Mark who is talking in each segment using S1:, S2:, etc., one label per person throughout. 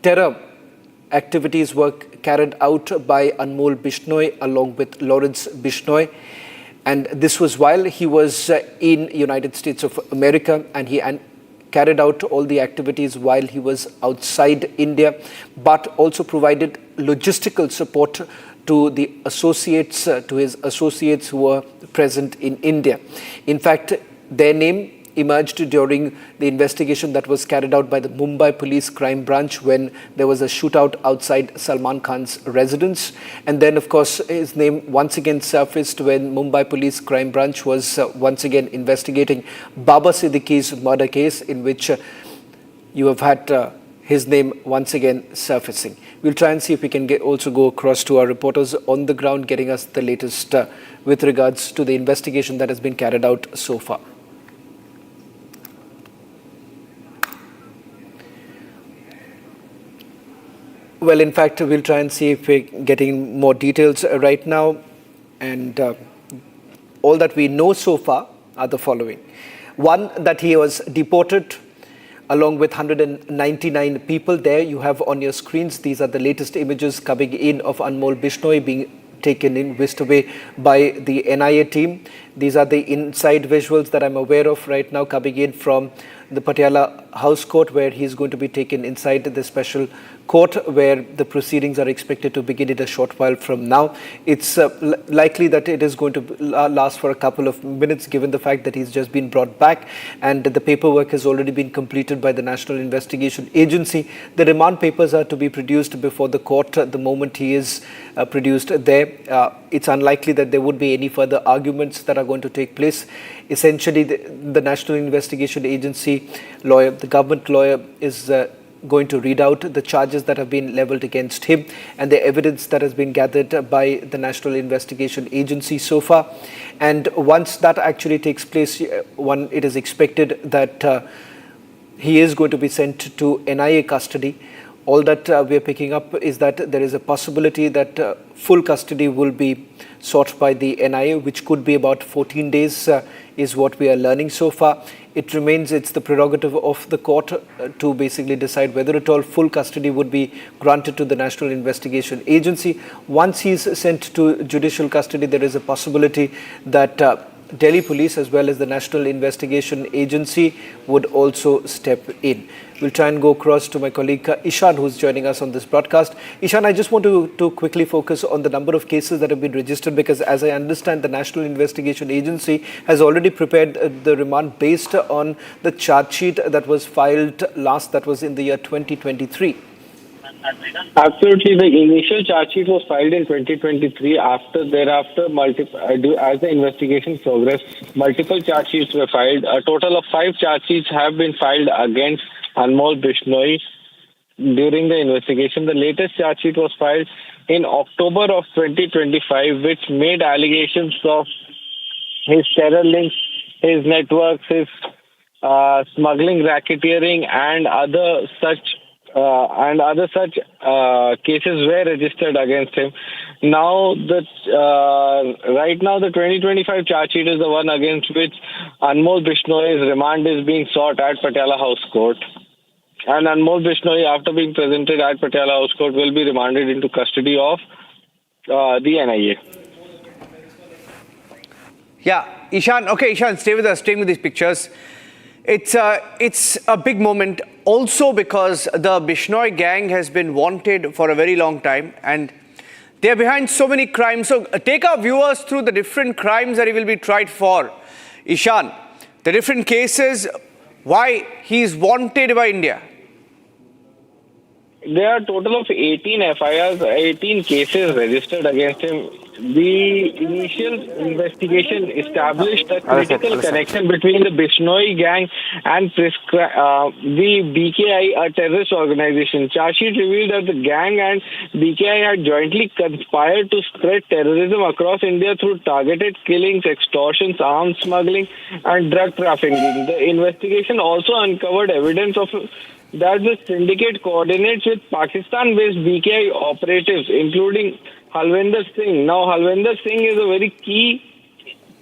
S1: terror activities were carried out by Anmol Bishnoi along with Lawrence Bishnoi. And this was while he was in United States of America, and he carried out all the activities while he was outside India, but also provided logistical support to the associates, to his associates who were present in India. In fact, their name emerged during the investigation that was carried out by the Mumbai Police Crime Branch when there was a shootout outside Salman Khan's residence. And then, of course, his name once again surfaced when Mumbai Police Crime Branch was once again investigating Baba Siddique's murder case, in which you have had his name once again surfacing. We'll try and see if we can also go across to our reporters on the ground, getting us the latest with regards to the investigation that has been carried out so far. Well, in fact, we'll try and see if we're getting more details right now. And all that we know so far are the following. One, that he was deported along with 199 people. There you have on your screens, these are the latest images coming in of Anmol Bishnoi being taken in, whisked away by the NIA team. These are the inside visuals that I'm aware of right now coming in from the Patiala House Court, where he's going to be taken inside the special court, where the proceedings are expected to begin in a short while from now. It's likely that it is going to last for a couple of minutes, given the fact that he's just been brought back and the paperwork has already been completed by the National Investigation Agency. The remand papers are to be produced before the court the moment he is produced there. It's unlikely that there would be any further arguments that are going to take place. Essentially, the National Investigation Agency lawyer, the government lawyer, is going to read out the charges that have been leveled against him and the evidence that has been gathered by the National Investigation Agency so far. And once that actually takes place, it is expected that he is going to be sent to NIA custody. All that we are picking up is that there is a possibility that full custody will be sought by the NIA, which could be about 14 days, is what we are learning so far. It remains, it's the prerogative of the court to basically decide whether at all full custody would be granted to the National Investigation Agency. Once he's sent to judicial custody, there is a possibility that Delhi Police as well as the National Investigation Agency would also step in. We'll try and go across to my colleague Ishan, who's joining us on this broadcast. Ishan, I just want to quickly focus on the number of cases that have been registered, because as I understand, the National Investigation Agency has already prepared the remand based on the charge sheet that was filed last, that was in the year 2023.
S2: Absolutely. The initial charge sheet was filed in 2023. Thereafter, as the investigation progressed, multiple charge sheets were filed. A total of 5 charge sheets have been filed against Anmol Bishnoi during the investigation. The latest charge sheet was filed in October of 2025, which made allegations of his terror links, his networks, his smuggling, racketeering, and other such cases were registered against him. Now, right now, the 2025 charge sheet is the one against which Anmol Bishnoi's remand is being sought at Patiala House Court. And Anmol Bishnoi, after being presented at Patiala House Court, will be remanded into custody of the NIA.
S3: Yeah, Ishan. Okay, Ishan, stay with us. Stay with these pictures. It's a big moment also because the Bishnoi gang has been wanted for a very long time and they're behind so many crimes. So take our viewers through the different crimes that he will be tried for. Ishan, the different cases, why he is wanted by India.
S2: There are a total of 18 FIRs, 18 cases registered against him. The initial investigation established a critical connection between the Bishnoi gang and the BKI, a terrorist organization. Charge sheet revealed that the gang and BKI had jointly conspired to spread terrorism across India through targeted killings, extortions, arms smuggling, and drug trafficking. The investigation also uncovered evidence of that the syndicate coordinates with Pakistan-based BKI operatives, including Halvinder Singh. Now, Halvinder Singh is a very key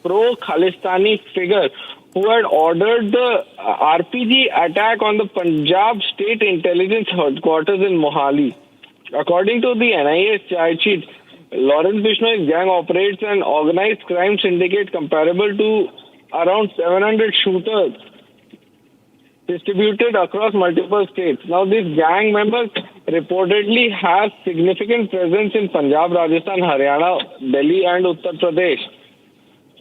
S2: pro-Khalistani figure who had ordered the RPG attack on the Punjab State Intelligence Headquarters in Mohali. According to the NIA's charge sheet, Lawrence Bishnoi's gang operates an organized crime syndicate comparable to around 700 shooters distributed across multiple states. Now, these gang members reportedly have significant presence in Punjab, Rajasthan, Haryana, Delhi and Uttar Pradesh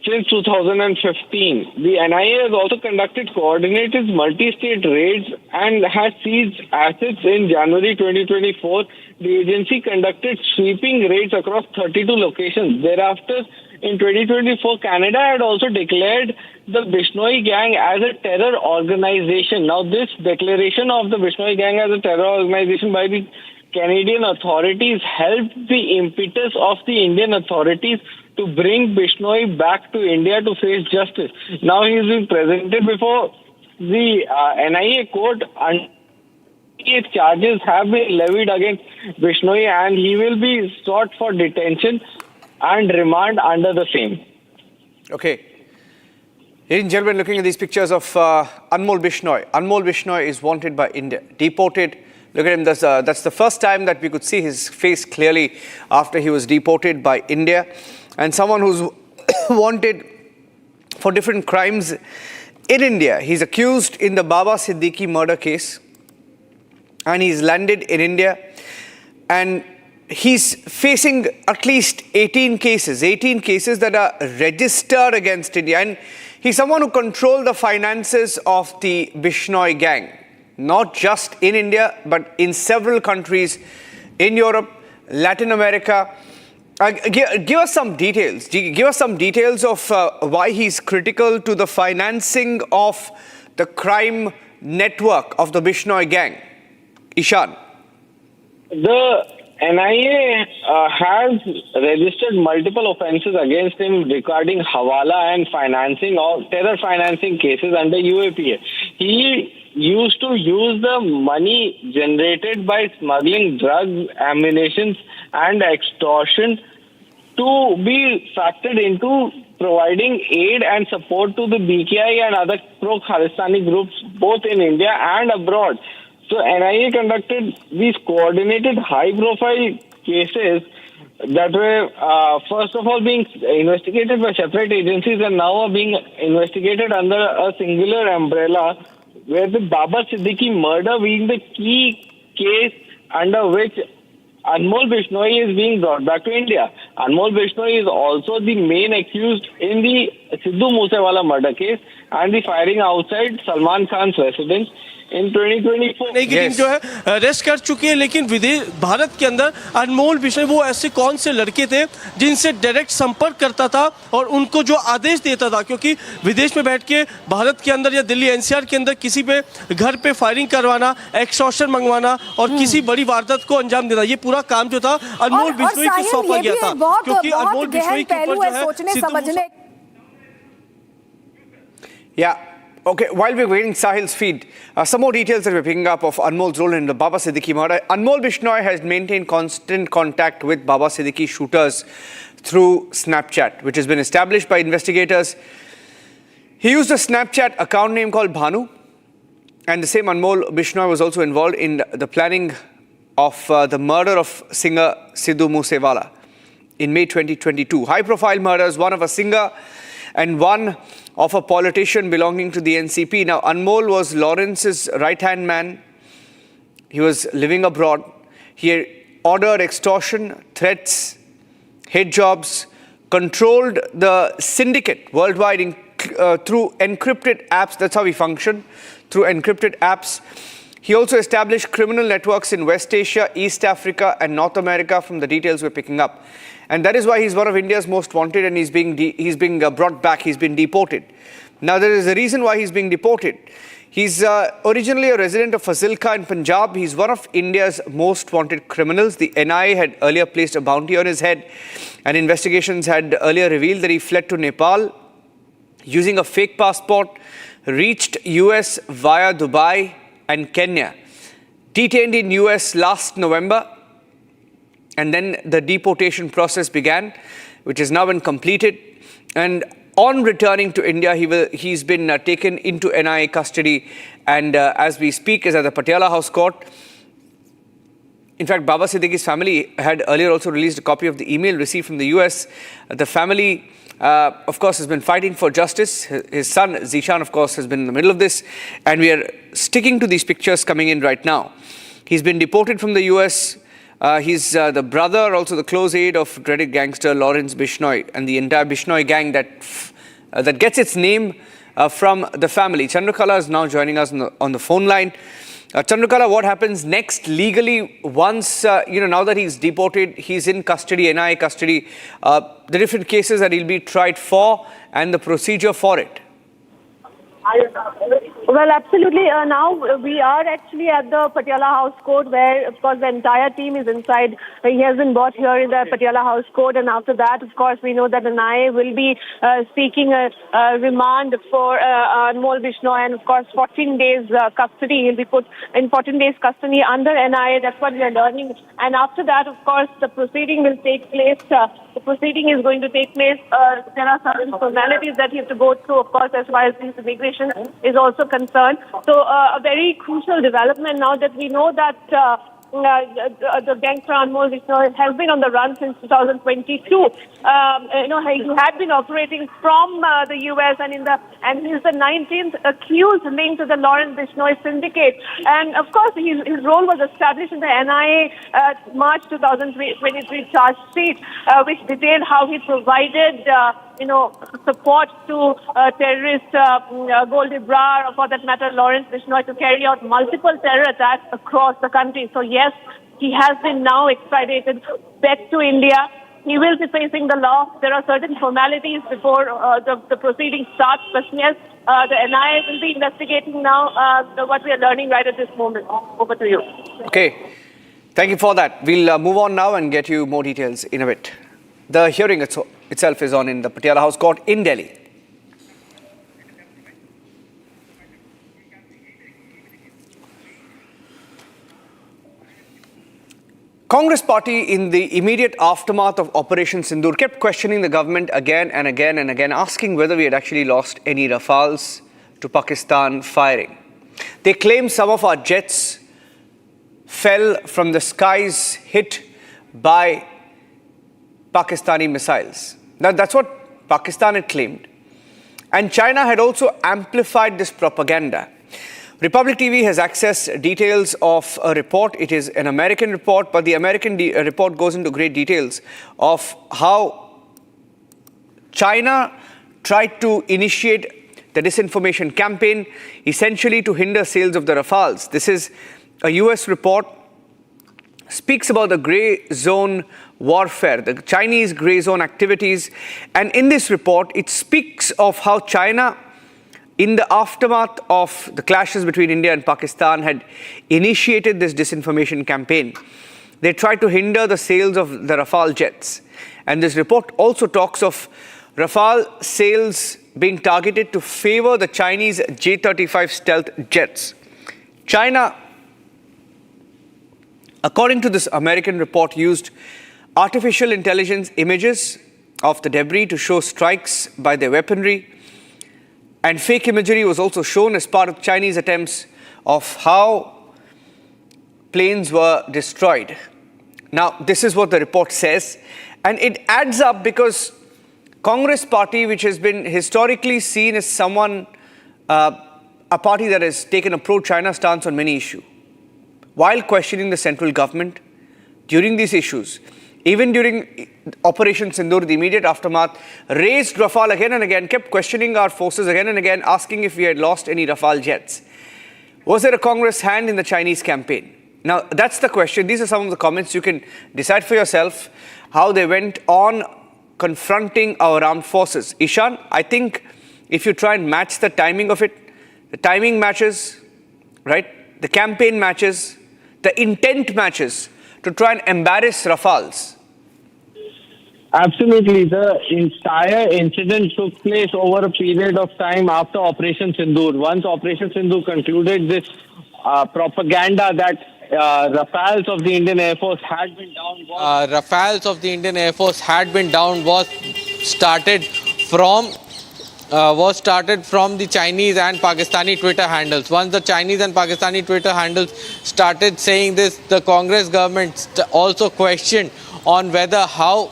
S2: since 2015. The NIA has also conducted coordinated multi-state raids and has seized assets in January 2024. The agency conducted sweeping raids across 32 locations. Thereafter, in 2024, Canada had also declared the Bishnoi gang as a terror organization. Now, this declaration of the Bishnoi gang as a terror organization by the Canadian authorities helped the impetus of the Indian authorities to bring Bishnoi back to India to face justice. Now he is being presented before the NIA court and charges have been levied against Bishnoi and he will be sought for detention and remand under the same.
S3: Okay. Ladies and gentlemen, looking at these pictures of Anmol Bishnoi. Anmol Bishnoi is wanted by India, deported. Look at him, that's the first time that we could see his face clearly after he was deported by India. And someone who's wanted for different crimes in India. He's accused in the Baba Siddique murder case. And he's landed in India. And he's facing at least 18 cases that are registered against India. And he's someone who controlled the finances of the Bishnoi gang. Not just in India, but in several countries in Europe, Latin America. Give us some details. Give us some details of why he's critical to the financing of the crime network of the Bishnoi gang. Ishan.
S2: The NIA has registered multiple offences against him regarding hawala and financing or terror financing cases under UAPA. He used to use the money generated by smuggling drugs, ammunition and extortion to be factored into providing aid and support to the BKI and other pro-Khalistani groups both in India and abroad. So NIA conducted these coordinated high-profile cases that were first of all being investigated by separate agencies and now are being investigated under a singular umbrella, where the Baba Siddique murder being the key case under which Anmol Bishnoi is being brought back to India. Anmol Bishnoi is also the main accused in the Sidhu Moosewala murder case and the firing outside Salman Khan's residence in 2024.
S4: Team जो है arrest कर चुकी है, लेकिन विदेश भारत के अंदर अनमोल बिश्नोई वो ऐसे कौन से लड़के थे जिनसे डायरेक्ट संपर्क करता था और उनको जो आदेश देता था, क्योंकि विदेश में बैठ के भारत के अंदर या दिल्ली एनसीआर के अंदर किसी पे घर पे फायरिंग करवाना, एक्सटॉर्शन मंगवाना और किसी बड़ी वारदात को अंजाम देना, ये पूरा काम जो था अनमोल बिश्नोई को सौंपा गया था, क्योंकि अनमोल बिश्नोई के ऊपर जो है
S3: Yeah. Okay, while we're waiting Sahil's feed, some more details that we're picking up of Anmol's role in the Baba Siddique murder. Anmol Bishnoi has maintained constant contact with Baba Siddique shooters through Snapchat, which has been established by investigators. He used a Snapchat account name called Bhanu, and the same Anmol Bishnoi was also involved in the planning of the murder of singer Sidhu Moosewala in May 2022. High-profile murders, one of a singer and one of a politician belonging to the NCP. Now, Anmol was Lawrence's right-hand man. He was living abroad. He ordered extortion, threats, hid jobs, controlled the syndicate worldwide through encrypted apps. That's how he functioned, through encrypted apps. He also established criminal networks in West Asia, East Africa, and North America from the details we're picking up. And that is why he's one of India's most wanted, and he's being brought back. He's been deported. Now, there is a reason why he's being deported. He's originally a resident of Fazilka in Punjab. He's one of India's most wanted criminals. The NIA had earlier placed a bounty on his head, and investigations had earlier revealed that he fled to Nepal using a fake passport, reached US via Dubai and Kenya, detained in US last November, and then the deportation process began, which has now been completed. And on returning to India, he's been taken into NIA custody, and as we speak is at the Patiala House Court. In fact, Baba Siddique's family had earlier also released a copy of the email received from the US. The family, of course, has been fighting for justice. His son, Zishan, of course, has been in the middle of this. And we are sticking to these pictures coming in right now. He's been deported from the US. He's the brother, also the close aide of dreaded gangster Lawrence Bishnoi and the entire Bishnoi gang that gets its name from the family. Chandrakala is now joining us on the phone line. Chandrakala, what happens next legally once, now that he's deported, he's in custody, NIA custody, the different cases that he'll be tried for and the procedure for it?
S5: Well, absolutely. Now we are actually at the Patiala House Court where, of course, the entire team is inside. He has been brought here in the Patiala House Court, and after that, of course, we know that the NIA will be seeking a remand for Anmol Bishnoi, and of course 14 days custody. He'll be put in 14 days custody under NIA. That's what we are learning. And after that, of course, the proceeding will take place. The proceeding is going to take place. There are certain formalities that you have to go through, of course, as far as this immigration is also concerned. So a very crucial development now that we know that the gangster Anmol Bishnoi has been on the run since 2022. He had been operating from the US, and he's the 19th accused linked to the Lawrence Bishnoi syndicate. And of course, his role was established in the NIA March 2023 charge sheet, which detailed how he provided support to terrorist Goldie Brar, or for that matter, Lawrence Bishnoi, to carry out multiple terror attacks across the country. So yes, he has been now extradited back to India. He will be facing the law. There are certain formalities before the proceeding starts. But yes, the NIA will be investigating now what we are learning right at this moment. Over to you.
S3: Okay. Thank you for that. We'll move on now and get you more details in a bit. The hearing itself is on in the Patiala House Court in Delhi. Congress party in the immediate aftermath of Operation Sindoor kept questioning the government again and again and again, asking whether we had actually lost any Rafales to Pakistan firing. They claim some of our jets fell from the skies hit by Pakistani missiles. Now, that's what Pakistan had claimed. And China had also amplified this propaganda. Republic TV has accessed details of a report. It is an American report, but the American report goes into great details of how China tried to initiate the disinformation campaign, essentially to hinder sales of the Rafales. This is a US report, speaks about the grey zone warfare, the Chinese grey zone activities. And in this report, it speaks of how China, in the aftermath of the clashes between India and Pakistan, had initiated this disinformation campaign. They tried to hinder the sales of the Rafale jets. And this report also talks of Rafale sales being targeted to favor the Chinese J-35 stealth jets. China, according to this American report, used artificial intelligence images of the debris to show strikes by their weaponry. And fake imagery was also shown as part of Chinese attempts of how planes were destroyed. Now, this is what the report says. And it adds up because Congress party, which has been historically seen as someone, a party that has taken a pro-China stance on many issues, while questioning the central government during these issues, even during Operation Sindoor, the immediate aftermath, raised Rafale again and again, kept questioning our forces again and again, asking if we had lost any Rafale jets. Was there a Congress hand in the Chinese campaign? Now, that's the question. These are some of the comments. You can decide for yourself how they went on confronting our armed forces. Ishan, I think if you try and match the timing of it, the timing matches, right? The campaign matches, the intent matches to try and embarrass Rafales.
S2: Absolutely. The entire incident took place over a period of time after Operation Sindoor. Once Operation Sindoor concluded, this propaganda that Rafales of the Indian Air Force had been down was...
S6: Rafales of the Indian Air Force had been down was started from was started from the Chinese and Pakistani Twitter handles. Once the Chinese and Pakistani Twitter handles started saying this, the Congress government also questioned on whether how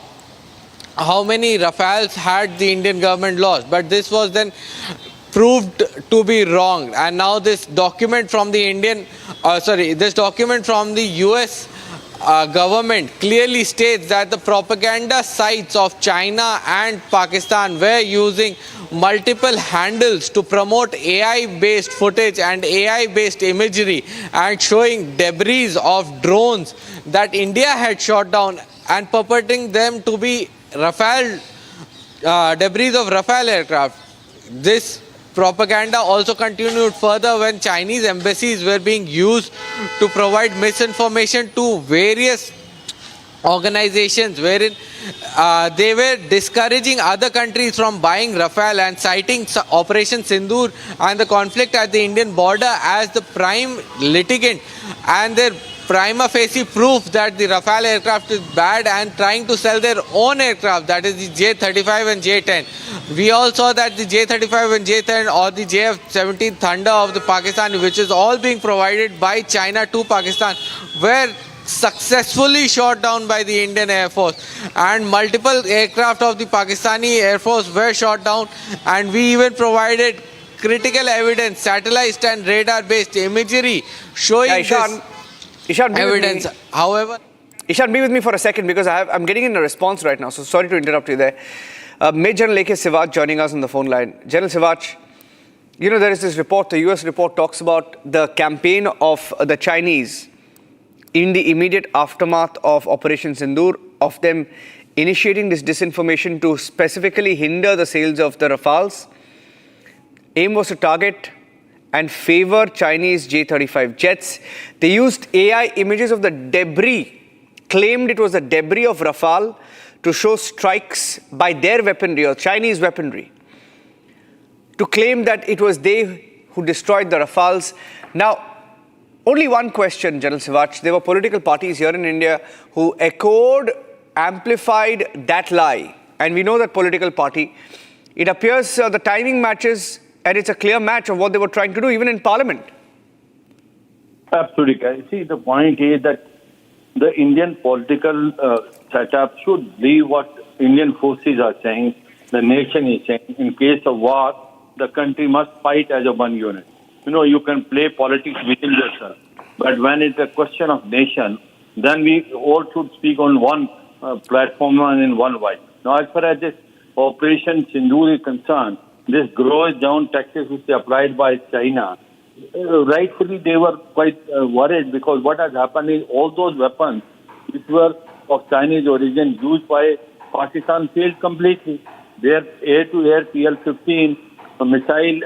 S6: many Rafales had the Indian government lost. But this was then proved to be wrong. And now this document from the this document from the US government clearly states that the propaganda sites of China and Pakistan were using multiple handles to promote AI-based footage and AI-based imagery and showing debris of drones that India had shot down and purporting them to be Rafale debris of Rafale aircraft. This propaganda also continued further when Chinese embassies were being used to provide misinformation to various organizations wherein they were discouraging other countries from buying Rafale and citing Operation Sindoor and the conflict at the Indian border as the prime litigant and their prima facie proof that the Rafale aircraft is bad and trying to sell their own aircraft, that is the J-35 and J-10. We all saw that the J-35 and J-10 or the JF-17 Thunder of the Pakistan, which is all being provided by China to Pakistan, were successfully shot down by the Indian Air Force, and multiple aircraft of the Pakistani Air Force were shot down, and we even provided critical evidence, satellite and radar based imagery showing
S3: Ishan,
S6: evidence. However,
S3: Ishan, be with me for a second because I'm getting in a response right now, so sorry to interrupt you there. Major General A.K. Sivaj joining us on the phone line. General Sivaj, you know, there is this report, the US report talks about the campaign of the Chinese in the immediate aftermath of Operation Sindoor, of them initiating this disinformation to specifically hinder the sales of the Rafales. Aim was to target and favor Chinese J-35 jets. They used AI images of the debris, claimed it was the debris of Rafale, to show strikes by their weaponry or Chinese weaponry, to claim that it was they who destroyed the Rafales. Now, only one question, General Sivaj. There were political parties here in India who echoed, amplified that lie. And we know that political party. It appears the timing matches, and it's a clear match of what they were trying to do, even in Parliament.
S7: Absolutely. See, the point is that the Indian political setup should believe what Indian forces are saying, the nation is saying. In case of war, the country must fight as a one unit. You know, you can play politics within yourself. But when it's a question of nation, then we all should speak on one platform and in one voice. Now, as far as this Operation Sindoor is concerned, this grows down taxes which are applied by China, rightfully they were quite worried because what has happened is all those weapons which were of Chinese origin used by Pakistan failed completely. Their air-to-air PL-15 missile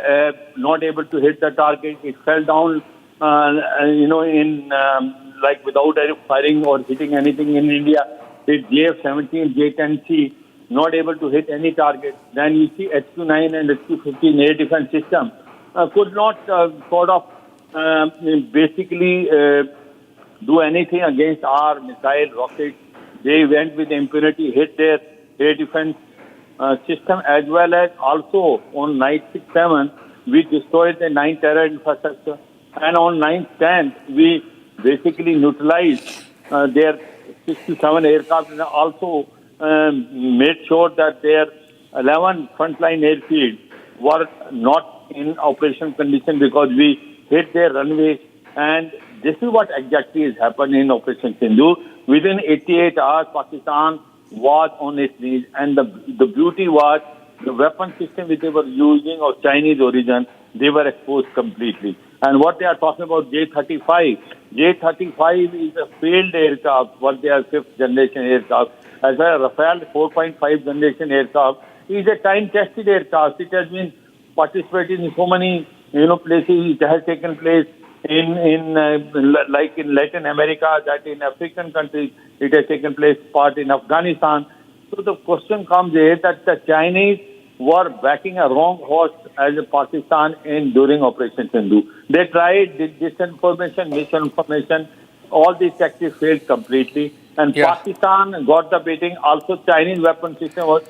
S7: not able to hit the target. It fell down, like without any firing or hitting anything in India. It JF-17, J-10C, not able to hit any target. Then you see HQ-9 and HQ-15 air defense system could not basically do anything against our missile rockets. They went with impunity, hit their air defense system, as well as also on night 6-7, we destroyed the 9 terror infrastructure. And on 9-10, we basically neutralized their 67 aircraft and also made sure that their 11 frontline airfields were not in operational condition because we hit their runways. And this is what exactly has happened in Operation Sindoor. Within 88 hours, Pakistan was on its knees, and the beauty was the weapon system which they were using of Chinese origin, they were exposed completely. And what they are talking about, J-35 is a failed aircraft, what they are 5th generation aircraft. As a Rafale 4.5 generation aircraft is a time-tested aircraft. It has been participated in so many places. It has taken place in Latin America, that in African countries, it has taken place part in Afghanistan. So the question comes here that the Chinese were backing a wrong horse as a Pakistan during Operation Sindoor. They tried disinformation, misinformation. All these tactics failed completely. And Pakistan got the beating. Also, Chinese weapon system was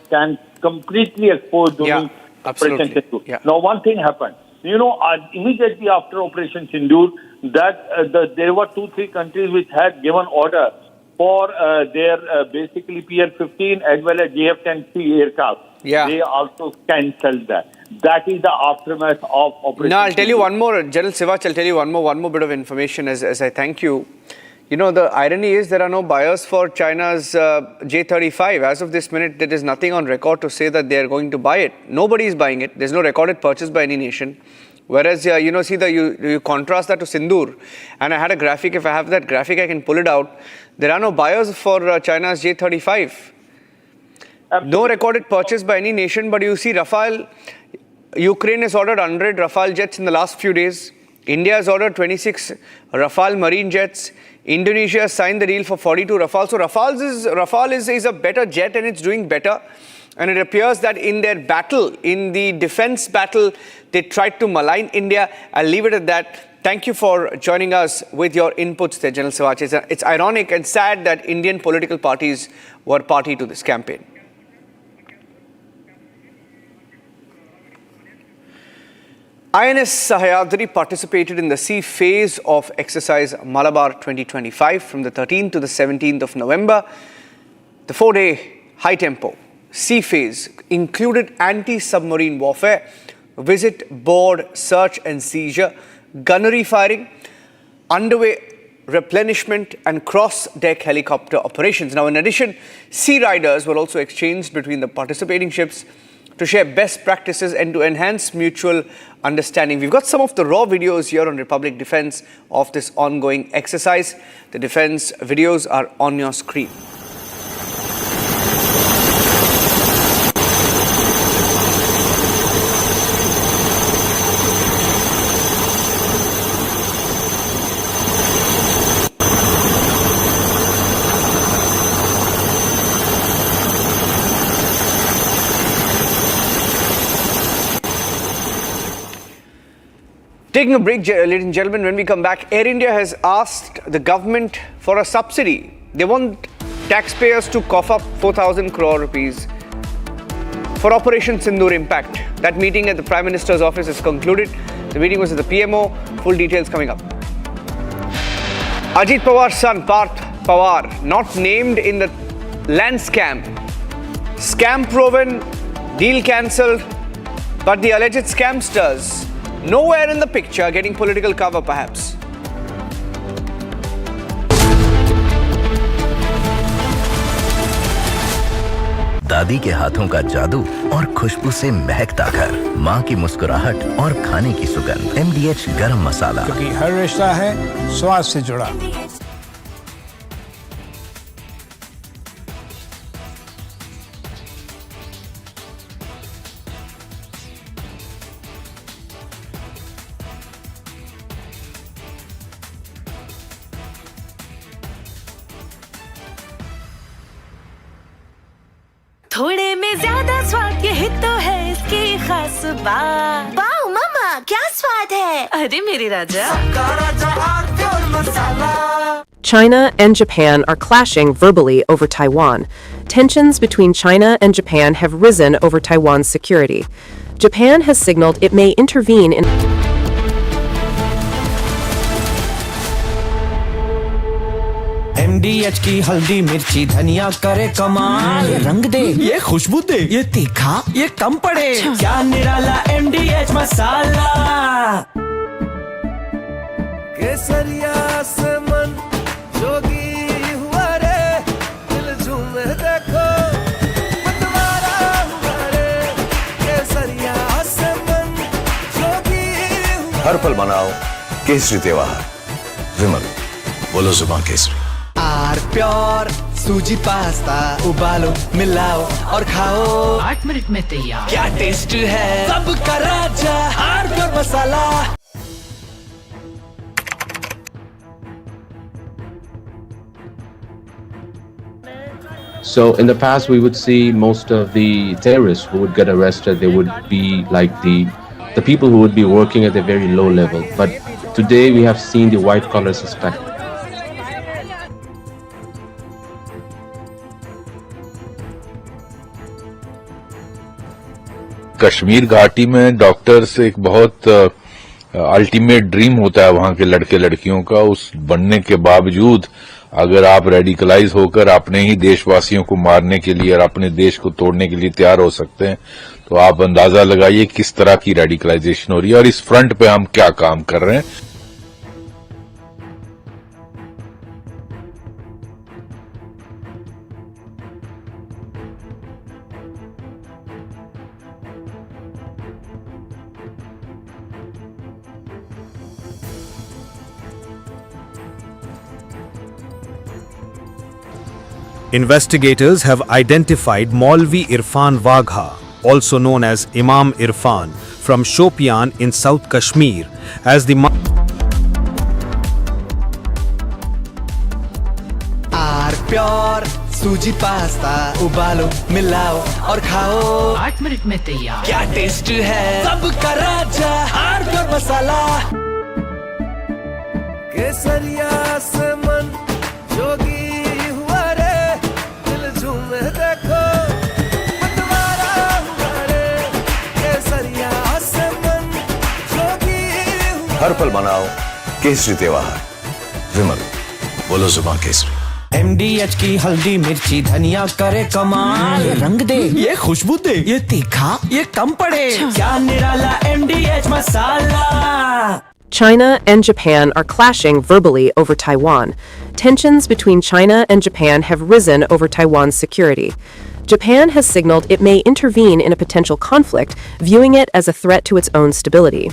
S7: completely exposed during
S3: Absolutely.
S7: Operation Sindoor.
S3: Yeah.
S7: Now, one thing happened. Immediately after Operation Sindoor, there were 2-3 countries which had given order for their basically PL-15 as well as JF-10C aircraft.
S3: Yeah.
S7: They also cancelled that. That is the aftermath of Operation
S3: Now, I'll tell you
S7: Sindoor.
S3: one more, General Sivach, I'll tell you one more bit of information as I thank you. The irony is there are no buyers for China's J-35. As of this minute, there is nothing on record to say that they are going to buy it. Nobody is buying it. There's no recorded purchase by any nation. Whereas, you contrast that to Sindoor. And I had a graphic. If I have that graphic, I can pull it out. There are no buyers for China's J-35. No recorded purchase by any nation. But you see, Rafale, Ukraine has ordered 100 Rafale jets in the last few days. India has ordered 26 Rafale marine jets. Indonesia has signed the deal for 42 Rafale. So Rafale is a better jet and it's doing better. And it appears that in their battle, in the defense battle, they tried to malign India. I'll leave it at that. Thank you for joining us with your inputs there, General Sivach. It's ironic and sad that Indian political parties were party to this campaign. INS Sahyadri participated in the sea phase of exercise Malabar 2025 from the 13th to the 17th of November. The 4-day high-tempo sea phase included anti-submarine warfare, visit board search and seizure, gunnery firing, underway replenishment and cross-deck helicopter operations. Now, in addition, sea riders were also exchanged between the participating ships to share best practices and to enhance mutual understanding. We've got some of the raw videos here on Republic Defense of this ongoing exercise. The defense videos are on your screen. Taking a break, ladies and gentlemen, when we come back, Air India has asked the government for a subsidy. They want taxpayers to cough up 4,000 crore rupees for Operation Sindoor impact. That meeting at the Prime Minister's office is concluded. The meeting was at the PMO. Full details coming up. Ajit Pawar's son, Parth Pawar, not named in the land scam. Scam proven, deal cancelled, but the alleged scamsters nowhere in the picture, getting political cover perhaps.
S8: दादी के हाथों का जादू और खुशबू से महकता घर, माँ की मुस्कुराहट और खाने की सुगंध। MDH गरम मसाला,
S9: क्योंकि हर रिश्ता है स्वाद से जुड़ा।
S10: थोड़े में ज्यादा स्वाद, यही तो है इसकी खास बात।
S11: वाओ मामा, क्या स्वाद है?
S10: अरे मेरे राजा।
S12: China and Japan are clashing verbally over Taiwan. Tensions between China and Japan have risen over Taiwan's security. Japan has signaled it may intervene in
S9: MDH की हल्दी मिर्ची धनिया करे कमाल, ये रंग दे, ये खुशबू दे, ये तीखा, ये कम पड़े, क्या निराला MDH मसाला। केसरिया से मन जोगी हुआ रे, दिल झूमे देखो मतवारा हुआ रे, केसरिया से मन जोगी हुआ।
S13: हर पल मनाओ केसरी त्योहार। विमल, बोलो जुबान Kesari.
S9: Are pure sooji pasta उबालो, मिलाओ और खाओ,
S10: 8 मिनट में तैयार।
S9: क्या टेस्ट है सबका राजा, R pure masala.
S14: So in the past, we would see most of the terrorists who would get arrested, they would be like the people who would be working at a very low level. But today we have seen the white collar suspect.
S15: Kashmir घाटी में doctors एक बहुत ultimate dream होता है वहां के लड़के लड़कियों का, उस बनने के बावजूद अगर आप रेडिकलाइज होकर अपने ही देशवासियों को मारने के लिए और अपने देश को तोड़ने के लिए तैयार हो सकते हैं, तो आप अंदाजा लगाइए किस तरह की रेडिकलाइजेशन हो रही है और इस फ्रंट पे हम क्या काम कर रहे हैं।
S16: Investigators have identified Maulvi Irfan Wagha, also known as Imam Irfan, from Shopian in South Kashmir, as the
S9: pure sooji pasta उबालो मिलाओ और खाओ 8 मिनट में तैयार। क्या टेस्ट है सबका राजा आर प्योर मसाला। केसरिया से मन जोगी हुआ रे, दिल झूमे देखो मतवारा हुआ रे। केसरिया से मन जोगी हुआ।
S13: हर पल मनाओ केसरी त्योहार। विमल, बोलो जुबान केसरी।
S9: MDH की हल्दी मिर्ची धनिया करे कमाल। ये रंग दे, ये खुशबू दे, ये तीखा, ये कम पड़े। क्या निराला MDH masala.
S12: China and Japan are clashing verbally over Taiwan. Tensions between China and Japan have risen over Taiwan's security. Japan has signaled it may intervene in a potential conflict, viewing it as a threat to its own stability.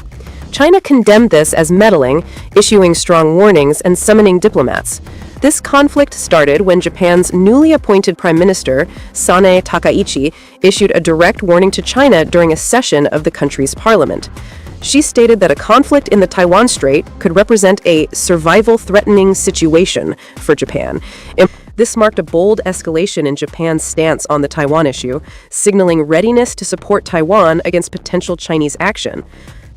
S12: China condemned this as meddling, issuing strong warnings and summoning diplomats. This conflict started when Japan's newly appointed Prime Minister, Sanae Takaichi, issued a direct warning to China during a session of the country's parliament. She stated that a conflict in the Taiwan Strait could represent a survival-threatening situation for Japan. This marked a bold escalation in Japan's stance on the Taiwan issue, signaling readiness to support Taiwan against potential Chinese action.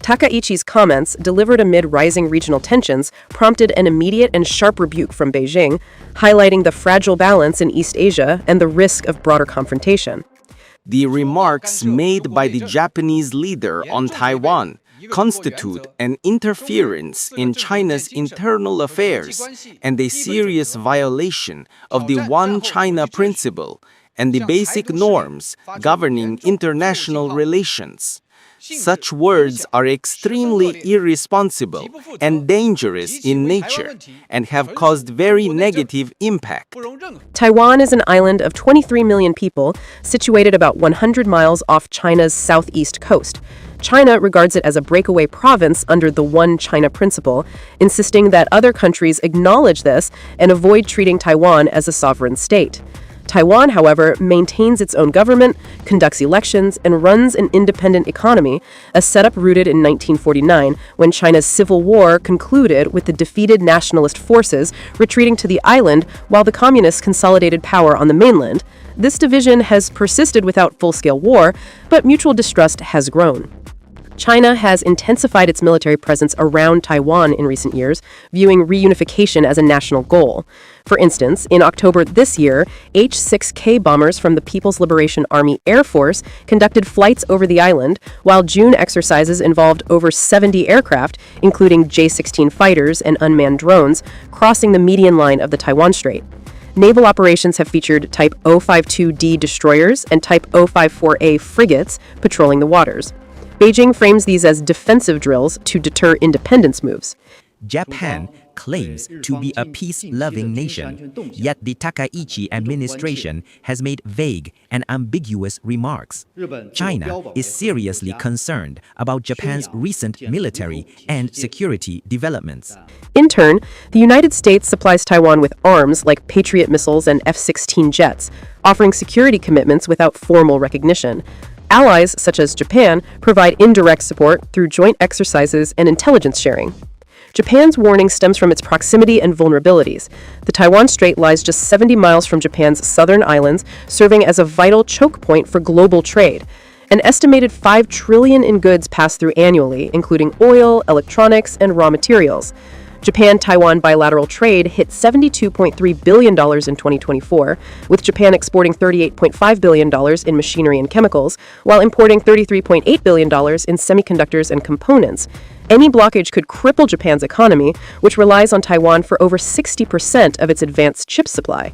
S12: Takaichi's comments, delivered amid rising regional tensions, prompted an immediate and sharp rebuke from Beijing, highlighting the fragile balance in East Asia and the risk of broader confrontation.
S17: The remarks made by the Japanese leader on Taiwan constitute an interference in China's internal affairs and a serious violation of the One China principle and the basic norms governing international relations. Such words are extremely irresponsible and dangerous in nature and have caused very negative impact.
S12: Taiwan is an island of 23 million people, situated about 100 miles off China's southeast coast. China regards it as a breakaway province under the One China principle, insisting that other countries acknowledge this and avoid treating Taiwan as a sovereign state. Taiwan, however, maintains its own government, conducts elections, and runs an independent economy, a setup rooted in 1949 when China's civil war concluded with the defeated nationalist forces retreating to the island while the communists consolidated power on the mainland. This division has persisted without full-scale war, but mutual distrust has grown. China has intensified its military presence around Taiwan in recent years, viewing reunification as a national goal. For instance, in October this year, H-6K bombers from the People's Liberation Army Air Force conducted flights over the island, while June exercises involved over 70 aircraft, including J-16 fighters and unmanned drones, crossing the median line of the Taiwan Strait. Naval operations have featured Type 052D destroyers and Type 054A frigates patrolling the waters. Beijing frames these as defensive drills to deter independence moves.
S18: Japan claims to be a peace-loving nation, yet the Takaichi administration has made vague and ambiguous remarks. China is seriously concerned about Japan's recent military and security developments.
S12: In turn, the United States supplies Taiwan with arms like Patriot missiles and F-16 jets, offering security commitments without formal recognition. Allies, such as Japan, provide indirect support through joint exercises and intelligence sharing. Japan's warning stems from its proximity and vulnerabilities. The Taiwan Strait lies just 70 miles from Japan's southern islands, serving as a vital choke point for global trade. An estimated $5 trillion in goods pass through annually, including oil, electronics, and raw materials. Japan-Taiwan bilateral trade hit $72.3 billion in 2024, with Japan exporting $38.5 billion in machinery and chemicals, while importing $33.8 billion in semiconductors and components. Any blockage could cripple Japan's economy, which relies on Taiwan for over 60% of its advanced chip supply.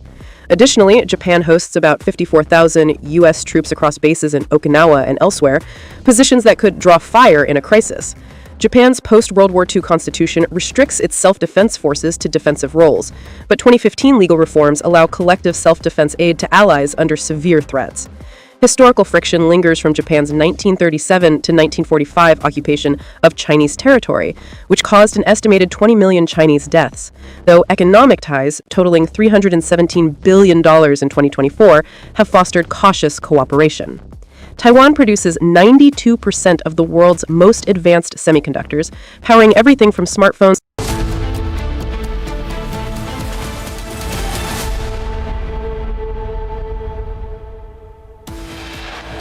S12: Additionally, Japan hosts about 54,000 U.S. troops across bases in Okinawa and elsewhere, positions that could draw fire in a crisis. Japan's post-World War II constitution restricts its self-defense forces to defensive roles, but 2015 legal reforms allow collective self-defense aid to allies under severe threats. Historical friction lingers from Japan's 1937 to 1945 occupation of Chinese territory, which caused an estimated 20 million Chinese deaths, though economic ties, totaling $317 billion in 2024, have fostered cautious cooperation. Taiwan produces 92% of the world's most advanced semiconductors, powering everything from smartphones.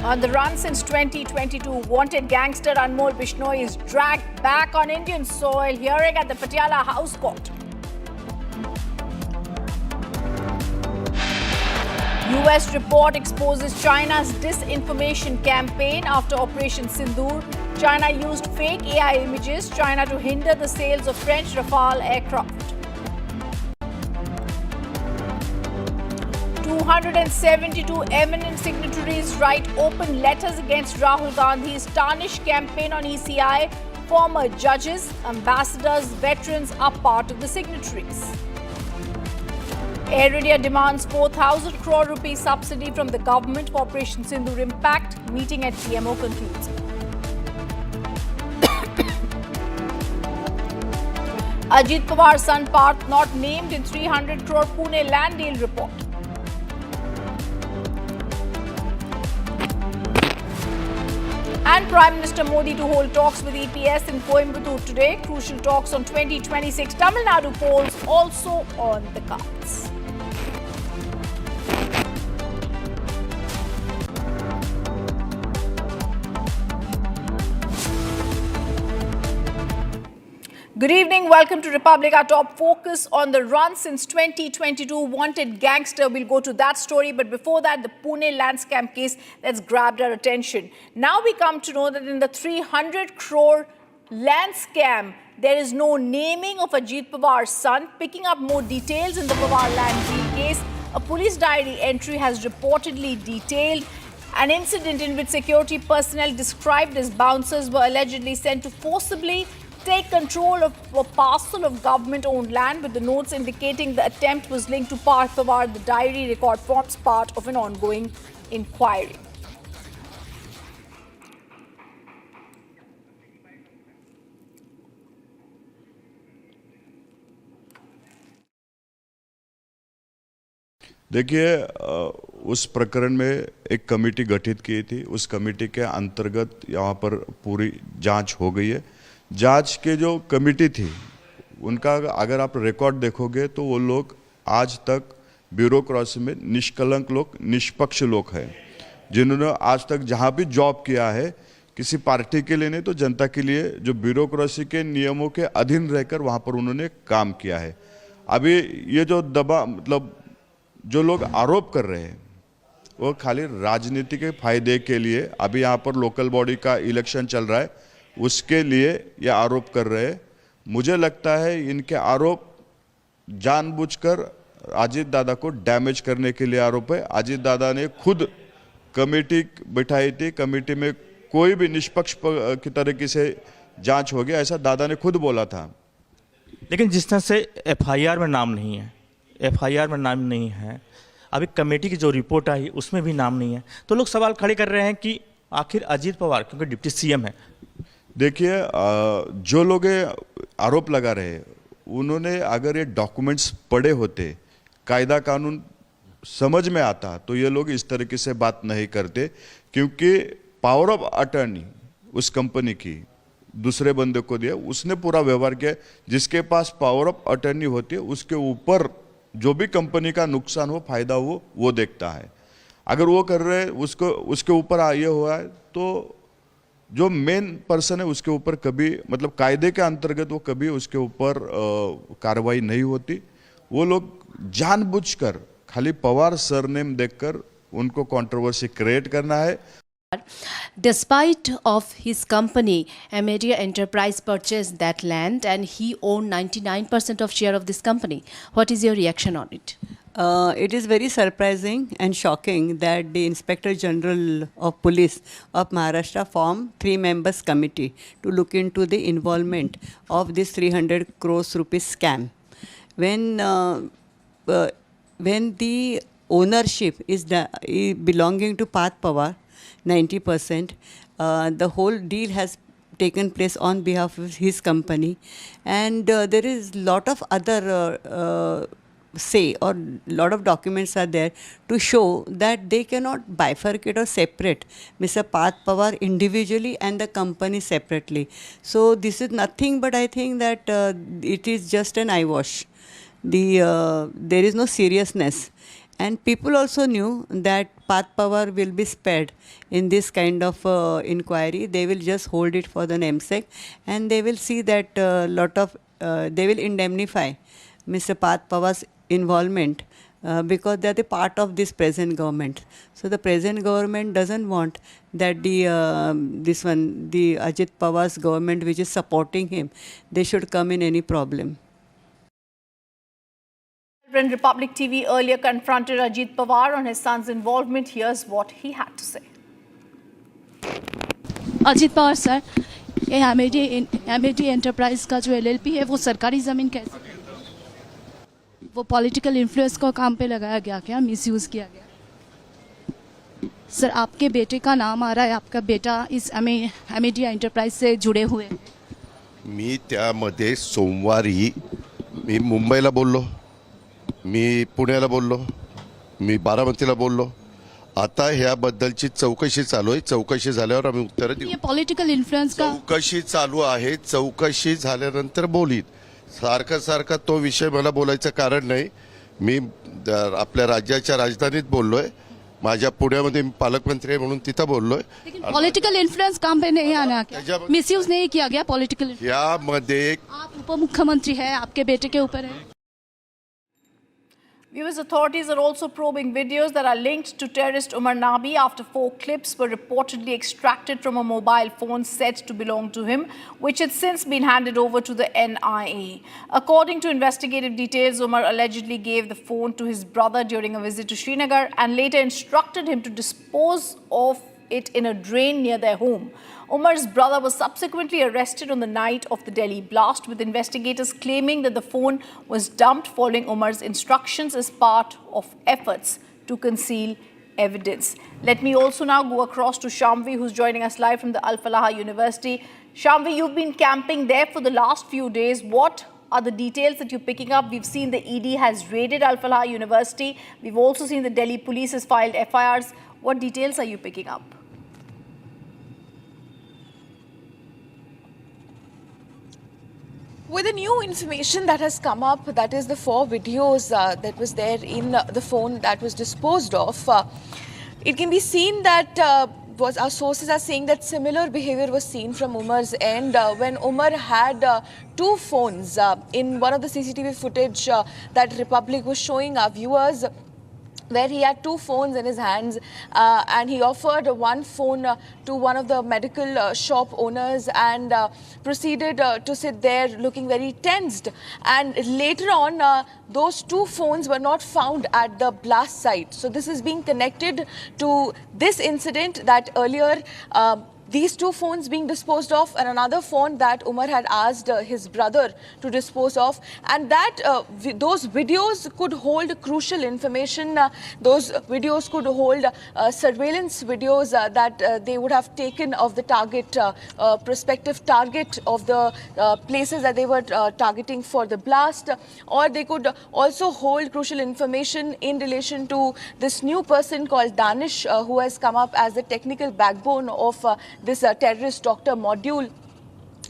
S19: On the run since 2022, wanted gangster Anmol Bishnoi is dragged back on Indian soil, hearing at the Patiala House Court. US report exposes China's disinformation campaign after Operation Sindoor. China used fake AI images, China to hinder the sales of French Rafale aircraft. 272 eminent signatories write open letters against Rahul Gandhi's tarnished campaign on ECI. Former judges, ambassadors, veterans are part of the signatories. Air India demands 4,000 crore rupee subsidy from the government for Operation Sindoor impact. Meeting at PMO concludes. Ajit Pawar's son Parth not named in 300 crore Pune land deal report. And Prime Minister Modi to hold talks with EPS in Coimbatore today. Crucial talks on 2026 Tamil Nadu polls also on the cards. Good evening. Welcome to Republic. Our top focus on the run since 2022 wanted gangster. We'll go to that story. But before that, the Pune land scam case that's grabbed our attention. Now we come to know that in the 300 crore land scam, there is no naming of Ajit Pawar's son. Picking up more details in the Pawar land deal case, a police diary entry has reportedly detailed an incident in which security personnel described as bouncers were allegedly sent to forcibly take control of a parcel of government-owned land, with the notes indicating the attempt was linked to Parth Pawar. The diary record forms part of an ongoing inquiry.
S20: देखिए, उस प्रकरण में एक committee गठित की थी। उस committee के अंतर्गत यहाँ पर पूरी जांच हो गई है। जांच के जो कमेटी थी उनका अगर आप रिकॉर्ड देखोगे तो वो लोग आज तक ब्यूरोक्रेसी में निष्कलंक लोग, निष्पक्ष लोग हैं, जिन्होंने आज तक जहाँ भी जॉब किया है किसी पार्टी के लिए नहीं तो जनता के लिए, जो ब्यूरोक्रेसी के नियमों के अधीन रहकर वहाँ पर उन्होंने काम किया है। अभी ये जो जो लोग आरोप कर रहे हैं वो खाली राजनीति के फायदे के लिए, अभी यहाँ पर लोकल बॉडी का इलेक्शन चल रहा है, उसके लिए ये आरोप कर रहे हैं। मुझे लगता है इनके आरोप जानबूझकर अजीत दादा को डैमेज करने के लिए आरोप है। अजीत दादा ने खुद कमेटी बिठाई थी, कमेटी में कोई भी निष्पक्ष की तरीके से जांच होगी, ऐसा दादा ने खुद बोला था।
S21: लेकिन जिस तरह से एफआईआर में नाम नहीं है, एफआईआर में नाम नहीं है, अभी कमेटी की जो रिपोर्ट आई उसमें भी नाम नहीं है, तो लोग सवाल खड़े कर रहे हैं कि आखिर अजीत पवार, क्योंकि डिप्टी सीएम है।
S20: देखिए, जो लोग आरोप लगा रहे हैं उन्होंने अगर ये डॉक्यूमेंट्स पढ़े होते, कायदा कानून समझ में आता, तो ये लोग इस तरीके से बात नहीं करते। क्योंकि पावर ऑफ अटर्नी उस कंपनी की दूसरे बंदे को दिया, उसने पूरा व्यवहार किया। जिसके पास पावर ऑफ अटर्नी होती है उसके ऊपर जो भी कंपनी का नुकसान हो, फायदा हो, वो देखता है। अगर वो कर रहे हैं, उसके ऊपर ये हुआ है, तो जो मेन पर्सन है उसके ऊपर कभी मतलब कायदे के अंतर्गत वो कभी उसके ऊपर कार्रवाई नहीं होती। वो लोग जानबूझकर खाली पवार सरनेम देखकर उनको कंट्रोवर्सी क्रिएट करना है।
S1: Despite of his company, Amadia Enterprise purchased that land and he owned 99% of share of this company. What is your reaction on it?
S22: It is very surprising and shocking that the Inspector General of Police of Maharashtra formed 3 members committee to look into the involvement of this 300 crores rupees scam. When the ownership is belonging to Path Pawar, 90%, the whole deal has taken place on behalf of his company, and there is lot of other say or lot of documents are there to show that they cannot bifurcate or separate Mr. Path Pawar individually and the company separately. So this is nothing but I think that it is just an eyewash. There is no seriousness. And people also knew that Path Pawar will be spared in this kind of inquiry. They will just hold it for the namesake, and they will see that they will indemnify Mr. Path Pawar's involvement because they are the part of this present government. So the present government doesn't want that the Ajit Pawar's government, which is supporting him, they should come in any problem.
S19: Republic TV earlier confronted Ajit Pawar on his son's involvement. Here's what he had to say.
S23: Ajit Pawar sir, ये MAD enterprise का जो LLP है वो सरकारी ज़मीन कैसे, वो political influence को काम पे लगाया गया क्या, मिसयूज़ किया गया? सर आपके बेटे का नाम आ रहा है, आपका बेटा इस एमएडी एंटरप्राइज से जुड़े हुए।
S24: मी त्यामध्ये सोमवारी मी मुंबईला बोललो, मी पुण्याला बोललो, मी बारामतीला बोललो। आता ह्याबद्दलची चौकशी चालू आहे, चौकशी झाल्यावर आम्ही उत्तर देऊ।
S23: ये पॉलिटिकल इन्फ्लुएंस का
S24: चौकशी चालू आहे, चौकशी झाल्यानंतर बोलीन। सारखा तो विषय मला बोलायचं कारण नाही। मी आपल्या राज्याच्या राजधानीत बोललोय, माझ्या पुण्यामध्ये पालकमंत्री आहे म्हणून तिथं बोललोय।
S23: पॉलिटिकल इन्फ्लुएंस काम पे नहीं आना क्या, मिसयूज नहीं किया गया पॉलिटिकल?
S24: यामध्ये
S23: आप उपमुख्यमंत्री है, आपके बेटे के ऊपर है।
S19: US authorities are also probing videos that are linked to terrorist Umar Nabi after 4 clips were reportedly extracted from a mobile phone said to belong to him, which had since been handed over to the NIA. According to investigative details, Umar allegedly gave the phone to his brother during a visit to Srinagar and later instructed him to dispose of it in a drain near their home. Umar's brother was subsequently arrested on the night of the Delhi blast, with investigators claiming that the phone was dumped following Umar's instructions as part of efforts to conceal evidence. Let me also now go across to Shamvi, who's joining us live from the Al Falaha University. Shamvi, you've been camping there for the last few days. What are the details that you're picking up? We've seen the ED has raided Al Falaha University. We've also seen the Delhi police has filed FIRs. What details are you picking up?
S25: With the new information that has come up, that is the 4 videos that was there in the phone that was disposed of, it can be seen that our sources are saying that similar behavior was seen from Umar's end when Umar had 2 phones in one of the CCTV footage that Republic was showing our viewers, where he had 2 phones in his hands and he offered one phone to one of the medical shop owners and proceeded to sit there looking very tensed. And later on, those 2 phones were not found at the blast site. So this is being connected to this incident that earlier these 2 phones being disposed of and another phone that Umar had asked his brother to dispose of, and that those videos could hold crucial information. Those videos could hold surveillance videos that they would have taken of the target, prospective target of the places that they were targeting for the blast, or they could also hold crucial information in relation to this new person called Danish who has come up as the technical backbone of this terrorist doctor module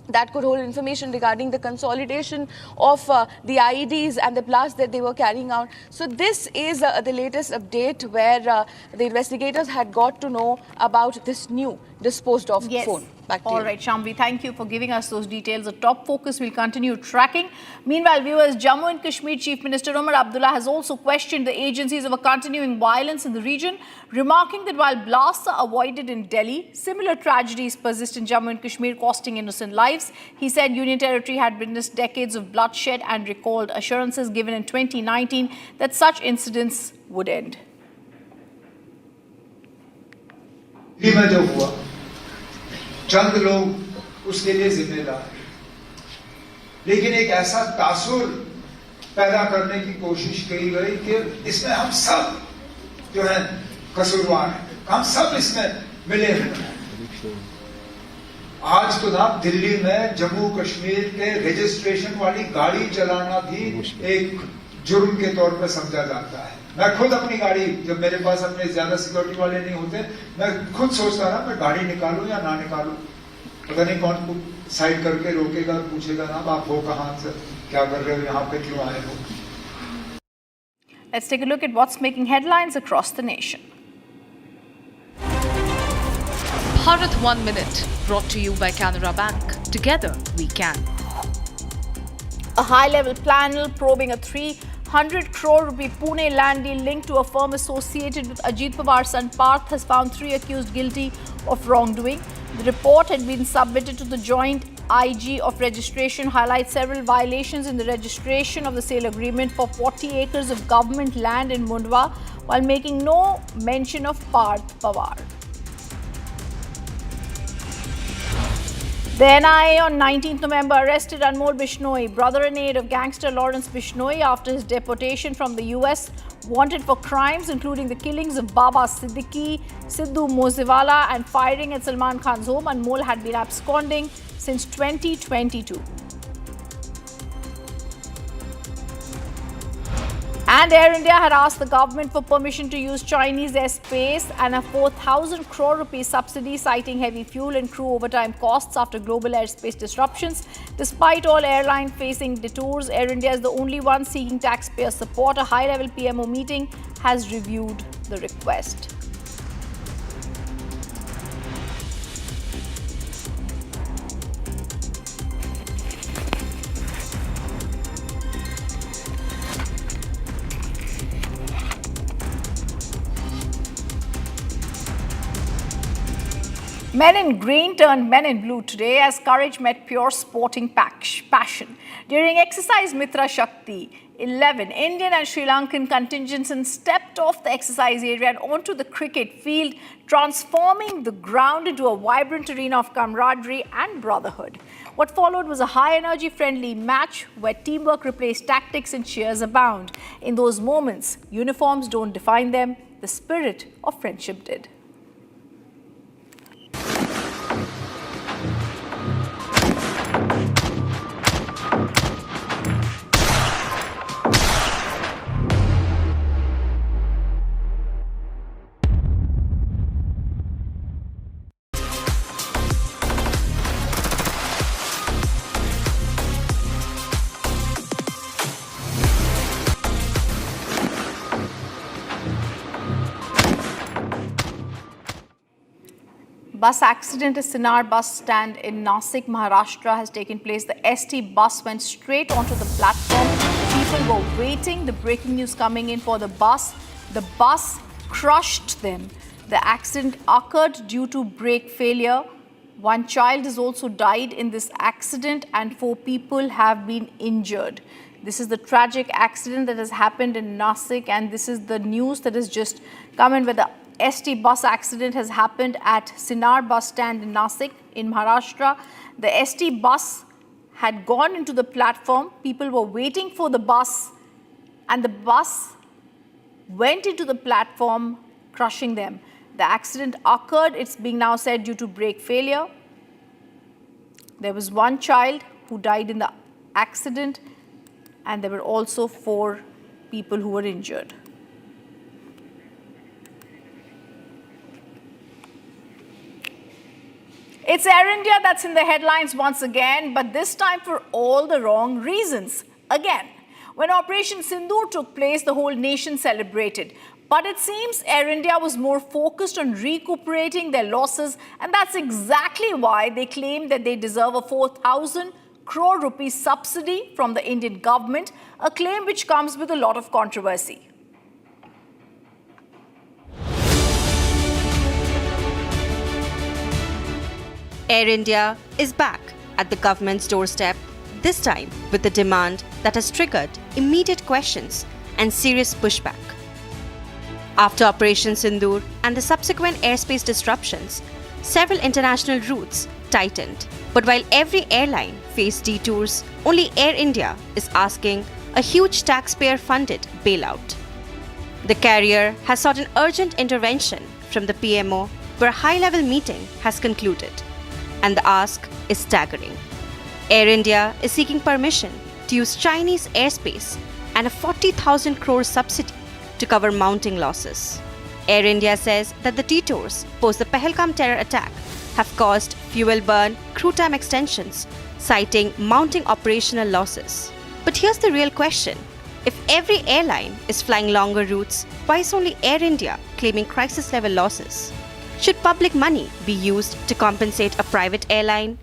S25: that could hold information regarding the consolidation of the IEDs and the blast that they were carrying out. So this is the latest update where the investigators had got to know about this new disposed of
S19: Yes.
S25: phone. Back to
S19: All
S25: you.
S19: right, Shamvi, thank you for giving us those details. The top focus will continue tracking. Meanwhile, viewers, Jammu and Kashmir Chief Minister Umar Abdullah has also questioned the agencies over continuing violence in the region, remarking that while blasts are avoided in Delhi, similar tragedies persist in Jammu and Kashmir, costing innocent lives. He said Union Territory had witnessed decades of bloodshed and recalled assurances given in 2019 that such incidents would end.
S2: चंद लोग उसके लिए जिम्मेदार हैं, लेकिन एक ऐसा तासुर पैदा करने की कोशिश की गई कि इसमें हम सब जो है कसूरवार हैं, हम सब इसमें मिले हुए हैं। आज तो ना दिल्ली में जम्मू कश्मीर के रजिस्ट्रेशन वाली गाड़ी चलाना भी एक जुर्म के तौर पर समझा जाता है। मैं खुद अपनी गाड़ी, जब मेरे पास अपने ज्यादा सिक्योरिटी वाले नहीं होते, मैं खुद सोचता ना मैं गाड़ी निकालूं या ना निकालूं, पता नहीं कौन साइड करके रोकेगा, पूछेगा ना आप हो कहां से, क्या कर रहे हो, यहाँ पे क्यों आए हो।
S19: Let's take a look at what's making headlines across the nation.
S4: Bharat 1 Minute, brought to you by Canara Bank. Together we can.
S19: A high-level panel probing a 300 crore rupee Pune land deal linked to a firm associated with Ajit Pawar's son Parth has found 3 accused guilty of wrongdoing. The report had been submitted to the joint IG of registration, highlights several violations in the registration of the sale agreement for 40 acres of government land in Mundwa, while making no mention of Parth Pawar. The NIA on 19th November arrested Anmol Bishnoi, brother and aide of gangster Lawrence Bishnoi, after his deportation from the US, wanted for crimes including the killings of Baba Siddique, Sidhu Mosewala and firing at Salman Khan's home. Anmol had been absconding since 2022. And Air India had asked the government for permission to use Chinese airspace and a 4,000 crore rupee subsidy, citing heavy fuel and crew overtime costs after global airspace disruptions. Despite all airline facing detours, Air India is the only one seeking taxpayer support. A high-level PMO meeting has reviewed the request. Men in green turned men in blue today as courage met pure sporting passion. During exercise Mitra Shakti, 11 Indian and Sri Lankan contingents stepped off the exercise area and onto the cricket field, transforming the ground into a vibrant arena of camaraderie and brotherhood. What followed was a high-energy friendly match where teamwork replaced tactics and cheers abound. In those moments, uniforms don't define them, the spirit of friendship did. Bus accident at Sinar bus stand in Nashik, Maharashtra has taken place. The ST bus went straight onto the platform. People were waiting. The breaking news coming in for the bus. The bus crushed them. The accident occurred due to brake failure. One child has also died in this accident and 4 people have been injured. This is the tragic accident that has happened in Nashik, and this is the news that has just come in, where the ST bus accident has happened at Sinar bus stand in Nashik in Maharashtra. The ST bus had gone into the platform. People were waiting for the bus and the bus went into the platform, crushing them. The accident occurred, it's being now said, due to brake failure. There was one child who died in the accident and there were also 4 people who were injured. It's Air India that's in the headlines once again, but this time for all the wrong reasons. Again, when Operation Sindoor took place, the whole nation celebrated. But it seems Air India was more focused on recuperating their losses, and that's exactly why they claim that they deserve a 4,000 crore rupee subsidy from the Indian government, a claim which comes with a lot of controversy.
S3: Air India is back at the government's doorstep, this time with the demand that has triggered immediate questions and serious pushback. After Operation Sindoor and the subsequent airspace disruptions, several international routes tightened. But while every airline faced detours, only Air India is asking a huge taxpayer-funded bailout. The carrier has sought an urgent intervention from the PMO, where a high-level meeting has concluded. And the ask is staggering. Air India is seeking permission to use Chinese airspace and a 40,000 crore subsidy to cover mounting losses. Air India says that the detours post the Pahalgam terror attack have caused fuel burn, crew time extensions, citing mounting operational losses. But here's the real question. If every airline is flying longer routes, why is only Air India claiming crisis-level losses? Should public money be used to compensate a private airline?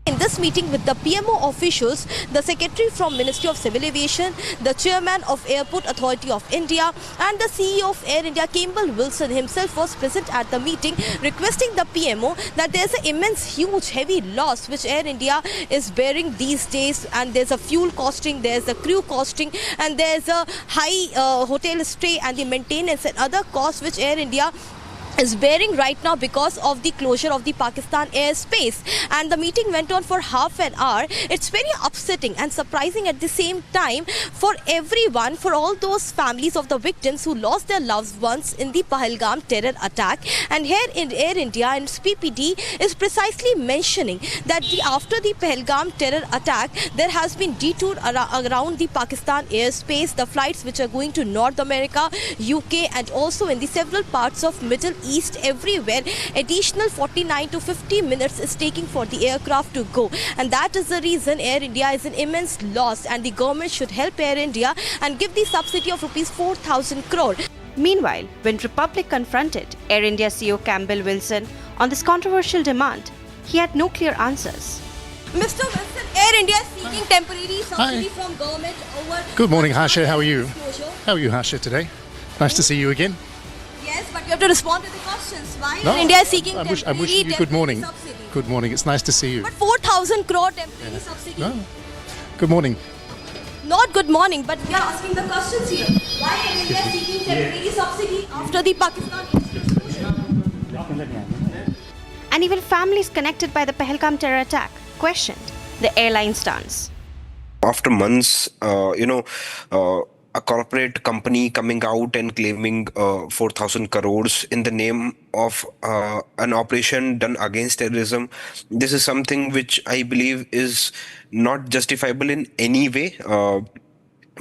S5: In this meeting with the PMO officials, the Secretary from Ministry of Civil Aviation, the Chairman of Airport Authority of India and the CEO of Air India, Campbell Wilson himself was present at the meeting, requesting the PMO that there's an immense, huge, heavy loss which Air India is bearing these days, and there's a fuel costing, there's a crew costing, and there's a high hotel stay and the maintenance and other costs which Air India is bearing right now because of the closure of the Pakistan airspace. And the meeting went on for half an hour. It's very upsetting and surprising at the same time for everyone, for all those families of the victims who lost their loved ones in the Pahalgam terror attack. And here in Air India and its PPD is precisely mentioning that after the Pahalgam terror attack, there has been detour around the Pakistan airspace, the flights which are going to North America, UK and also in the several parts of Middle East, everywhere. Additional 49 to 50 minutes is taking for the aircraft to go, and that is the reason Air India is an immense loss, and the government should help Air India and give the subsidy of rupees 4,000 crore.
S3: Meanwhile, when Republic confronted Air India CEO Campbell Wilson on this controversial demand, he had no clear answers.
S5: Mr. Wilson, Air India is seeking temporary subsidy from government over...
S6: Good morning, Harsha. How are you? How are you, Harsha, today? Nice to see you again.
S5: Yes, but you have to respond to the questions. Why India is seeking
S6: I'm wishing you good morning.
S5: Subsidy.
S6: Good morning. It's nice to see you.
S5: But 4,000 crore temporary subsidy.
S6: No. Good morning.
S5: Not good morning, but we are asking the questions here. Why is India seeking temporary subsidy after the Pakistan?
S3: And even families connected by the Pahalgam terror attack questioned the airline stance.
S7: After months, a corporate company coming out and claiming 4,000 crores in the name of an operation done against terrorism. This is something which I believe is not justifiable in any way.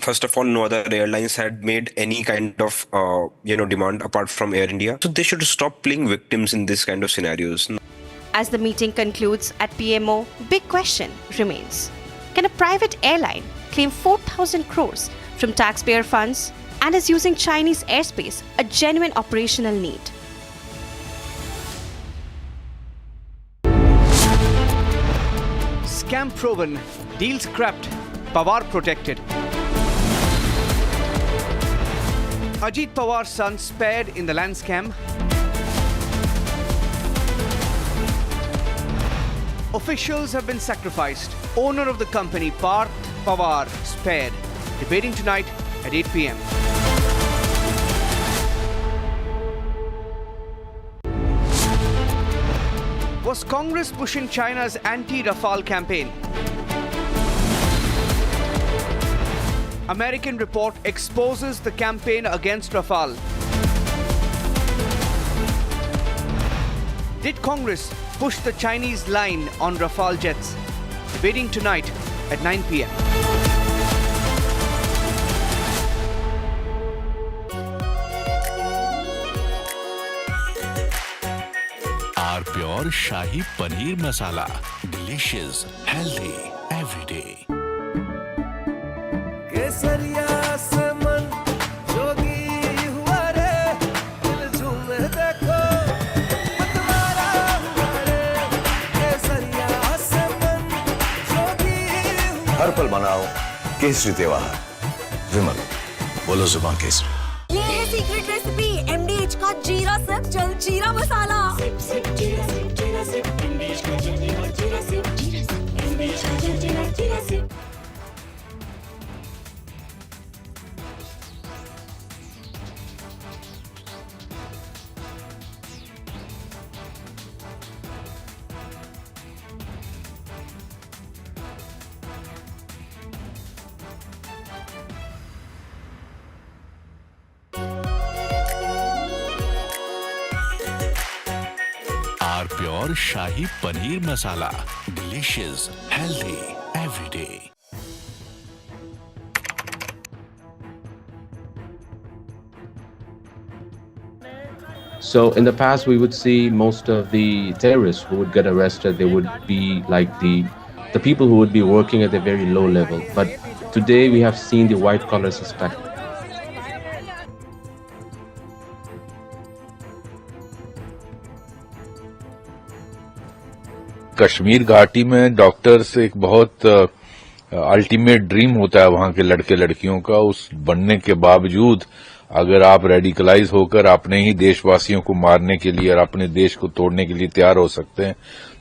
S7: First of all, no other airlines had made any kind of demand apart from Air India. So they should stop playing victims in this kind of scenarios.
S3: As the meeting concludes at PMO, big question remains. Can a private airline claim 4,000 crores from taxpayer funds and is using Chinese airspace a genuine operational need?
S8: Scam proven, deal scrapped, Pawar protected. Ajit Pawar's son spared in the land scam. Officials have been sacrificed. Owner of the company, Parth Pawar, spared. Debating tonight at 8 p.m. Was Congress pushing China's anti-Rafale campaign? American report exposes the campaign against Rafale. Did Congress push the Chinese line on Rafale jets? Debating tonight at 9 p.m.
S26: Pure Shahi Paneer Masala. Delicious, healthy, every day.
S9: केसरिया से मन जोगी हुआ रे
S10: simple बनाओ केसरी त्योहार। विमल, बोलो जुबान केसरी।
S11: ये है सीक्रेट रेसिपी MDH का जीरा sip jaljeera masala. Sip sip जीरा सिप MDH का जलजीरा सिप MDH का jaljeera sip.
S26: Pure shahi paneer masala, delicious, healthy every day.
S13: So in the past, we would see most of the terrorists who would get arrested, they would be like the people who would be working at a very low level. But today we have seen the white collar suspect.
S14: Kashmir घाटी में doctors एक बहुत ultimate dream होता है वहां के लड़के लड़कियों का। उस बनने के बावजूद अगर आप रेडिकलाइज होकर अपने ही देशवासियों को मारने के लिए और अपने देश को तोड़ने के लिए तैयार हो सकते हैं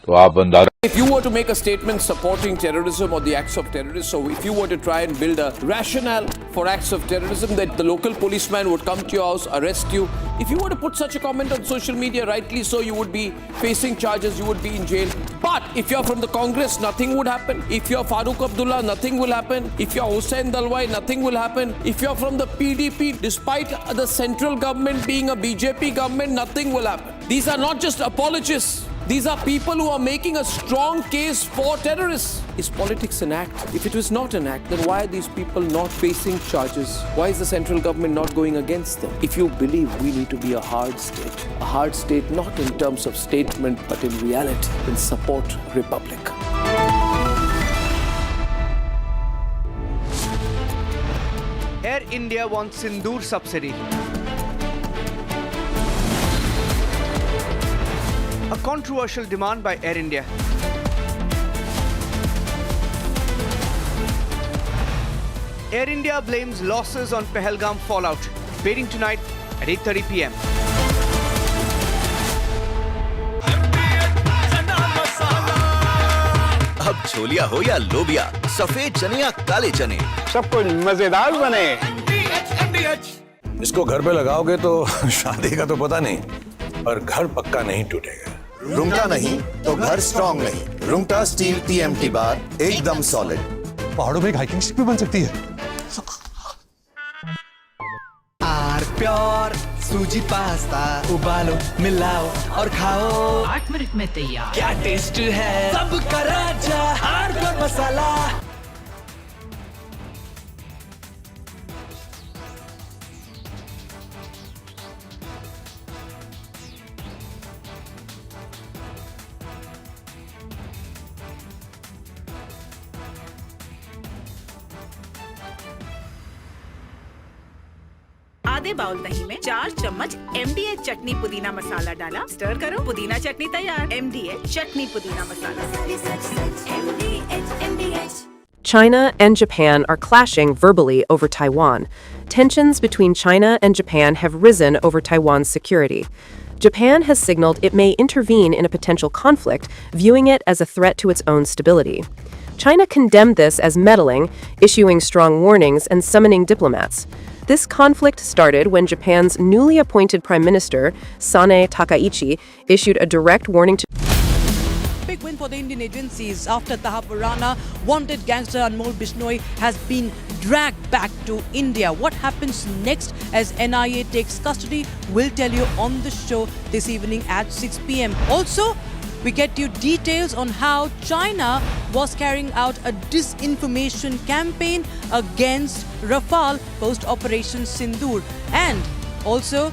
S14: तो आप अंदाजा।
S15: If you were to make a statement supporting terrorism or the acts of terrorists, so if you were to try and build a rationale for acts of terrorism, that the local policeman would come to your house, arrest you. If you were to put such a comment on social media, rightly so, you would be facing charges, you would be in jail. But if you're from the Congress, nothing would happen. If you're Farooq Abdullah, nothing will happen. If you're Hussain Dalwai, nothing will happen. If you're from the PDP, despite the central government being a BJP government, nothing will happen. These are not just apologists. These are people who are making a strong case for terrorists. Is politics an act? If it was not an act, then why are these people not facing charges? Why is the central government not going against them? If you believe we need to be a hard state not in terms of statement but in reality, then support Republic.
S8: Air India wants Sindoor subsidy. A controversial demand by Air India. Air India blames losses on Pahalgam fallout. Debating tonight at 8:30 p.m.
S16: अब छोलिया हो या लोबिया, सफेद चने या काले चने,
S27: सब कुछ मजेदार बने।
S10: इसको घर पे लगाओगे तो शादी का तो पता नहीं, पर घर पक्का नहीं टूटेगा।
S28: रुंगटा नहीं तो घर स्ट्रॉन्ग नहीं। रुंगटा स्टील TMT बार एकदम सॉलिड।
S6: पहाड़ों में एक हाइकिंग स्टिक भी बन सकती है।
S9: आर प्योर सूजी पास्ता उबालो मिलाओ और खाओ
S29: 8 मिनट में तैयार।
S9: क्या टेस्ट है सबका राजा आर प्योर मसाला।
S29: आधे बाउल दही में 4 चम्मच MDH चटनी पुदीना मसाला डाला, स्टर करो, पुदीना चटनी तैयार। MDH चटनी पुदीना मसाला।
S12: China and Japan are clashing verbally over Taiwan. Tensions between China and Japan have risen over Taiwan's security. Japan has signaled it may intervene in a potential conflict, viewing it as a threat to its own stability. China condemned this as meddling, issuing strong warnings and summoning diplomats. This conflict started when Japan's newly appointed Prime Minister, Sanae Takaichi, issued a direct warning to
S30: Big win for the Indian agencies after the Haparana wanted gangster Anmol Bishnoi has been dragged back to India. What happens next as NIA takes custody? We'll tell you on the show this evening at 6 p.m. Also, we get you details on how China was carrying out a disinformation campaign against Rafale post-Operation Sindoor, and also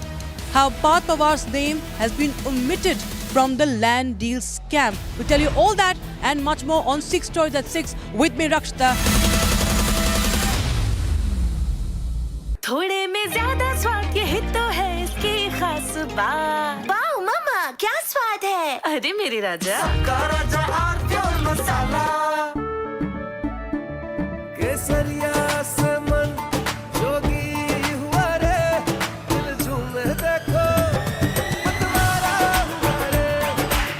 S30: how Parth Pawar's name has been omitted from the land deal scam. We'll tell you all that and much more on 6 Stories at 6 with me, Rakshita.
S11: थोड़े में ज्यादा स्वाद ये तो है इसकी खास बात। वाओ मामा क्या स्वाद है। अरे मेरे राजा सबका राजा आर प्योर मसाला।
S9: केसरिया से मन जोगी हुआ रे दिल झूमे देखो मतवारा हुआ रे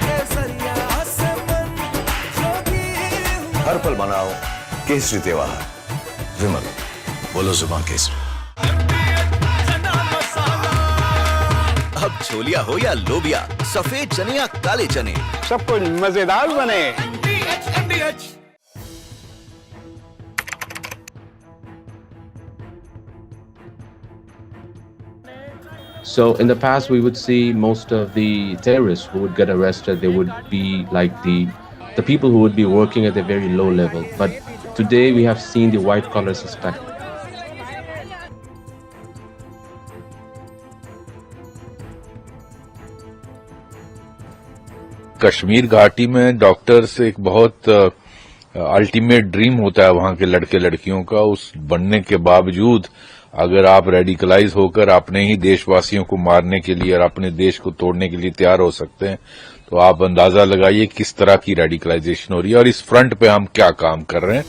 S9: केसरिया से मन जोगी
S10: हर पल मनाओ केसरी त्योहार विमल बोलो जुबान केसरी
S16: अब छोलिया हो या लोबिया, सफेद चने या काले चने,
S27: सब कुछ मजेदार बने।
S13: So in the past, we would see most of the terrorists who would get arrested, they would be like the people who would be working at a very low level. But today we have seen the white collar suspect.
S14: Kashmir घाटी में doctors एक बहुत ultimate dream होता है वहां के लड़के लड़कियों का। उस बनने के बावजूद अगर आप रेडिकलाइज होकर अपने ही देशवासियों को मारने के लिए और अपने देश को तोड़ने के लिए तैयार हो सकते हैं, तो आप अंदाजा लगाइए किस तरह की रेडिकलाइजेशन हो रही है और इस फ्रंट पे हम क्या काम कर रहे हैं।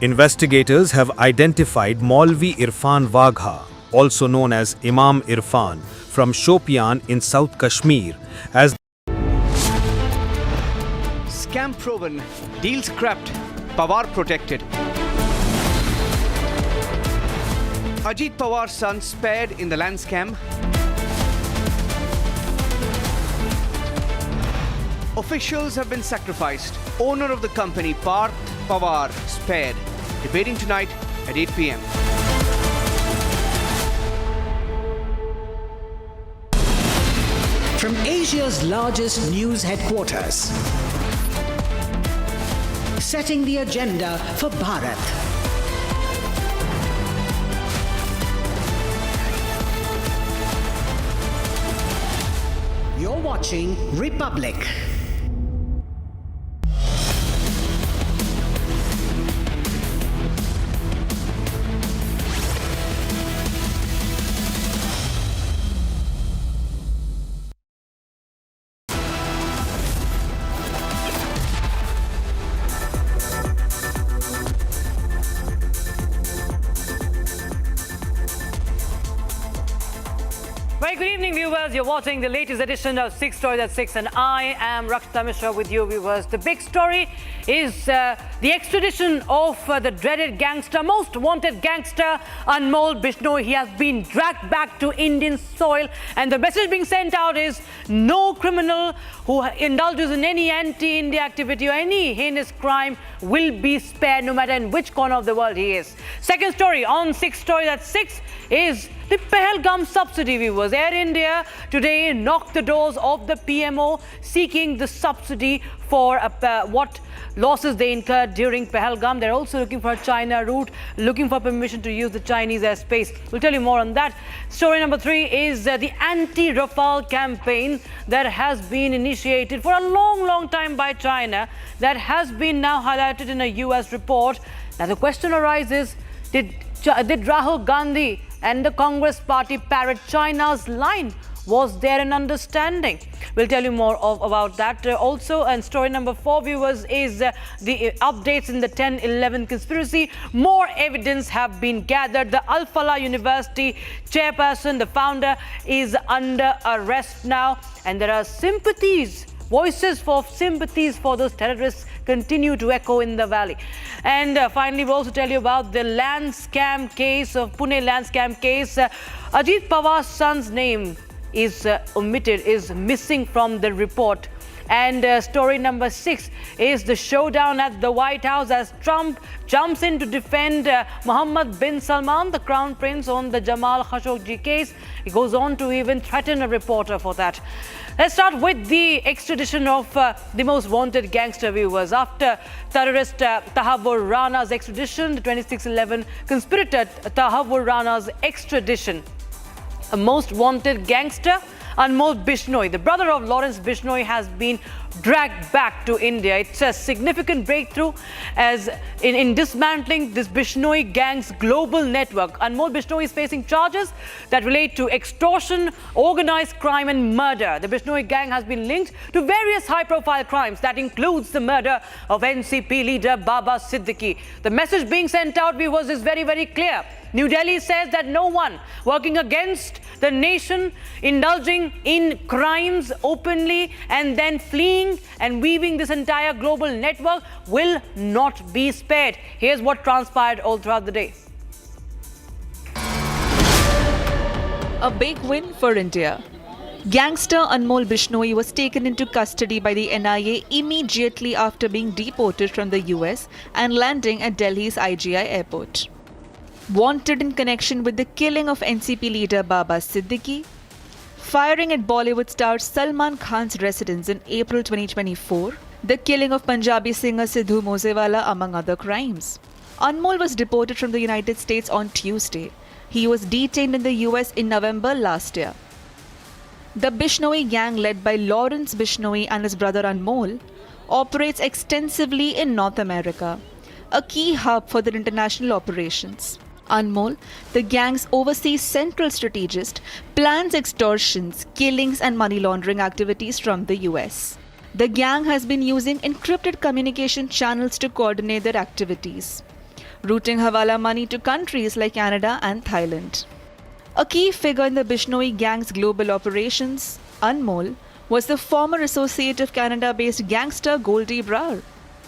S8: Investigators have identified Maulvi Irfan Wagha, also known as Imam Irfan, from Shopian in South Kashmir as scam proven, deal scrapped, Pawar protected. Ajit Pawar's son spared in the land scam. Officials have been sacrificed. Owner of the company, Parth Pawar, spared. Debating tonight at 8 p.m.
S1: From Asia's largest news headquarters, setting the agenda for Bharat. You're watching Republic.
S30: Very good evening, viewers. You're watching the latest edition of 6 Stories at 6, and I am Rakshita Mishra with you, viewers. The big story is the extradition of the dreaded gangster, most wanted gangster, Anmol Bishnoi. He has been dragged back to Indian soil, and the message being sent out is no criminal who indulges in any anti-India activity or any heinous crime will be spared, no matter in which corner of the world he is. Second story on 6 Stories at 6 is the Pahalgam subsidy, viewers. Air India today knocked the doors of the PMO seeking the subsidy for what losses they incurred during Pahalgam. They're also looking for a China route, looking for permission to use the Chinese airspace. We'll tell you more on that. Story number 3 is the anti-Rafale campaign that has been initiated for a long time by China, that has been now highlighted in a US report. Now the question arises, did Rahul Gandhi and the Congress party parrot China's line? Was there an understanding? We'll tell you more about that. Also, and story number 4, viewers, is the updates in the 10/11 conspiracy. More evidence have been gathered. The Al Falah University chairperson, the founder, is under arrest now, and there are voices for sympathies for those terrorists continue to echo in the valley. And finally, we'll also tell you about the land scam case of Pune land scam case. Ajit Pawar's son's name is omitted, is missing from the report. And story number 6 is the showdown at the White House as Trump jumps in to defend Mohammed bin Salman, the crown prince, on the Jamal Khashoggi case. He goes on to even threaten a reporter for that. Let's start with the extradition of the most wanted gangster, viewers. After terrorist Tahavur Rana's extradition, the 26/11 conspirator Tahavur Rana's extradition, a most wanted gangster, Anmol Bishnoi, the brother of Lawrence Bishnoi, has been dragged back to India. It's a significant breakthrough as in dismantling this Bishnoi gang's global network. Anmol Bishnoi is facing charges that relate to extortion, organized crime and murder. The Bishnoi gang has been linked to various high-profile crimes. That includes the murder of NCP leader Baba Siddique. The message being sent out, viewers, is very, very clear. New Delhi says that no one working against the nation, indulging in crimes openly and then fleeing and weaving this entire global network will not be spared. Here's what transpired all throughout the day.
S2: A big win for India. Gangster Anmol Bishnoi was taken into custody by the NIA immediately after being deported from the US and landing at Delhi's IGI airport. Wanted in connection with the killing of NCP leader Baba Siddique, firing at Bollywood star Salman Khan's residence in April 2024, the killing of Punjabi singer Sidhu Moosewala, among other crimes. Anmol was deported from the United States on Tuesday. He was detained in the US in November last year. The Bishnoi gang, led by Lawrence Bishnoi and his brother Anmol, operates extensively in North America, a key hub for their international operations. Anmol, the gang's overseas central strategist, plans extortions, killings and money laundering activities from the US. The gang has been using encrypted communication channels to coordinate their activities, routing hawala money to countries like Canada and Thailand. A key figure in the Bishnoi gang's global operations, Anmol, was the former associate of Canada-based gangster Goldie Brower.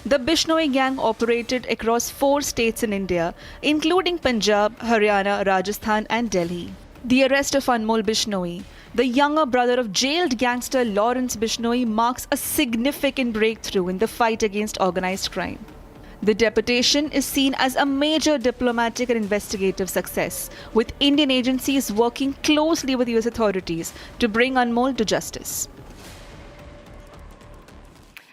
S2: The Bishnoi gang operated across 4 states in India, including Punjab, Haryana, Rajasthan and Delhi. The arrest of Anmol Bishnoi, the younger brother of jailed gangster Lawrence Bishnoi, marks a significant breakthrough in the fight against organized crime. The deportation is seen as a major diplomatic and investigative success, with Indian agencies working closely with US authorities to bring Anmol to justice.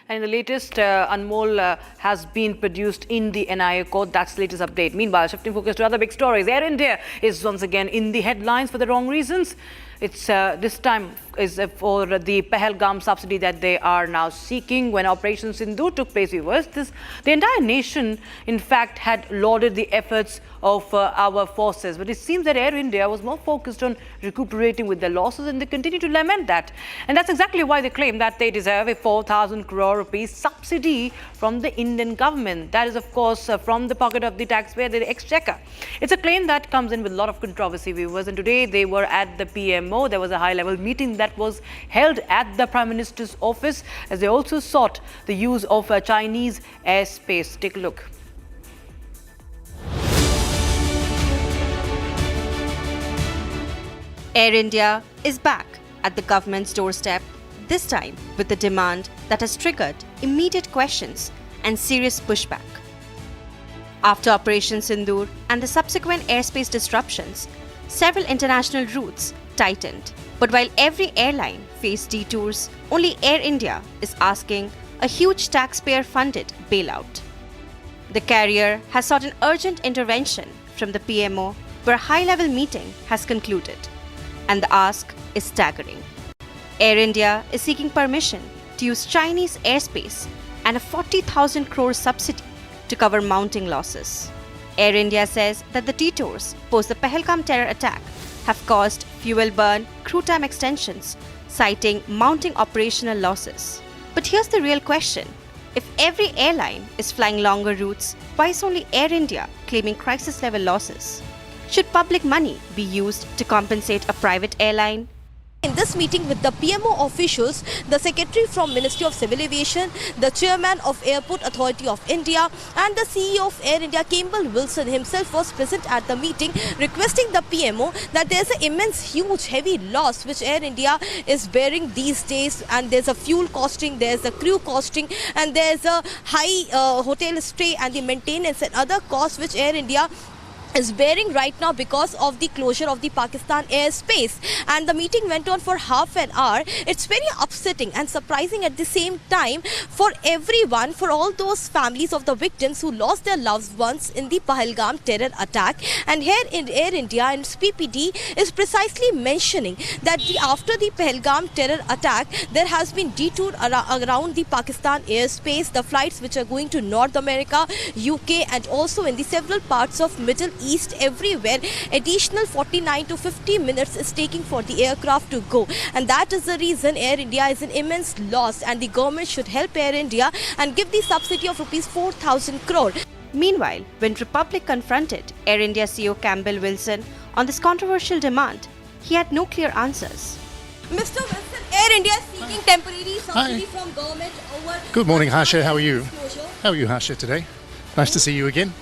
S30: And in the latest, Anmol has been produced in the NIA court. That's the latest update. Meanwhile, shifting focus to other big stories. Air India is once again in the headlines for the wrong reasons. It's this time is for the Pahalgam subsidy that they are now seeking. When Operation Sindoor took place, the entire nation, in fact, had lauded the efforts of our forces. But it seems that Air India was more focused on recuperating with their losses, and they continue to lament that. And that's exactly why they claim that they deserve a 4,000 crore rupees subsidy from the Indian government. That is, of course, from the pocket of the taxpayer, the exchequer. It's a claim that comes in with a lot of controversy, viewers. And today they were at the PMO. There was a high-level meeting that was held at the Prime Minister's office, as they also sought the use of Chinese airspace. Take a look.
S3: Air India is back at the government's doorstep, this time with a demand that has triggered immediate questions and serious pushback. After Operation Sindoor and the subsequent airspace disruptions, several international routes tightened. But while every airline faced detours, only Air India is asking a huge taxpayer-funded bailout. The carrier has sought an urgent intervention from the PMO, where a high-level meeting has concluded. And the ask is staggering. Air India is seeking permission to use Chinese airspace and a 40,000 crore subsidy to cover mounting losses. Air India says that the detours post the Pahalgam terror attack have caused fuel burn, crew time extensions, citing mounting operational losses. But here's the real question. If every airline is flying longer routes, why is only Air India claiming crisis-level losses? Should public money be used to compensate a private airline?
S5: In this meeting with the PMO officials, the Secretary from Ministry of Civil Aviation, the Chairman of Airport Authority of India and the CEO of Air India, Campbell Wilson himself was present at the meeting, requesting the PMO that there's an immense, huge, heavy loss which Air India is bearing these days, and there's a fuel costing, there's a crew costing, and there's a high hotel stay and the maintenance and other costs which Air India is bearing right now because of the closure of the Pakistan airspace, and the meeting went on for half an hour. It's very upsetting and surprising at the same time for everyone, for all those families of the victims who lost their loved ones in the Pahalgam terror attack. And here in Air India and its PPD is precisely mentioning that after the Pahalgam terror attack, there has been detour around the Pakistan airspace, the flights which are going to North America, UK, and also in the several parts of Middle East, everywhere additional 49 to 50 minutes is taking for the aircraft to go, and that is the reason Air India is in immense loss, and the government should help Air India and give the subsidy of rupees 4,000 crore.
S3: Meanwhile, when Republic confronted Air India CEO Campbell Wilson on this controversial demand, he had no clear answers.
S5: Mr. Wilson, Air India is seeking temporary subsidy from government over...
S6: Good morning, Harsha. How are you? How are you, Harsha, today? Nice to see you again.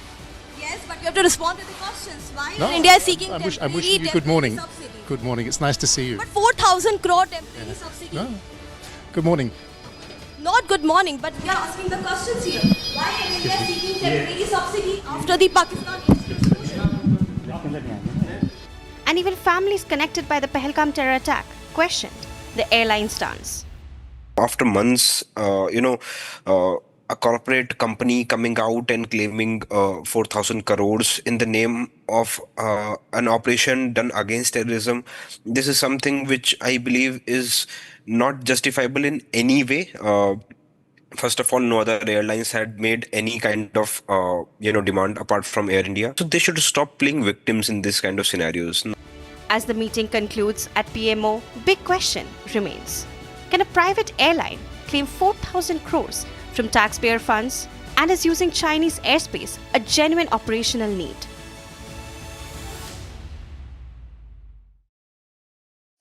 S5: Yes, but you have to respond to the questions. Why Air India is seeking
S6: I'm wishing you good morning.
S5: Subsidy?
S6: Good morning. It's nice to see you.
S5: But 4,000 crore temporary subsidy.
S6: No. Good morning.
S5: Not good morning, but we are asking the questions here. Why Air India is seeking temporary subsidy after the Pakistan
S3: And even families connected by the Pahalgam terror attack questioned the airline stance.
S7: After months, a corporate company coming out and claiming 4,000 crores in the name of an operation done against terrorism. This is something which I believe is not justifiable in any way. First of all, no other airlines had made any kind of demand apart from Air India. So they should stop playing victims in this kind of scenarios.
S3: As the meeting concludes at PMO, big question remains. Can a private airline claim 4,000 crores from taxpayer funds and is using Chinese airspace a genuine operational need?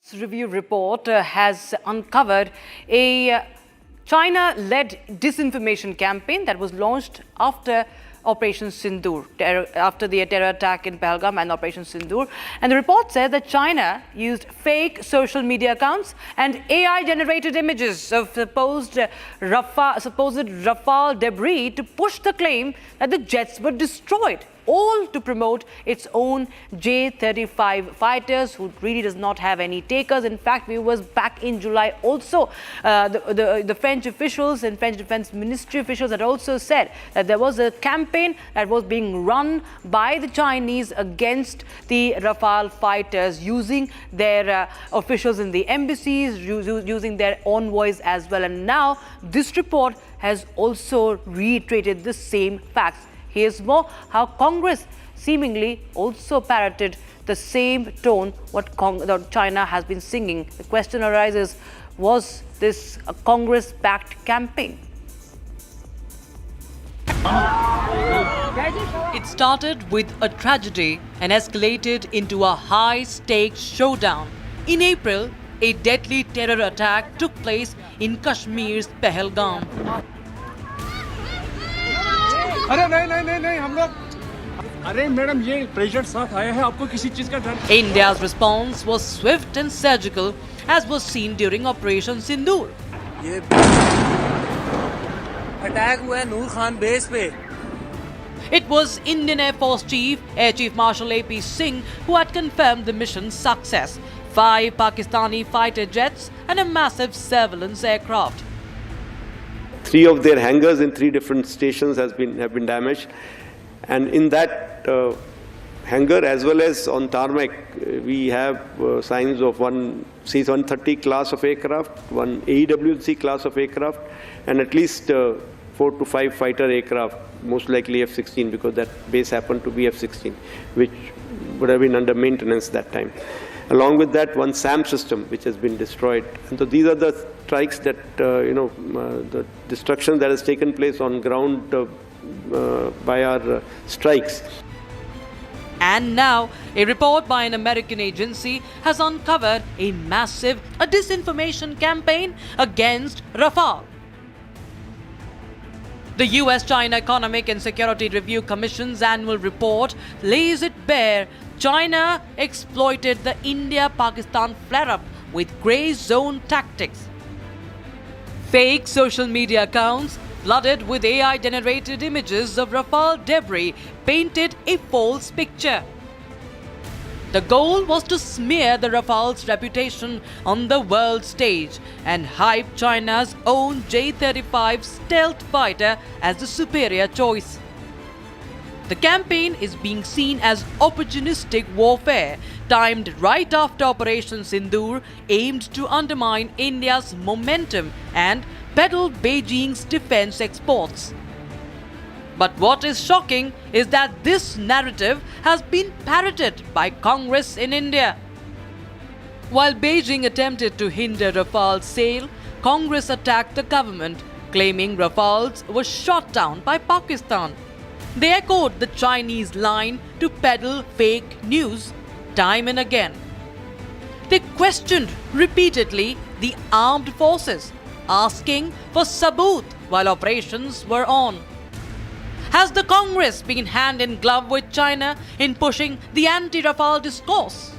S30: This review report has uncovered a China-led disinformation campaign that was launched after Operation Sindoor, after the terror attack in Pahalgam and Operation Sindoor. And the report said that China used fake social media accounts and AI-generated images of supposed Rafale debris to push the claim that the jets were destroyed, all to promote its own J-35 fighters, who really does not have any takers. In fact, we was back in July also, the French officials and French Defense Ministry officials had also said that there was a campaign that was being run by the Chinese against the Rafale fighters, using their officials in the embassies, using their envoys as well. And now this report has also reiterated the same facts. Here's more how Congress seemingly also parroted the same tone what China has been singing. The question arises, was this a Congress-backed campaign? It started with a tragedy and escalated into a high-stakes showdown. In April, a deadly terror attack took place in Kashmir's Pahalgam. India's response was swift and surgical, as was seen during Operation Sindoor. It was Indian Air Force Chief, Air Chief Marshal A.P. Singh, who had confirmed the mission's success. 5 Pakistani fighter jets and a massive surveillance aircraft.
S4: 3 of their hangars in 3 different stations have been damaged, and in that hangar as well as on tarmac we have signs of one C-130 class of aircraft, one AEW&C class of aircraft, and at least 4 to 5 fighter aircraft, most likely F-16, because that base happened to be F-16, which would have been under maintenance that time. Along with that, one SAM system which has been destroyed. And so these are the strikes that, the destruction that has taken place on ground by our strikes.
S30: And now, a report by an American agency has uncovered a massive disinformation campaign against Rafale. The US-China Economic and Security Review Commission's annual report lays it bare. China exploited the India-Pakistan flare-up with grey zone tactics. Fake social media accounts, flooded with AI-generated images of Rafale debris painted a false picture. The goal was to smear the Rafale's reputation on the world stage and hype China's own J-35 stealth fighter as the superior choice. The campaign is being seen as opportunistic warfare, timed right after Operation Sindoor, aimed to undermine India's momentum and peddle Beijing's defense exports. But what is shocking is that this narrative has been parroted by Congress in India. While Beijing attempted to hinder Rafale's sale, Congress attacked the government, claiming Rafales were shot down by Pakistan. They echoed the Chinese line to peddle fake news time and again. They questioned repeatedly the armed forces, asking for sabut while operations were on. Has the Congress been hand in glove with China in pushing the anti-Rafale discourse?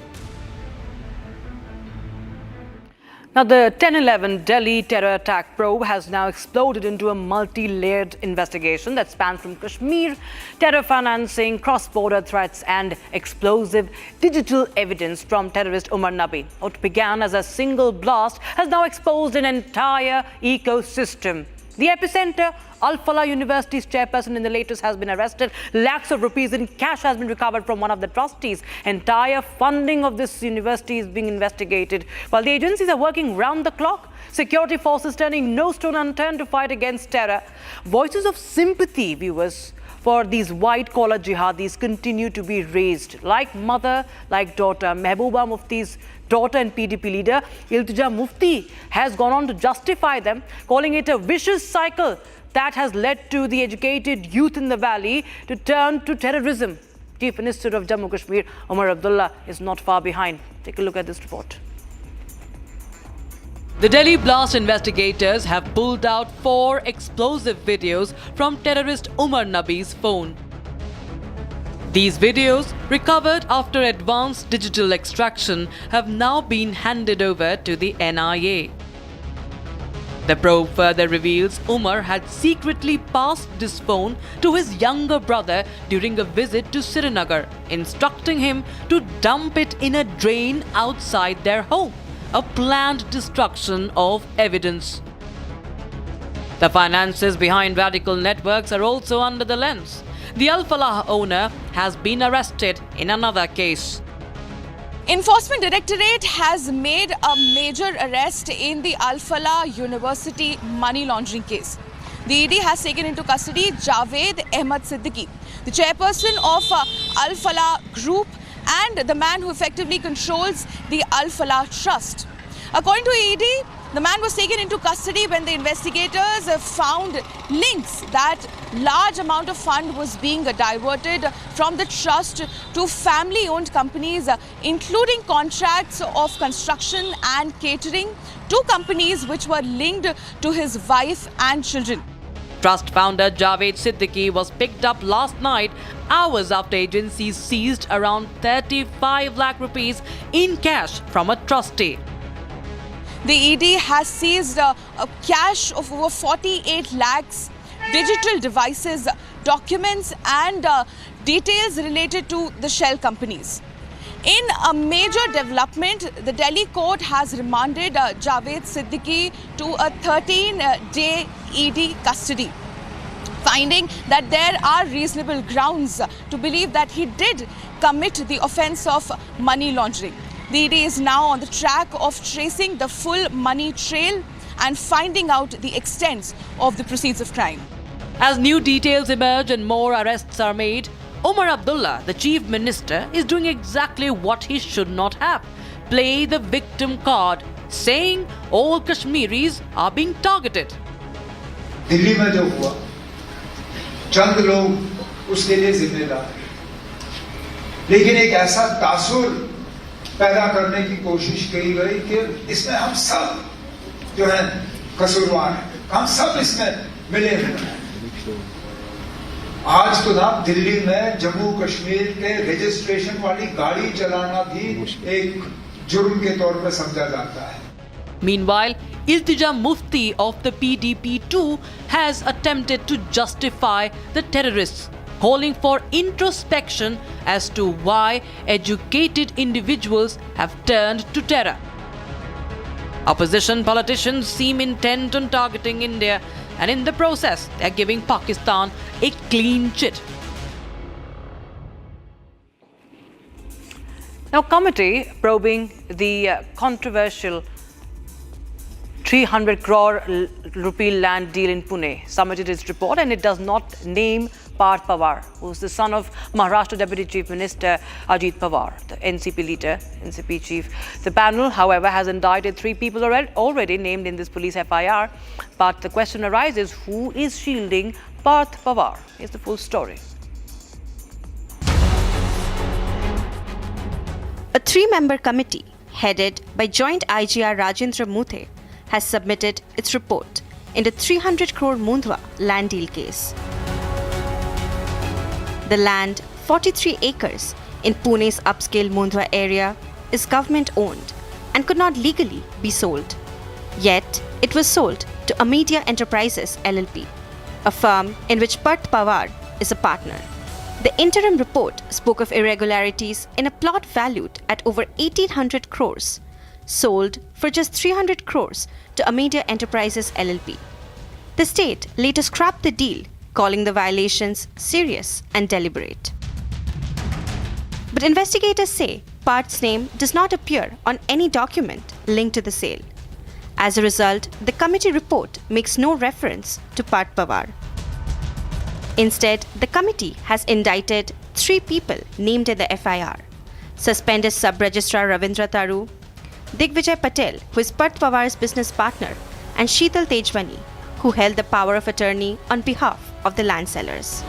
S30: Now, the 10/11 Delhi terror attack probe has now exploded into a multi-layered investigation that spans from Kashmir, terror financing, cross-border threats and explosive digital evidence from terrorist Umar Nabi. What began as a single blast has now exposed an entire ecosystem. The epicenter, Al-Falah University's chairperson in the latest has been arrested. Lakhs of rupees in cash has been recovered from one of the trustees. Entire funding of this university is being investigated. While the agencies are working round the clock, security forces turning no stone unturned to fight against terror. Voices of sympathy, viewers, for these white-collar jihadis continue to be raised. Like mother, like daughter. Mehbooba Mufti's daughter and PDP leader, Iltija Mufti, has gone on to justify them, calling it a vicious cycle that has led to the educated youth in the valley to turn to terrorism. Chief Minister of Jammu Kashmir, Umar Abdullah, is not far behind. Take a look at this report. The Delhi blast investigators have pulled out 4 explosive videos from terrorist Umar Nabi's phone. These videos, recovered after advanced digital extraction, have now been handed over to the NIA. The probe further reveals Umar had secretly passed this phone to his younger brother during a visit to Srinagar, instructing him to dump it in a drain outside their home, a planned destruction of evidence. The finances behind radical networks are also under the lens. The Al-Falah owner has been arrested in another case.
S5: Enforcement Directorate has made a major arrest in the Al-Falah University money laundering case. The ED has taken into custody Javed Ahmad Siddique, the chairperson of Al-Falah Group and the man who effectively controls the Al-Falah Trust. According to ED, the man was taken into custody when the investigators found links that large amount of fund was being diverted from the trust to family-owned companies, including contracts of construction and catering to companies which were linked to his wife and children.
S30: Trust founder Javed Siddique was picked up last night, hours after agencies seized around 35 lakh rupees in cash from a trustee.
S5: The ED has seized a cash of over 48 lakhs, digital devices, documents and details related to the shell companies. In a major development, the Delhi court has remanded Javed Siddique to a 13-day ED custody, finding that there are reasonable grounds to believe that he did commit the offence of money laundering. The ED is now on the track of tracing the full money trail and finding out the extent of the proceeds of crime.
S30: As new details emerge and more arrests are made, Umar Abdullah, the chief minister, is doing exactly what he should not have: play the victim card, saying all Kashmiris are being targeted.
S17: Delhi में जो हुआ, चंद लोग उसके लिए जिम्मेदार हैं, लेकिन एक ऐसा तासुर पैदा करने की कोशिश की गई कि इसमें हम सब जो है कसूरवार हैं, हम सब इसमें मिले हुए हैं। आज तो ना दिल्ली में जम्मू कश्मीर के रजिस्ट्रेशन वाली गाड़ी चलाना भी एक जुर्म के तौर पर समझा जाता है।
S30: Meanwhile, Iltija Mufti of the PDP too has attempted to justify the terrorists, calling for introspection as to why educated individuals have turned to terror. Opposition politicians seem intent on targeting India, and in the process, they are giving Pakistan a clean chit. Now, committee probing the controversial 300 crore rupee land deal in Pune submitted its report, and it does not name Parth Pawar, who is the son of Maharashtra Deputy Chief Minister Ajit Pawar, the NCP leader, NCP chief. The panel, however, has indicted 3 people already named in this police FIR. But the question arises, who is shielding Parth Pawar? Here's the full story.
S3: A 3-member committee, headed by Joint IGR Rajendra Muthe, has submitted its report in the 300 crore Mundhwa land deal case. The land, 43 acres in Pune's upscale Mundhwa area, is government-owned and could not legally be sold. Yet, it was sold to Amedia Enterprises LLP, a firm in which Parth Pawar is a partner. The interim report spoke of irregularities in a plot valued at over 1,800 crores, sold for just 300 crores to Amedia Enterprises LLP. The state later scrapped the deal, calling the violations serious and deliberate. But investigators say Parth's name does not appear on any document linked to the sale. As a result, the committee report makes no reference to Parth Pawar. Instead, the committee has indicted 3 people named in the FIR: suspended Sub-Registrar Ravindra Taru, Digvijay Patel, who is Parth Pawar's business partner, and Sheetal Tejwani, who held the power of attorney on behalf of the land sellers.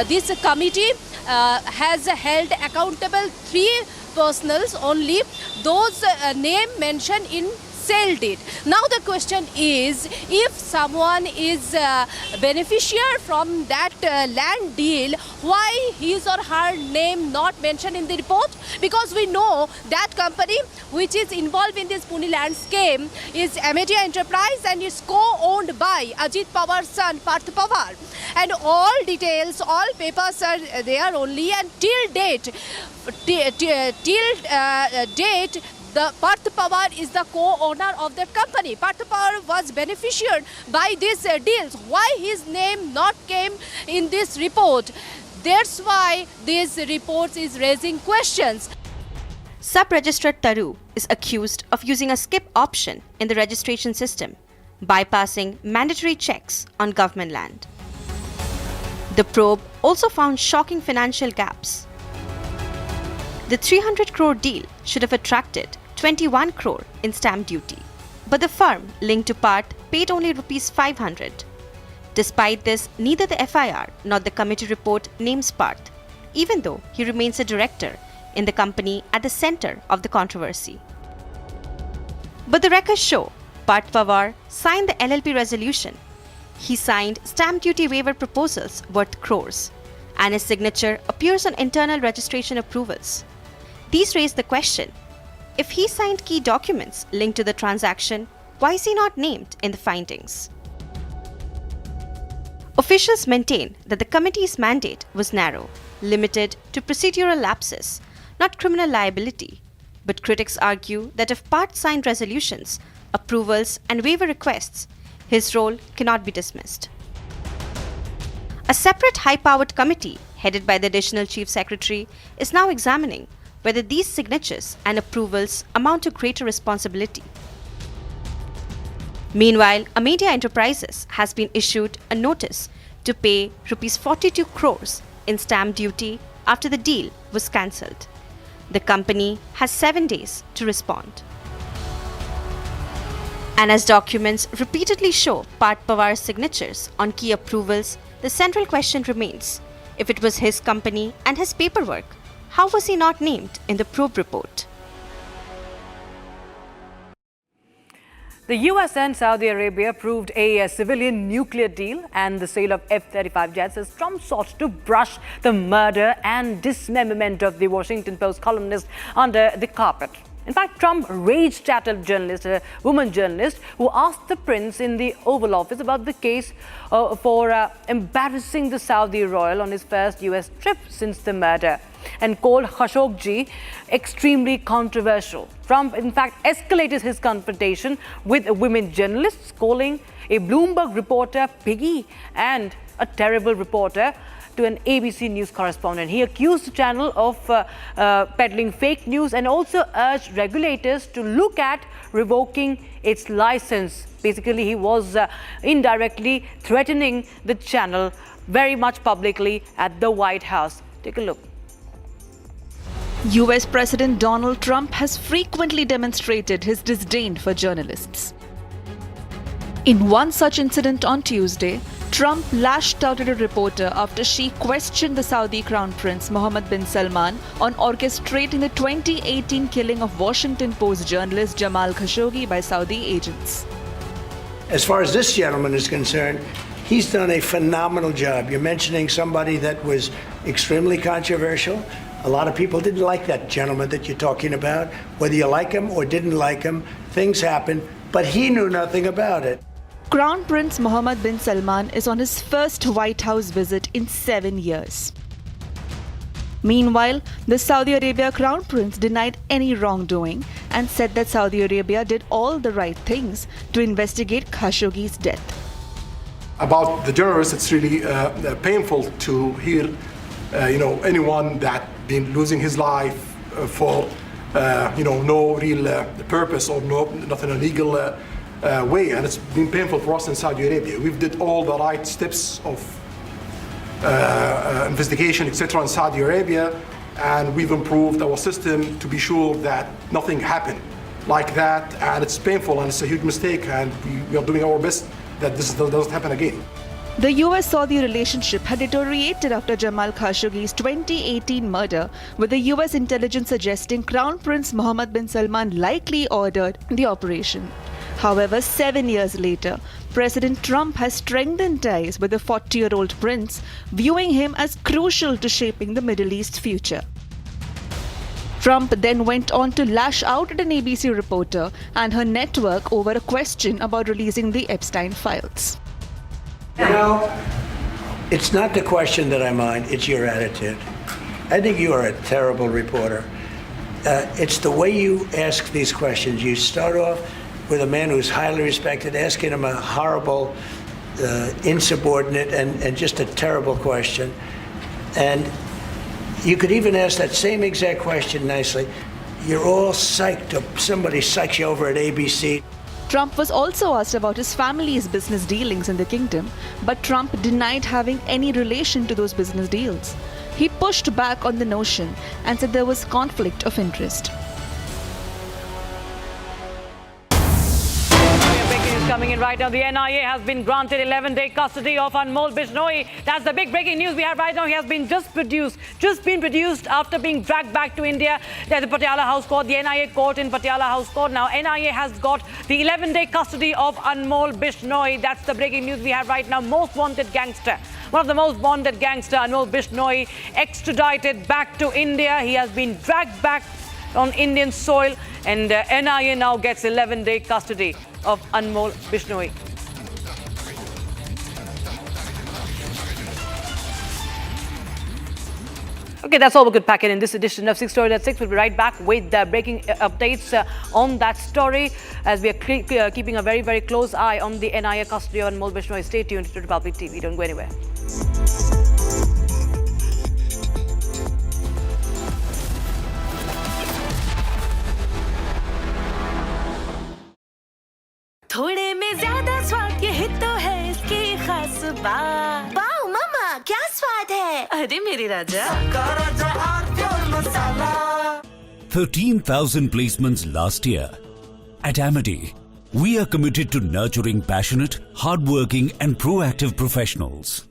S5: This committee has held accountable 3 personals only, those name mentioned in sale deed. Now the question is, if someone is beneficiary from that land deal, why his or her name not mentioned in the report? Because we know that company which is involved in this Pune land scheme is Amedia Enterprise and is co-owned by Ajit Pawar's son Parth Pawar. And all details, all papers are there only, and till date, the Parth Pawar is the co-owner of the company. Parth Pawar was beneficiary by these deals. Why his name not came in this report? That's why this report is raising questions.
S3: Sub-Registrar Taru is accused of using a skip option in the registration system, bypassing mandatory checks on government land. The probe also found shocking financial gaps. The 300 crore deal should have attracted 21 crore in stamp duty, but the firm linked to Parth paid only Rs 500. Despite this, neither the FIR nor the committee report names Parth, even though he remains a director in the company at the center of the controversy. But the records show Parth Pawar signed the LLP resolution. He signed stamp duty waiver proposals worth crores, and his signature appears on internal registration approvals. These raise the question, if he signed key documents linked to the transaction, why is he not named in the findings? Officials maintain that the committee's mandate was narrow, limited to procedural lapses, not criminal liability. But critics argue that if Parth signed resolutions, approvals, and waiver requests, his role cannot be dismissed. A separate high-powered committee, headed by the Additional Chief Secretary, is now examining whether these signatures and approvals amount to greater responsibility. Meanwhile, Amedia Enterprises has been issued a notice to pay Rs 42 crores in stamp duty after the deal was cancelled. The company has 7 days to respond. And as documents repeatedly show Parth Pawar's signatures on key approvals, the central question remains, if it was his company and his paperwork, how was he not named in the probe report?
S30: The US and Saudi Arabia approved a civilian nuclear deal, and the sale of F-35 jets as Trump sought to brush the murder and dismemberment of the Washington Post columnist under the carpet. In fact, Trump raged at a woman journalist who asked the prince in the Oval Office about the case for embarrassing the Saudi royal on his first US trip since the murder, and called Khashoggi extremely controversial. Trump, in fact, escalated his confrontation with women journalists, calling a Bloomberg reporter piggy and a terrible reporter to an ABC News correspondent. He accused the channel of peddling fake news and also urged regulators to look at revoking its license. Basically, he was indirectly threatening the channel very much publicly at the White House. Take a look.
S2: US President Donald Trump has frequently demonstrated his disdain for journalists. In one such incident on Tuesday, Trump lashed out at a reporter after she questioned the Saudi Crown Prince Mohammed bin Salman on orchestrating the 2018 killing of Washington Post journalist Jamal Khashoggi by Saudi agents.
S15: As far as this gentleman is concerned, he's done a phenomenal job. You're mentioning somebody that was extremely controversial. A lot of people didn't like that gentleman that you're talking about. Whether you like him or didn't like him, things happen, but he knew nothing about it.
S2: Crown Prince Mohammed bin Salman is on his first White House visit in 7 years. Meanwhile, the Saudi Arabia Crown Prince denied any wrongdoing and said that Saudi Arabia did all the right things to investigate Khashoggi's death.
S18: About the journalists, it's really painful to hear, anyone that been losing his life for, no real purpose or nothing illegal way, and it's been painful for us in Saudi Arabia. We've did all the right steps of investigation, etc. in Saudi Arabia, and we've improved our system to be sure that nothing happened like that, and it's painful and it's a huge mistake, and we are doing our best that this doesn't happen again.
S2: The US-Saudi relationship had deteriorated after Jamal Khashoggi's 2018 murder, with the US intelligence suggesting Crown Prince Mohammed bin Salman likely ordered the operation. However, 7 years later, President Trump has strengthened ties with the 40-year-old prince, viewing him as crucial to shaping the Middle East's future. Trump then went on to lash out at an ABC reporter and her network over a question about releasing the Epstein files.
S15: It's not the question that I mind, it's your attitude. I think you are a terrible reporter. It's the way you ask these questions. You start off with a man who's highly respected, asking him a horrible, insubordinate, and just a terrible question. And you could even ask that same exact question nicely. You're all psyched up. Somebody psychs you over at ABC.
S2: Trump was also asked about his family's business dealings in the kingdom, but Trump denied having any relation to those business deals. He pushed back on the notion and said there was conflict of interest.
S30: Coming in right now, the NIA has been granted 11-day custody of Anmol Bishnoi. That's the big breaking news we have right now. He has been just been produced after being dragged back to India at the Patiala House Court, the NIA court in Patiala House Court. Now, NIA has got the 11-day custody of Anmol Bishnoi. That's the breaking news we have right now. Most wanted gangster. One of the most wanted gangster, Anmol Bishnoi, extradited back to India. He has been dragged back on Indian soil, and NIA now gets 11-day custody of Anmol Bishnoi. Okay, that's all we could pack in this edition of 6 Story at 6. We'll be right back with breaking updates on that story, as we are keeping a very, very close eye on the NIA custody of Anmol Bishnoi. Stay tuned to Republic TV. Don't go anywhere.
S11: थोड़े में ज्यादा स्वाद ये ही तो है इसकी खास बात। वाओ मामा, क्या स्वाद है? अरे मेरे राजा।
S19: 13,000 placements last year. At Amity, we are committed to nurturing passionate, hardworking and proactive professionals.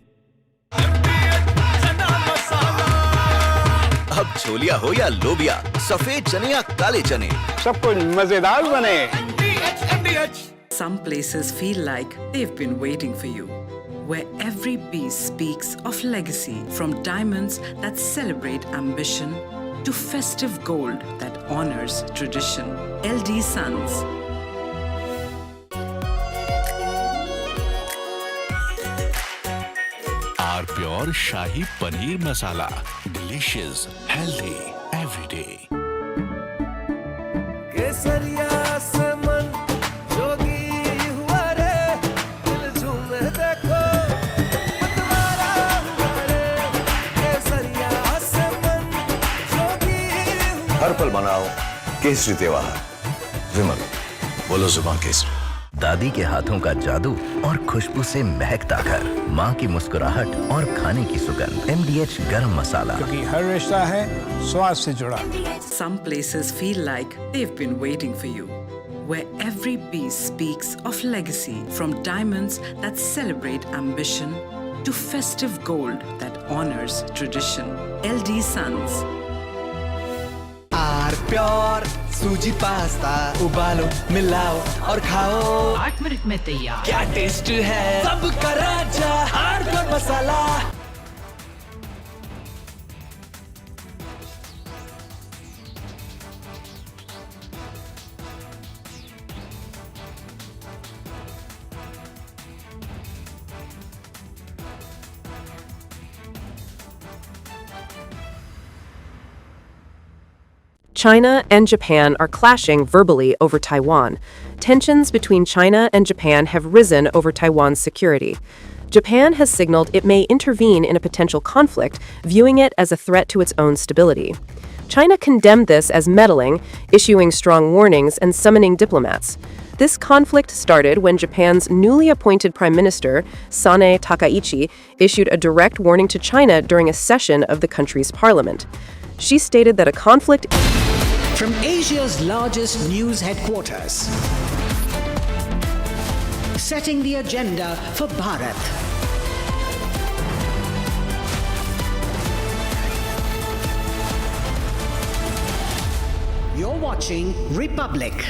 S16: अब छोलिया हो या लोबिया, सफेद चने या काले चने,
S27: सब कुछ मजेदार बने।
S20: Some places feel like they've been waiting for you, where every piece speaks of legacy, from diamonds that celebrate ambition to festive gold that honors tradition. LD Sons.
S9: Our pure Shahi Paneer Masala. Delicious, healthy, every day.
S10: हर पल मनाओ केसरी त्योहार विमल बोलो जुबान केसरी
S16: दादी के हाथों का जादू और खुशबू से महकता घर, माँ की मुस्कुराहट और खाने की सुगंध। MDH गरम मसाला,
S12: क्योंकि हर रिश्ता है स्वाद से जुड़ा।
S20: Some places feel like they've been waiting for you, where every piece speaks of legacy, from diamonds that celebrate ambition to festive gold that honors tradition. LD Sons.
S21: Pure sooji pasta उबालो मिलाओ और खाओ
S22: 8 मिनट में तैयार।
S21: क्या taste है सबका राजा hardcore masala.
S23: China and Japan are clashing verbally over Taiwan. Tensions between China and Japan have risen over Taiwan's security. Japan has signaled it may intervene in a potential conflict, viewing it as a threat to its own stability. China condemned this as meddling, issuing strong warnings and summoning diplomats. This conflict started when Japan's newly appointed Prime Minister, Sanae Takaichi, issued a direct warning to China during a session of the country's parliament. She stated that a conflict...
S1: From Asia's largest news headquarters, setting the agenda for Bharat. You're watching Republic.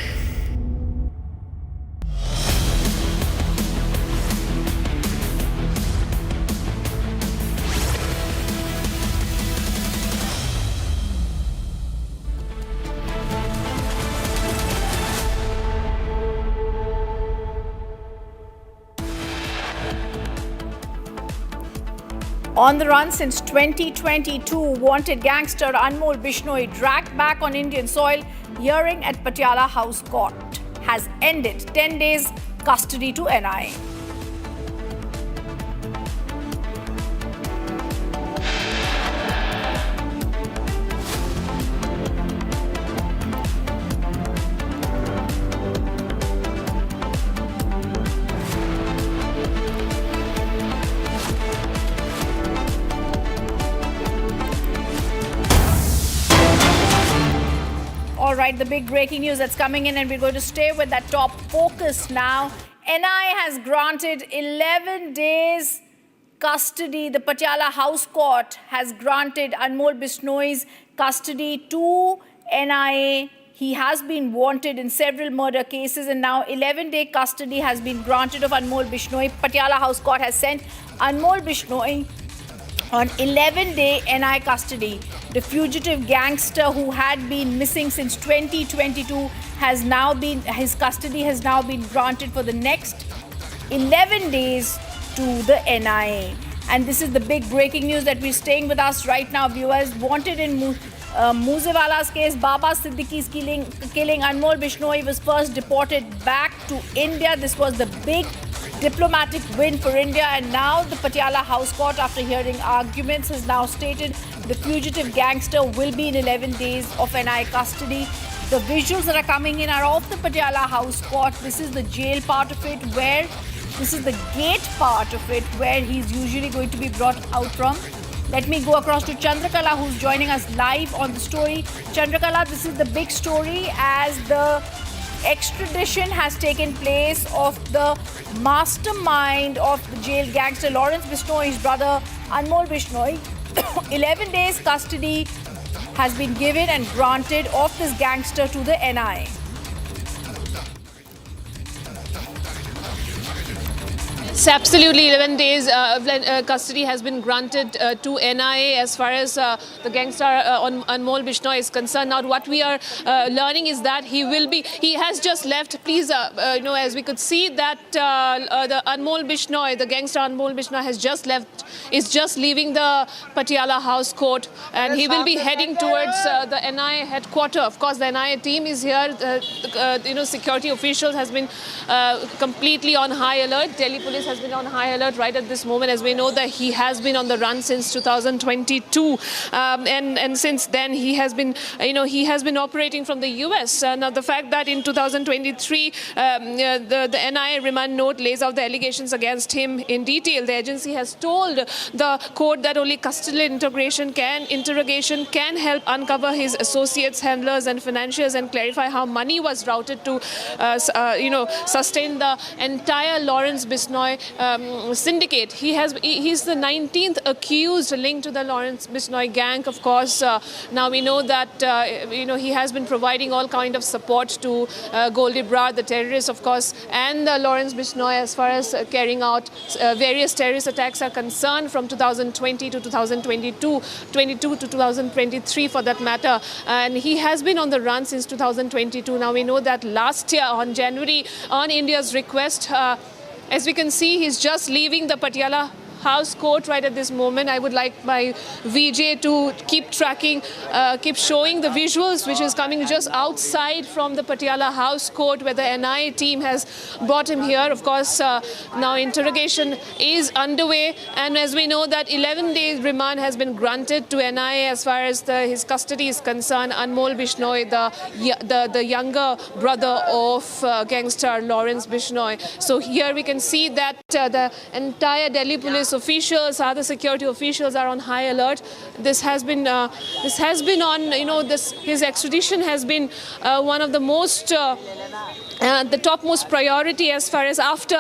S24: On the run since 2022, wanted gangster Anmol Bishnoi dragged back on Indian soil. Hearing at Patiala House Court has ended 10 days custody to NIA. All right, the big breaking news that's coming in, and we're going to stay with that top focus now. NIA has granted 11 days custody. The Patiala House Court has granted Anmol Bishnoi's custody to NIA. He has been wanted in several murder cases, and now 11-day custody has been granted of Anmol Bishnoi. Patiala House Court has sent Anmol Bishnoi on 11-day NIA custody. The fugitive gangster who had been missing since 2022 his custody has now been granted for the next 11 days to the NIA. And this is the big breaking news that we're staying with us right now, viewers. Wanted in Moosewala's case, Baba Siddique's killing Anmol Bishnoi was first deported back to India. This was the big diplomatic win for India, and now the Patiala House Court, after hearing arguments, has now stated the fugitive gangster will be in 11 days of NIA custody. The visuals that are coming in are of the Patiala House Court. This is the jail part of it, this is the gate part of it, where he's usually going to be brought out from. Let me go across to Chandrakala, who's joining us live on the story. Chandrakala, this is the big story as the extradition has taken place of the mastermind of the jail gangster Lawrence Bishnoi, his brother Anmol Bishnoi. 11 days custody has been given and granted of this gangster to the NIA.
S6: Absolutely, 11 days custody has been granted to NIA as far as the gangster Anmol Bishnoi is concerned. Now, what we are learning is that he has just left. Please, as we could see that the Anmol Bishnoi, the gangster Anmol Bishnoi is just leaving the Patiala House Court, and he will be heading towards the NIA headquarters. Of course, the NIA team is here. Security officials has been completely on high alert. Delhi police has been on high alert right at this moment, as we know that he has been on the run since 2022, and since then he has been operating from the US. Now the fact that in 2023 the NIA remand note lays out the allegations against him in detail. The agency has told the court that only custodial interrogation can help uncover his associates, handlers and financiers and clarify how money was routed to sustain the entire Lawrence Bishnoi syndicate. He's the 19th accused linked to the Lawrence Bishnoi gang. Of course, now we know that he has been providing all kind of support to Goldie Brar, the terrorists, of course, and Lawrence Bishnoi as far as carrying out various terrorist attacks are concerned from 2020 to 2022, 22 to 2023 for that matter. And he has been on the run since 2022. Now we know that last year on January, on India's request, as we can see, he's just leaving the Patiala House Court right at this moment. I would like my VJ to keep tracking, keep showing the visuals, which is coming just outside from the Patiala House Court, where the NIA team has brought him here. Of course, now interrogation is underway, and as we know that 11 days remand has been granted to NIA as far as his custody is concerned. Anmol Bishnoi, the younger brother of gangster Lawrence Bishnoi. So here we can see that the entire Delhi police officials, other security officials are on high alert. This has been on, his extradition has been one of the most the topmost priority as far as after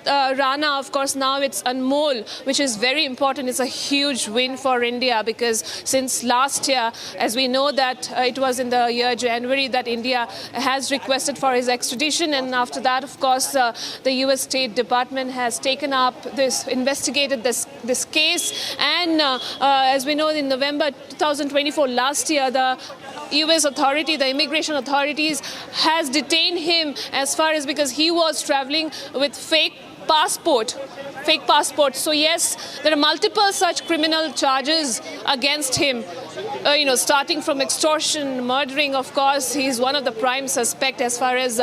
S6: Rana. Of course, now it's Anmol, which is very important. It's a huge win for India, because since last year, as we know that it was in the year January that India has requested for his extradition, and after that, of course, the US State Department has taken up investigated this case, and as we know, in November 2024 last year, the US authority, the immigration authorities, has detained him as far as because he was traveling with fake passport. So yes, there are multiple such criminal charges against him, starting from extortion, murdering. Of course, he's one of the prime suspects as far as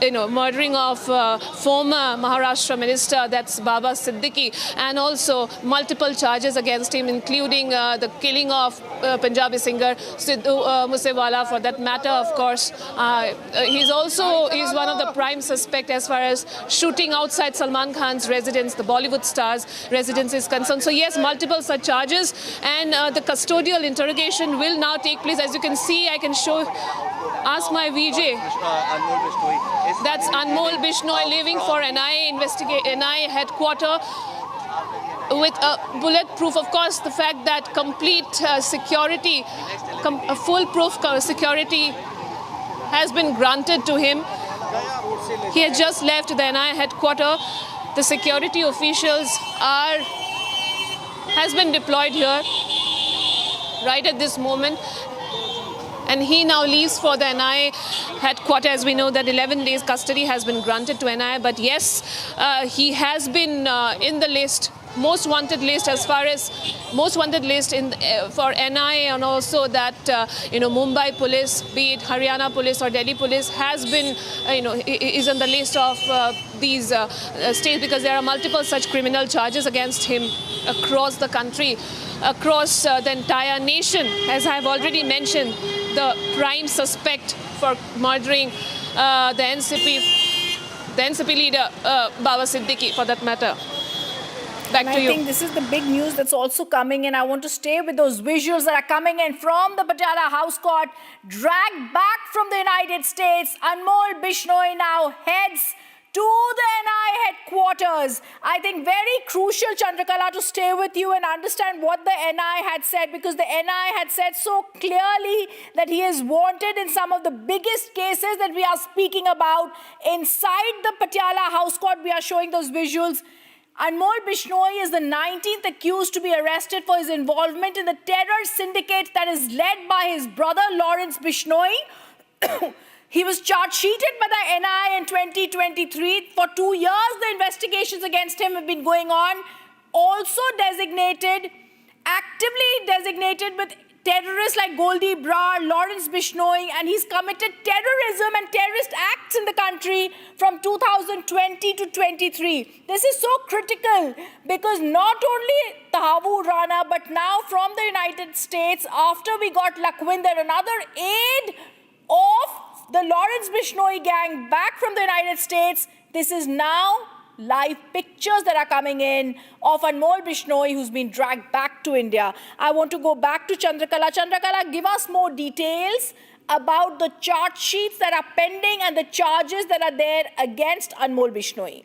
S6: murdering of former Maharashtra minister, that's Baba Siddique, and also multiple charges against him, including the killing of Punjabi singer Sidhu Musewala, for that matter. Of course, he's one of the prime suspects as far as shooting outside Salman Khan's residence, the Bollywood star's residence, is concerned. So yes, multiple such charges, and the custodial interrogation will now take place. As you can see, I can ask my VJ. That's Anmol Bishnoi leaving for NIA headquarters with a bulletproof. Of course, the fact that complete security, foolproof security has been granted to him. He has just left the NIA headquarters. The security officials has been deployed here right at this moment, and he now leaves for the NIA headquarters. As we know that 11 days custody has been granted to NIA, but yes, he has been in the list, most wanted list, as far as most wanted list for NIA, and also that Mumbai police, be it Haryana police or Delhi police, has been is on the list of these states, because there are multiple such criminal charges against him across the country, across the entire nation. As I have already mentioned, the prime suspect for murdering the NCP leader Baba Siddique, for that matter. Back to you.
S24: I think this is the big news that's also coming in. I want to stay with those visuals that are coming in from the Patiala House Court, dragged back from the United States. Anmol Bishnoi now heads to the NI headquarters. I think very crucial, Chandrakala, to stay with you and understand what the NI had said, because the NI had said so clearly that he is wanted in some of the biggest cases that we are speaking about. Inside the Patiala House Court, we are showing those visuals. Anmol Bishnoi is the 19th accused to be arrested for his involvement in the terror syndicate that is led by his brother Lawrence Bishnoi. He was charge-sheeted by the NI in 2023. For 2 years, the investigations against him have been going on. Also actively designated with terrorists like Goldie Brar, Lawrence Bishnoi, and he's committed terrorism and terrorist acts in the country from 2020 to 23. This is so critical because not only Tahavu Rana, but now from the United States, after we got Lakhwinder, another aide of the Lawrence Bishnoi gang back from the United States. This is now live pictures that are coming in of Anmol Bishnoi, who's been dragged back to India. I want to go back to Chandrakala. Chandrakala, give us more details about the charge sheets that are pending and the charges that are there against Anmol Bishnoi.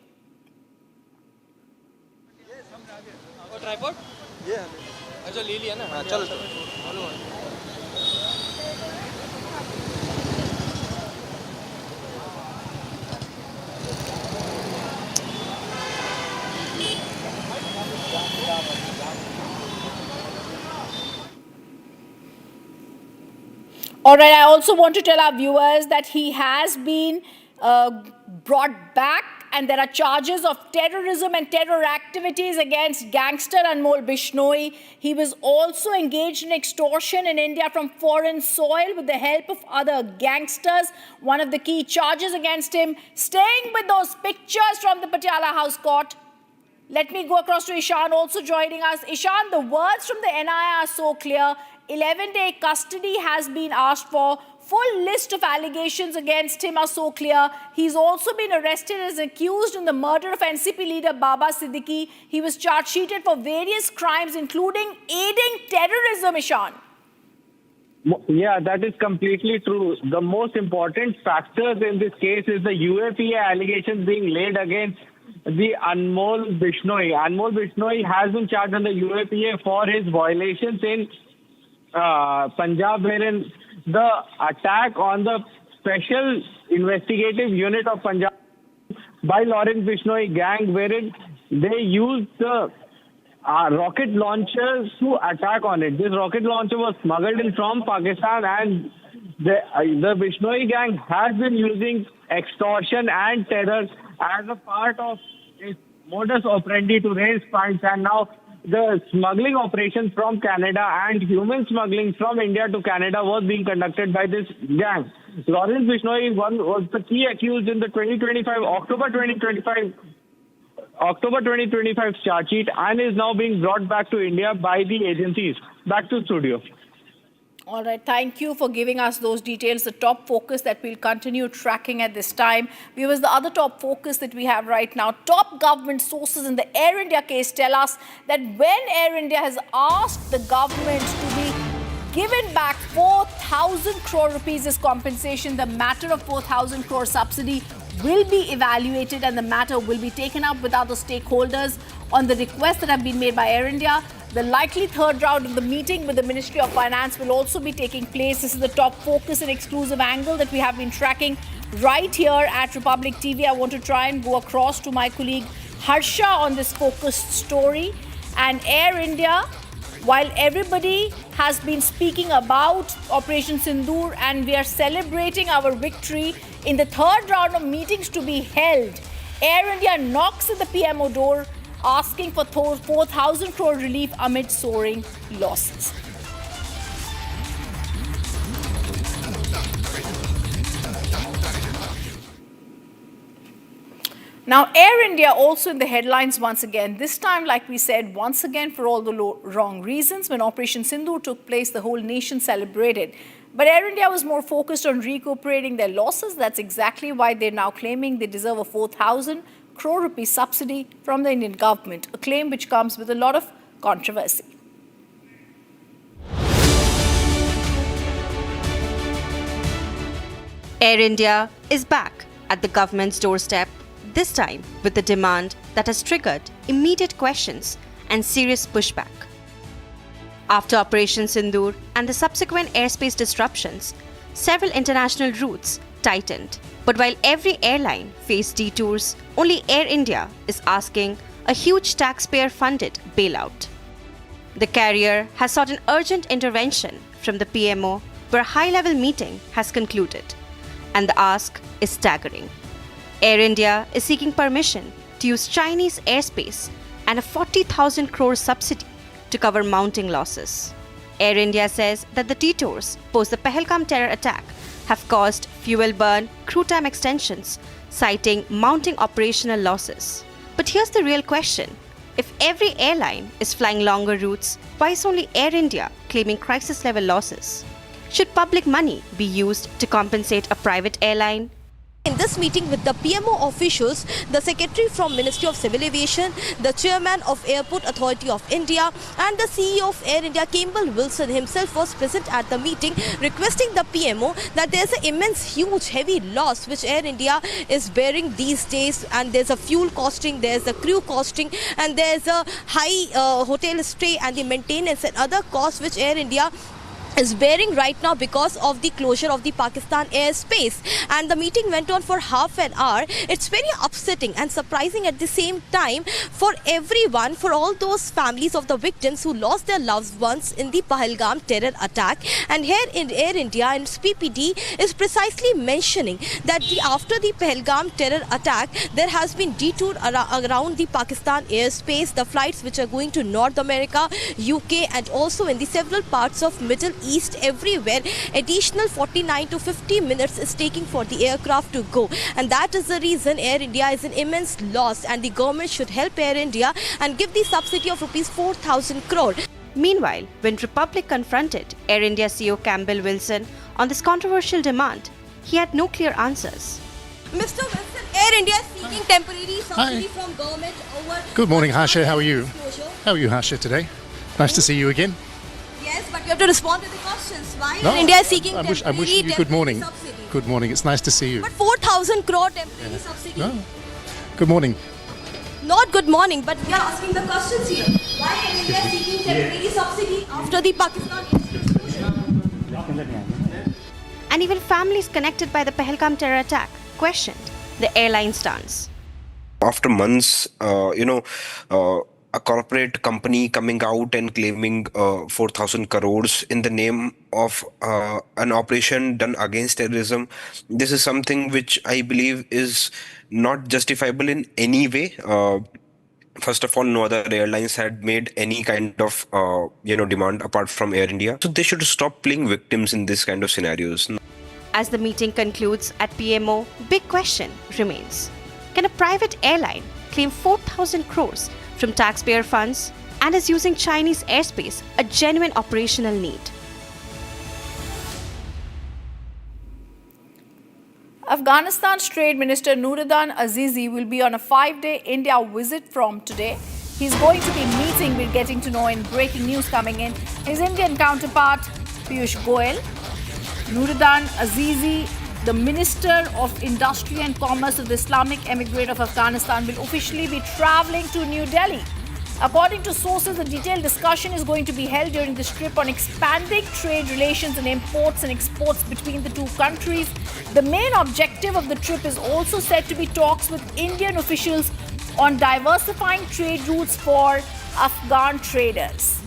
S4: Tripod ये अच्छा ले लिया ना चलो चलो
S24: All right, I also want to tell our viewers that he has been brought back, and there are charges of terrorism and terror activities against gangster Anmol Bishnoi. He was also engaged in extortion in India from foreign soil with the help of other gangsters. One of the key charges against him, staying with those pictures from the Patiala House Court. Let me go across to Ishan, also joining us. Ishan, the words from the NI are so clear. 11-day custody has been asked for. Full list of allegations against him are so clear. He's also been arrested as accused in the murder of NCP leader Baba Siddique. He was charge-sheeted for various crimes, including aiding terrorism, Ishan.
S7: Yeah, that is completely true. The most important factors in this case is the UAPA allegations being laid against the Anmol Bishnoi. Anmol Bishnoi has been charged under UAPA for his violations in Punjab, wherein the attack on the Special Investigative Unit of Punjab by Lawrence Bishnoi gang, wherein they used the rocket launchers to attack on it. This rocket launcher was smuggled in from Pakistan, and the Bishnoi gang has been using extortion and terror as a part of its modus operandi to raise funds, and now the smuggling operation from Canada and human smuggling from India to Canada was being conducted by this gang. Lawrence Bishnoi was the key accused in the October 2025 charge sheet, and is now being brought back to India by the agencies. Back to studio.
S24: All right, thank you for giving us those details. The top focus that we'll continue tracking at this time. Viewers, the other top focus that we have right now, top government sources in the Air India case tell us that when Air India has asked the government to be given back 4,000 crore rupees as compensation, the matter of 4,000 crore subsidy will be evaluated and the matter will be taken up with other stakeholders on the requests that have been made by Air India. The likely third round of the meeting with the Ministry of Finance will also be taking place. This is the top focus and exclusive angle that we have been tracking right here at Republic TV. I want to try and go across to my colleague Harsha on this focused story. And Air India, while everybody has been speaking about Operation Sindoor and we are celebrating our victory, in the third round of meetings to be held, Air India knocks at the PMO door, asking for 4,000 crore relief amid soaring losses. Now, Air India also in the headlines once again. This time, like we said, once again for all the wrong reasons. When Operation Sindoor took place, the whole nation celebrated. But Air India was more focused on recuperating their losses. That's exactly why they're now claiming they deserve a 4,000 crore rupee subsidy from the Indian government, a claim which comes with a lot of controversy.
S3: Air India is back at the government's doorstep this time with the demand that has triggered immediate questions and serious pushback. After Operation Sindoor and the subsequent airspace disruptions, several international routes tightened. But while every airline faced detours, only Air India is asking a huge taxpayer-funded bailout. The carrier has sought an urgent intervention from the PMO, where a high-level meeting has concluded, and the ask is staggering. Air India is seeking permission to use Chinese airspace and a 40,000 crore subsidy to cover mounting losses. Air India says that the detours post the Pahalgam terror attack have caused fuel burn, crew time extensions, citing mounting operational losses. But here's the real question. If every airline is flying longer routes, why is only Air India claiming crisis-level losses? Should public money be used to compensate a private airline?
S5: In this meeting with the PMO officials, the Secretary from Ministry of Civil Aviation, the Chairman of Airport Authority of India and the CEO of Air India, Campbell Wilson himself was present at the meeting, requesting the PMO that there's an immense, huge, heavy loss which Air India is bearing these days, and there's a fuel costing, there's a crew costing, and there's a high hotel stay and the maintenance and other costs which Air India is bearing right now because of the closure of the Pakistan airspace. And the meeting went on for half an hour. It's very upsetting and surprising at the same time for everyone, for all those families of the victims who lost their loved ones in the Pahalgam terror attack. And here in Air India and its PPD is precisely mentioning that after the Pahalgam terror attack, there has been detour around the Pakistan airspace, the flights which are going to North America, UK and also in the several parts of Middle East, everywhere. Additional 49 to 50 minutes is taking for the aircraft to go, and that is the reason Air India is an immense loss, and the government should help Air India and give the subsidy of rupees 4,000 crore.
S3: Meanwhile, when Republic confronted Air India CEO Campbell Wilson on this controversial demand, he had no clear answers.
S5: Mr. Wilson, Air India is seeking temporary subsidy from government over...
S8: Good morning, Harsha. How are you? How are you, Harsha, today? Nice to see you again.
S5: Yes, but you have to respond to the questions. Why Air India is seeking temporary
S8: I'm wishing you good morning.
S5: Subsidy.
S8: Good morning. It's nice to see you.
S5: But 4,000 crore temporary subsidy.
S8: No. Good morning.
S5: Not good morning, but we are asking the questions here. Why Air India is seeking temporary subsidy after the Pakistan airspace?
S3: And even families connected by the Pahalgam terror attack questioned the airline stance.
S13: After months, a corporate company coming out and claiming 4,000 crores in the name of an operation done against terrorism. This is something which I believe is not justifiable in any way. First of all, no other airlines had made any kind of demand apart from Air India. So they should stop playing victims in this kind of scenarios.
S3: As the meeting concludes at PMO, big question remains. Can a private airline claim 4,000 crores from taxpayer funds and is using Chinese airspace a genuine operational need?
S24: Afghanistan's Trade Minister Nuruddin Azizi will be on a 5-day India visit from today. He's going to be meeting, we're getting to know in breaking news coming in, his Indian counterpart Piyush Goyal. Nuruddin Azizi, the Minister of Industry and Commerce of the Islamic Emirate of Afghanistan, will officially be traveling to New Delhi. According to sources, a detailed discussion is going to be held during this trip on expanding trade relations and imports and exports between the two countries. The main objective of the trip is also said to be talks with Indian officials on diversifying trade routes for Afghan traders.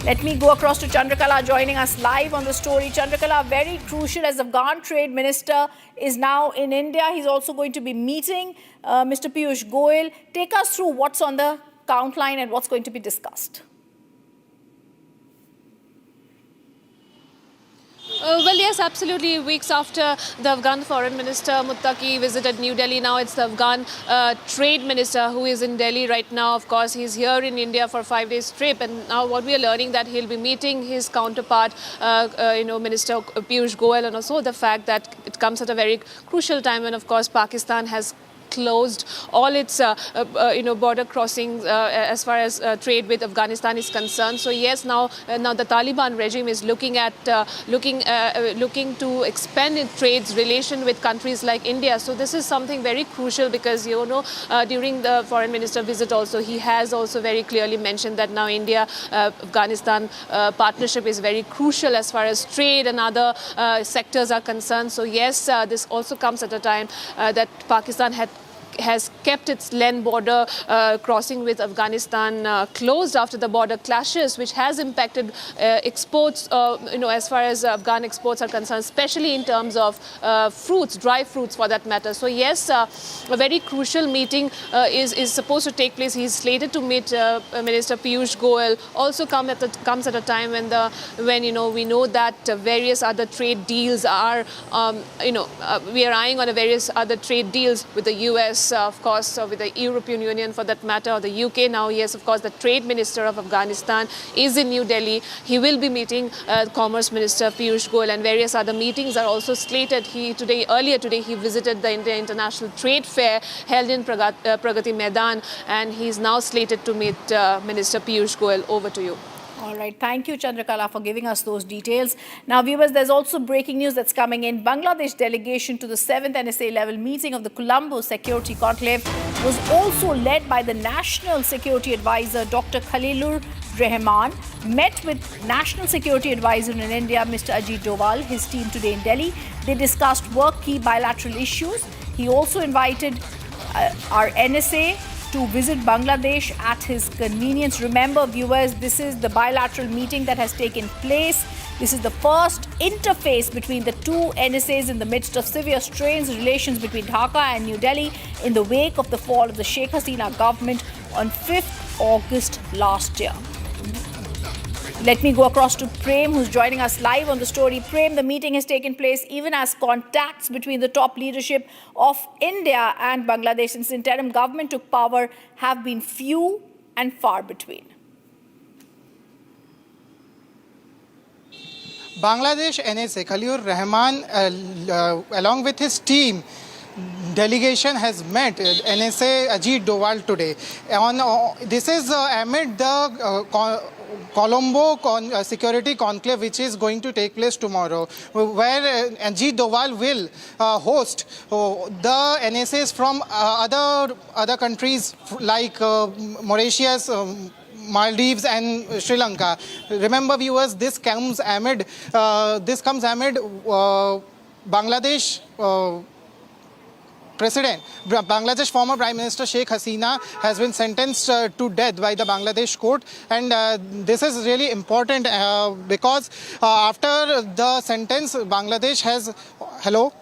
S24: Let me go across to Chandrakala joining us live on the story. Chandrakala, very crucial as Afghan Trade Minister is now in India. He's also going to be meeting Mr. Piyush Goyal. Take us through what's on the count line and what's going to be discussed.
S6: Well, yes, absolutely. Weeks after the Afghan Foreign Minister Muttaqi visited New Delhi, now it's the Afghan Trade Minister who is in Delhi right now. Of course, he's here in India for a 5-day trip, and now what we are learning that he'll be meeting his counterpart, Minister Piyush Goyal, and also the fact that it comes at a very crucial time when, of course, Pakistan has closed all its border crossings as far as trade with Afghanistan is concerned. So yes, now the Taliban regime is looking to expand its trade relation with countries like India. So this is something very crucial because during the foreign minister visit also he has also very clearly mentioned that now India Afghanistan partnership is very crucial as far as trade and other sectors are concerned. So yes, this also comes at a time that Pakistan has kept its land border crossing with Afghanistan closed after the border clashes, which has impacted exports, as far as Afghan exports are concerned, especially in terms of fruits, dry fruits for that matter. So yes, a very crucial meeting is supposed to take place. He's slated to meet Minister Piyush Goyal. Also comes at a time when we know that various other trade deals are, we are eyeing on various other trade deals with the US. Of course, with the European Union for that matter, or the UK now. Yes, of course, the Trade Minister of Afghanistan is in New Delhi. He will be meeting Commerce Minister Piyush Goyal, and various other meetings are also slated. Earlier today, he visited the India International Trade Fair held in Pragati Maidan, and he's now slated to meet Minister Piyush Goyal. Over to you.
S24: All right. Thank you, Chandrakala, for giving us those details. Now, viewers, there's also breaking news that's coming in. Bangladesh delegation to the 7th NSA-level meeting of the Colombo Security Conclave was also led by the National Security Advisor, Dr. Khalilur Rahman, met with National Security Advisor in India, Mr. Ajit Doval, his team today in Delhi. They discussed key bilateral issues. He also invited our NSA to visit Bangladesh at his convenience. Remember, viewers, this is the bilateral meeting that has taken place. This is the first interface between the two NSAs in the midst of severe strains in relations between Dhaka and New Delhi in the wake of the fall of the Sheikh Hasina government on 5th August last year. Let me go across to Prem, who's joining us live on the story. Prem, the meeting has taken place even as contacts between the top leadership of India and Bangladesh since the interim government took power have been few and far between.
S2: Bangladesh NSA Khalilur Rahman, along with his team, delegation has met NSA Ajit Doval today. This is amid the Colombo Security Conclave, which is going to take place tomorrow, where Ajit Doval will host the NSAs from other countries like Mauritius, Maldives and Sri Lanka. Remember, viewers, this comes amid Bangladesh Bangladesh former Prime Minister Sheikh Hasina has been sentenced to death by the Bangladesh court, and this is really important because after the sentence, Bangladesh has... Hello?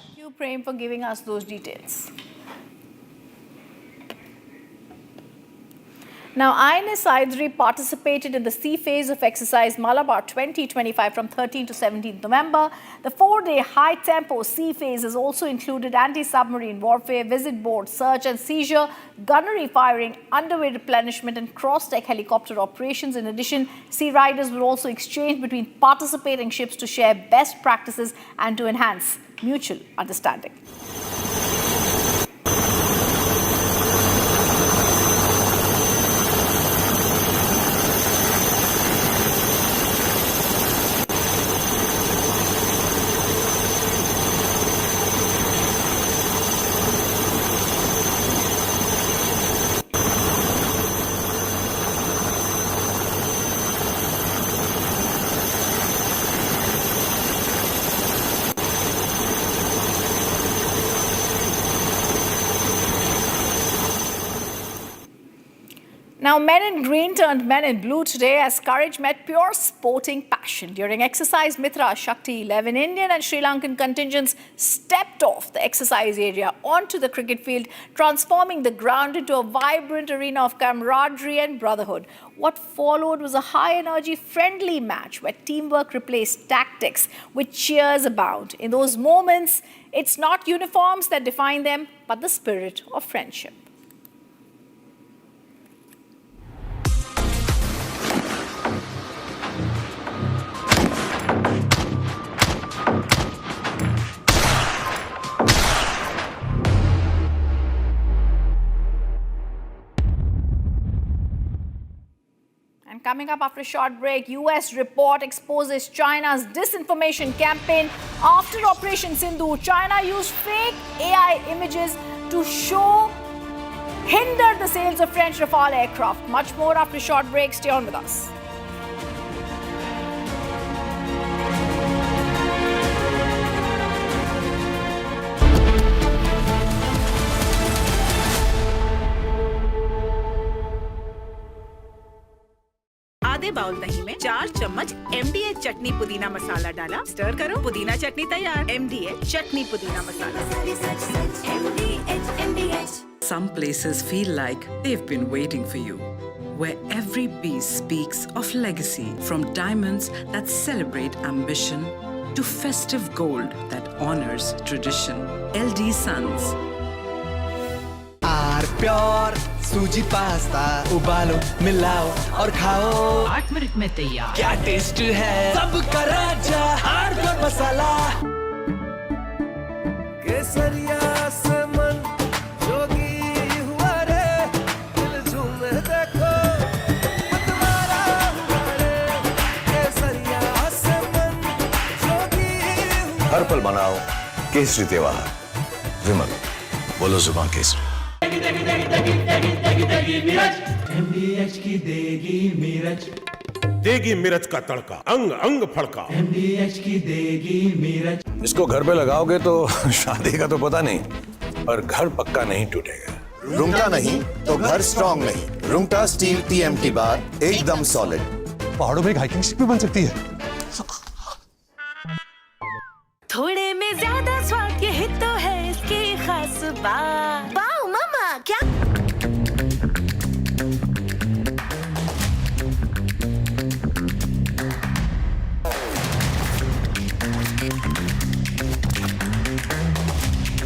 S24: Thank you, Prem, for giving us those details. Now, INS Saidri participated in the sea phase of exercise Malabar 2025 from 13 to 17 November. The 4-day high-tempo sea phase has also included anti-submarine warfare, visit board, search and seizure, gunnery firing, underway replenishment and cross-deck helicopter operations. In addition, sea riders will also exchange between participating ships to share best practices and to enhance mutual understanding. Now, men in green turned men in blue today as courage met pure sporting passion. During exercise Mitra Shakti, 11 Indian and Sri Lankan contingents stepped off the exercise area onto the cricket field, transforming the ground into a vibrant arena of camaraderie and brotherhood. What followed was a high-energy, friendly match where teamwork replaced tactics with cheers abound. In those moments, it's not uniforms that define them, but the spirit of friendship. Coming up after a short break, US report exposes China's disinformation campaign. After Operation Sindhu, China used fake AI images to hinder the sales of French Rafale aircraft. Much more after a short break. Stay on with us.
S14: आधे bowl दही में 4 चम्मच MDH चटनी पुदीना मसाला डाला, stir करो, पुदीना चटनी तैयार। MDH चटनी पुदीना मसाला।
S20: Some places feel like they've been waiting for you, where every piece speaks of legacy, from diamonds that celebrate ambition to festive gold that honors tradition. LD Sons.
S21: Pure sooji pasta उबालो मिलाओ और खाओ
S14: 8 minute में तैयार।
S21: क्या taste है सबका राजा हार्डकोर मसाला केसरिया से मन जोगी हुआ रे दिल झूमे देखो मतवारा हुआ रे केसरिया से मन जोगी
S10: हर पल मनाओ केसरी त्योहार विमल बोलो जुबान केसरी
S15: MDH की देगी मिर्च,
S17: देगी मिर्च का तड़का अंग अंग फड़का।
S15: MDH की देगी मिर्च।
S10: इसको घर पे लगाओगे तो शादी का तो पता नहीं, पर घर पक्का नहीं टूटेगा।
S18: रुंगटा नहीं तो घर स्ट्रॉन्ग नहीं। रुंगटा स्टील TMT बार एकदम सॉलिड।
S8: पहाड़ों में एक हाइकिंग शिप भी बन सकती है।
S14: थोड़े में ज्यादा स्वाद यही तो है इसकी खास बात। वाओ मामा क्या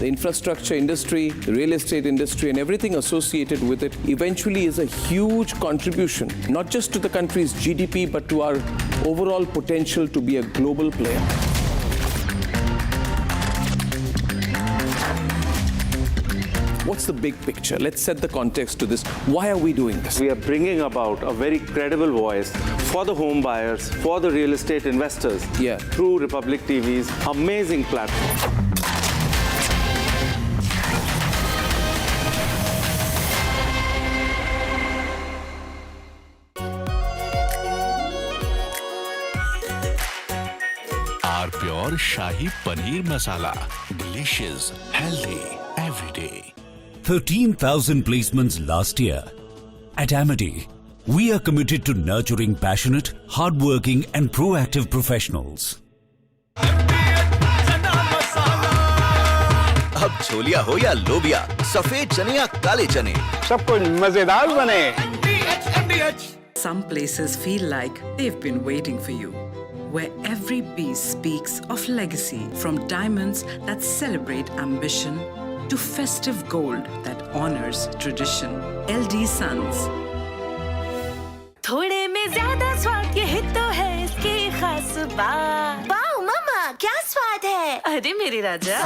S22: The infrastructure industry, the real estate industry, and everything associated with it eventually is a huge contribution, not just to the country's GDP, but to our overall potential to be a global player. What's the big picture? Let's set the context to this. Why are we doing this?
S25: We are bringing about a very credible voice for the home buyers, for the real estate investors, through Republic TV's amazing platform.
S9: Our pure Shahi Paneer Masala. Delicious, healthy, every day.
S19: 13,000 placements last year. At Amity, we are committed to nurturing passionate, hardworking and proactive professionals.
S16: अब छोलिया हो या लोबिया, सफेद चने या काले चने,
S27: सब कुछ मजेदार बने।
S20: Some places feel like they've been waiting for you, where every piece speaks of legacy, from diamonds that celebrate ambition to festive gold that honors tradition. LD Sons.
S14: थोड़े में ज्यादा स्वाद यही तो है इसकी खास बात। वाओ मामा क्या स्वाद है। अरे मेरे राजा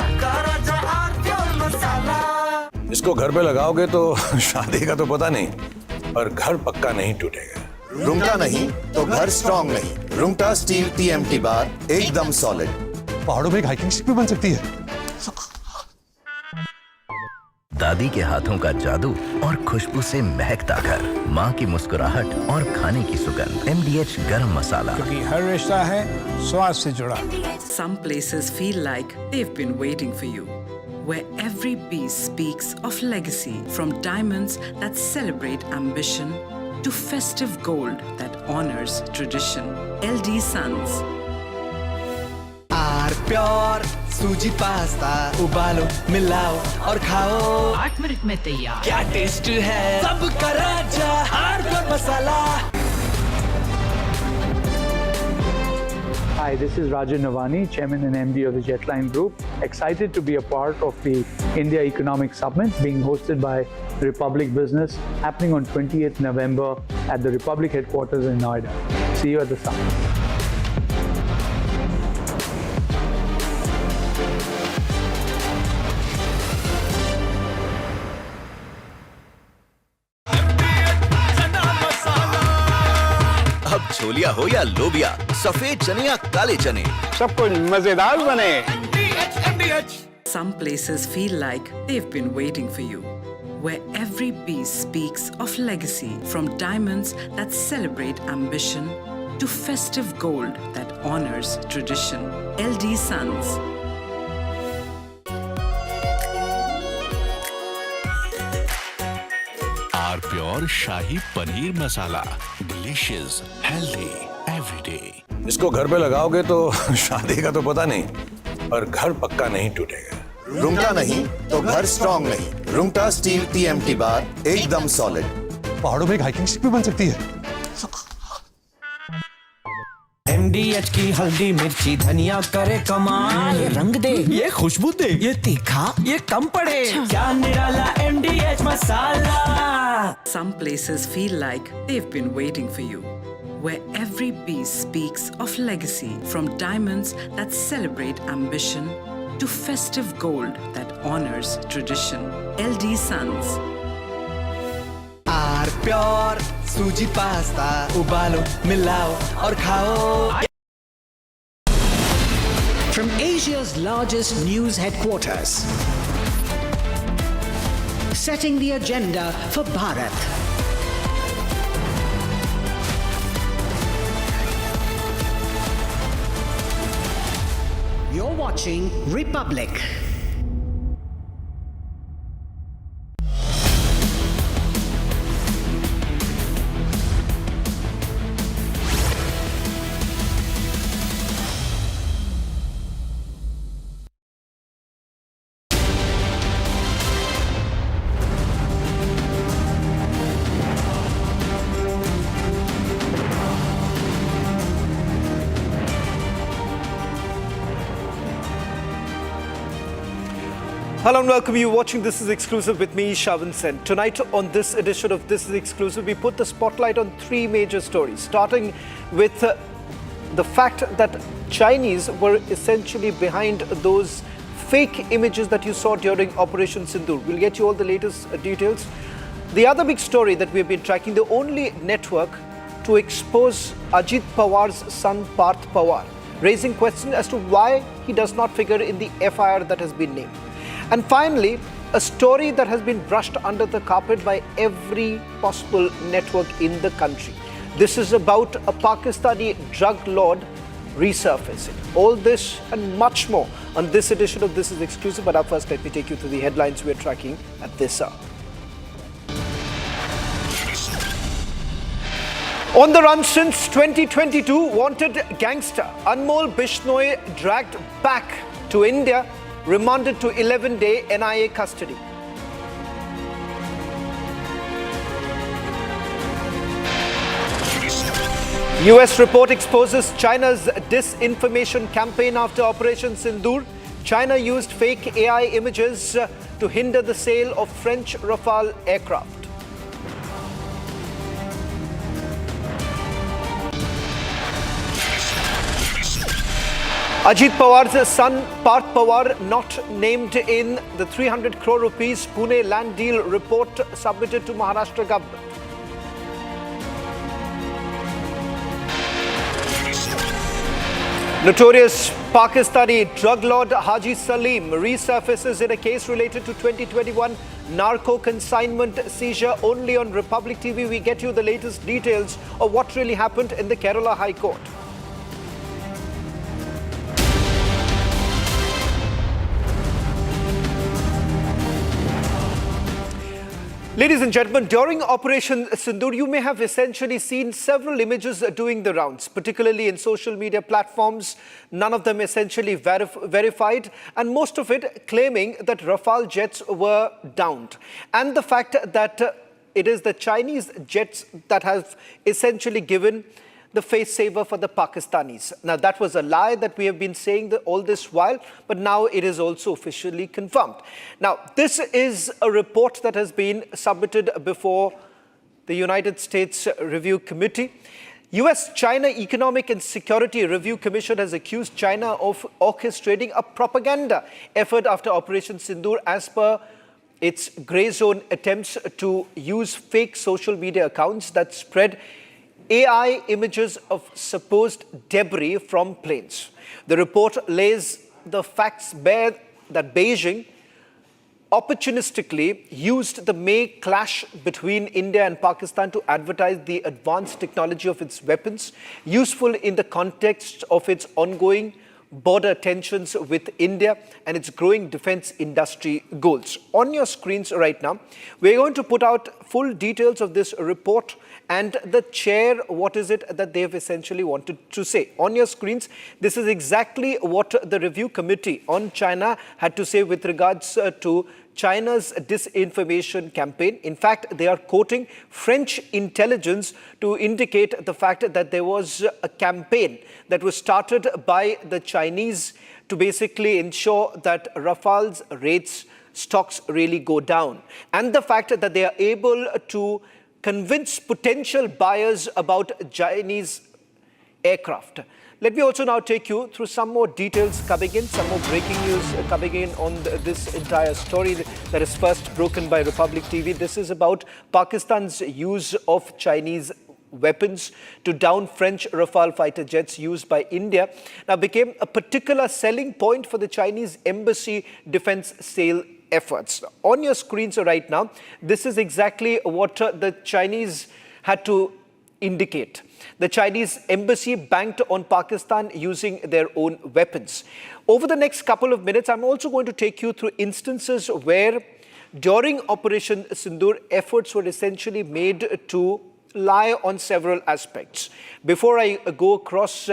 S10: इसको घर पे लगाओगे तो शादी का तो पता नहीं, पर घर पक्का नहीं टूटेगा।
S18: रुंगटा नहीं तो घर स्ट्रॉन्ग नहीं। रुंगटा स्टील TMT बार एकदम सॉलिड।
S8: पहाड़ों में एक हाइकिंग शिप भी बन सकती है।
S16: दादी के हाथों का जादू और खुशबू से महकता घर, माँ की मुस्कुराहट और खाने की सुगंध। MDH गरम मसाला,
S12: क्योंकि हर रिश्ता है स्वाद से जुड़ा।
S20: Some places feel like they've been waiting for you, where every piece speaks of legacy, from diamonds that celebrate ambition to festive gold that honors tradition. LD Sons.
S21: Pure sooji pasta उबालो मिलाओ और खाओ
S14: 8 मिनट में तैयार।
S21: क्या taste है सबका राजा hardcore masala.
S26: Hi, this is Rajan Navani, Chairman and MD of the Jetline Group. Excited to be a part of the India Economic Summit being hosted by Republic Business, happening on 28th November at the Republic headquarters in Noida. See you at the summit.
S16: छोलिया हो या लोबिया, सफेद चने या काले चने,
S27: सब कुछ मजेदार बने।
S20: Some places feel like they've been waiting for you, where every piece speaks of legacy, from diamonds that celebrate ambition to festive gold that honors tradition. LD Sons.
S9: Our pure shahi paneer masala, delicious, healthy, everyday.
S10: इसको घर पे लगाओगे तो शादी का तो पता नहीं, पर घर पक्का नहीं टूटेगा।
S18: रूंगटा नहीं तो घर स्ट्रॉन्ग नहीं। रूंगटा स्टील TMT बार एकदम सॉलिड।
S1: पहाड़ों में एक हाइकिंग स्टिक भी बन सकती है।
S21: MDH की हल्दी मिर्ची धनिया करे कमाल, ये रंग दे, ये खुशबू दे, ये तीखा, ये कम पड़े, क्या निराला MDH masala.
S20: Some places feel like they've been waiting for you, where every piece speaks of legacy, from diamonds that celebrate ambition to festive gold that honors tradition. LD Sons.
S21: आर प्योर सूजी पास्ता, उबालो, मिलाओ और खाओ।
S4: From Asia's largest news headquarters, setting the agenda for Bharat. You're watching Republic.
S5: Hello and welcome. You watching This Is Exclusive with me, Shavan Sen. Tonight on this edition of This Is Exclusive, we put the spotlight on three major stories, starting with the fact that Chinese were essentially behind those fake images that you saw during Operation Sindoor. We'll get you all the latest details. The other big story that we've been tracking, the only network to expose Ajit Pawar's son Parth Pawar, raising questions as to why he does not figure in the FIR that has been named. And finally, a story that has been brushed under the carpet by every possible network in the country. This is about a Pakistani drug lord resurfacing. All this and much more on this edition of This Is Exclusive. But up first, let me take you through the headlines we're tracking at this hour. On the run since 2022, wanted gangster Anmol Bishnoi dragged back to India, remanded to 11-day NIA custody. US report exposes China's disinformation campaign after Operation Sindoor. China used fake AI images to hinder the sale of French Rafale aircraft. Ajit Pawar's son Parth Pawar not named in the 300 crore rupees Pune land deal report submitted to Maharashtra government. Notorious Pakistani drug lord Haji Salim resurfaces in a case related to 2021 narco consignment seizure. Only on Republic TV we get you the latest details of what really happened in the Kerala High Court. Ladies and gentlemen, during Operation Sindoor, you may have essentially seen several images doing the rounds, particularly in social media platforms, none of them essentially verified, and most of it claiming that Rafale jets were downed. And the fact that it is the Chinese jets that have essentially given the face saver for the Pakistanis. Now, that was a lie that we have been saying all this while, but now it is also officially confirmed. Now, this is a report that has been submitted before the United States Review Committee. US-China Economic and Security Review Commission has accused China of orchestrating a propaganda effort after Operation Sindoor as per its grey zone attempts to use fake social media accounts that spread AI images of supposed debris from planes. The report lays the facts bare that Beijing opportunistically used the May clash between India and Pakistan to advertise the advanced technology of its weapons, useful in the context of its ongoing border tensions with India and its growing defense industry goals. On your screens right now, we're going to put out full details of this report and the chair, what is it that they've essentially wanted to say. On your screens, this is exactly what the review committee on China had to say with regards to China's disinformation campaign. In fact, they are quoting French intelligence to indicate the fact that there was a campaign that was started by the Chinese to basically ensure that Rafale's rates stocks really go down. And the fact that they are able to convince potential buyers about Chinese aircraft. Let me also now take you through some more details coming in, some more breaking news coming in on this entire story that is first broken by Republic TV. This is about Pakistan's use of Chinese weapons to down French Rafale fighter jets used by India. Now became a particular selling point for the Chinese embassy defense sale efforts. On your screens right now, this is exactly what the Chinese had to indicate. The Chinese embassy banked on Pakistan using their own weapons. Over the next couple of minutes, I'm also going to take you through instances where during Operation Sindoor, efforts were essentially made to lie on several aspects. Before I go across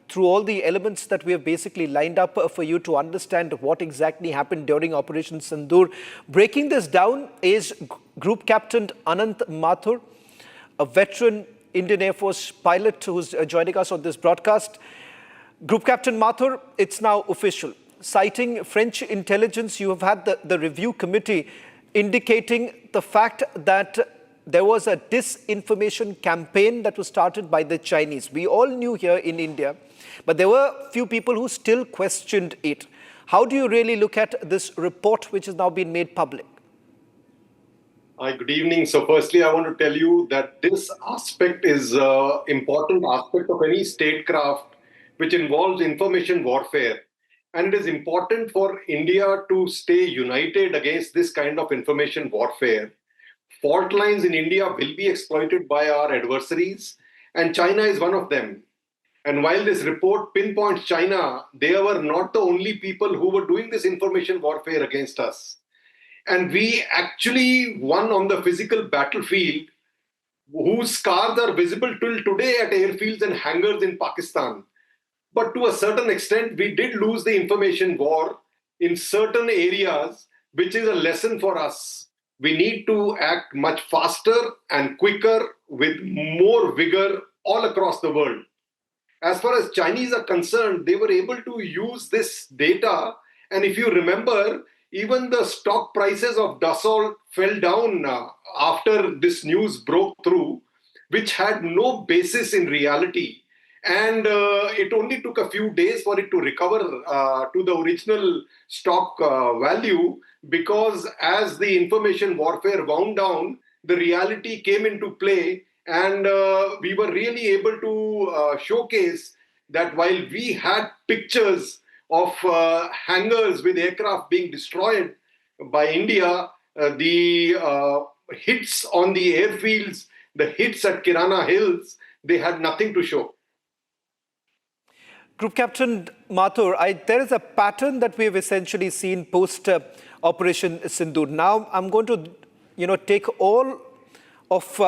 S5: through all the elements that we have basically lined up for you to understand what exactly happened during Operation Sindoor, breaking this down is Group Captain Anant Mathur, a veteran Indian Air Force pilot who's joining us on this broadcast. Group Captain Mathur, it's now official. Citing French intelligence, you have had the review committee indicating the fact that there was a disinformation campaign that was started by the Chinese. We all knew here in India, but there were few people who still questioned it. How do you really look at this report which has now been made public?
S2: Hi, good evening. So firstly, I want to tell you that this aspect is an important aspect of any statecraft which involves information warfare. And it is important for India to stay united against this kind of information warfare. Fault lines in India will be exploited by our adversaries, and China is one of them. And while this report pinpoints China, they were not the only people who were doing this information warfare against us. And we actually won on the physical battlefield, whose scars are visible till today at airfields and hangars in Pakistan. But to a certain extent, we did lose the information war in certain areas, which is a lesson for us. We need to act much faster and quicker with more vigor all across the world. As far as Chinese are concerned, they were able to use this data. And if you remember, even the stock prices of Dassault fell down after this news broke through, which had no basis in reality. And it only took a few days for it to recover to the original stock value, because as the information warfare wound down, the reality came into play, and we were really able to showcase that while we had pictures of hangars with aircraft being destroyed by India, the hits on the airfields, the hits at Kirana Hills, they had nothing to show.
S5: Group Captain Mathur, there is a pattern that we have essentially seen post Operation Sindoor. Now I'm going to, take all of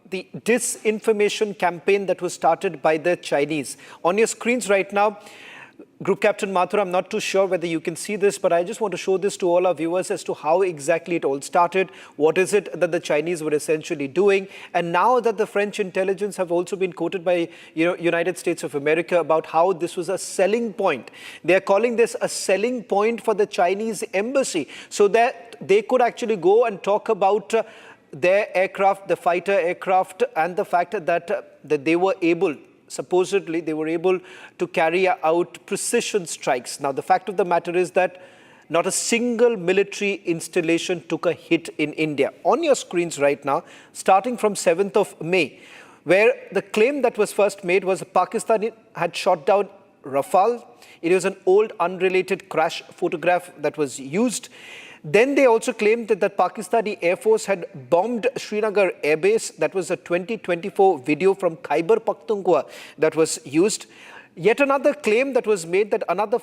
S5: the disinformation campaign that was started by the Chinese. On your screens right now, Group Captain Mathur, I'm not too sure whether you can see this, but I just want to show this to all our viewers as to how exactly it all started. What is it that the Chinese were essentially doing? And now that the French intelligence have also been quoted by United States of America about how this was a selling point. They're calling this a selling point for the Chinese embassy so that they could actually go and talk about their aircraft, the fighter aircraft, and the fact that they were able, supposedly they were able to carry out precision strikes. Now, the fact of the matter is that not a single military installation took a hit in India. On your screens right now, starting from 7th of May, where the claim that was first made was Pakistan had shot down Rafale. It was an old unrelated crash photograph that was used. Then they also claimed that the Pakistani Air Force had bombed Srinagar Air Base. That was a 2024 video from Khyber Pakhtunkhwa that was used. Yet another claim that was made that another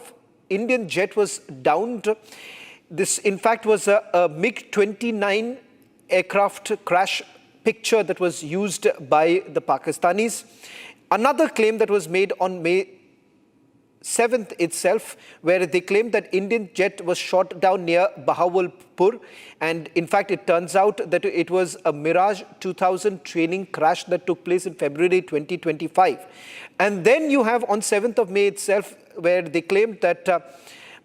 S5: Indian jet was downed. This, in fact, was a MiG-29 aircraft crash picture that was used by the Pakistanis. Another claim that was made on May 7th itself, where they claimed that Indian jet was shot down near Bahawalpur. And in fact, it turns out that it was a Mirage 2000 training crash that took place in February 2025. And then you have on 7th of May itself, where they claimed that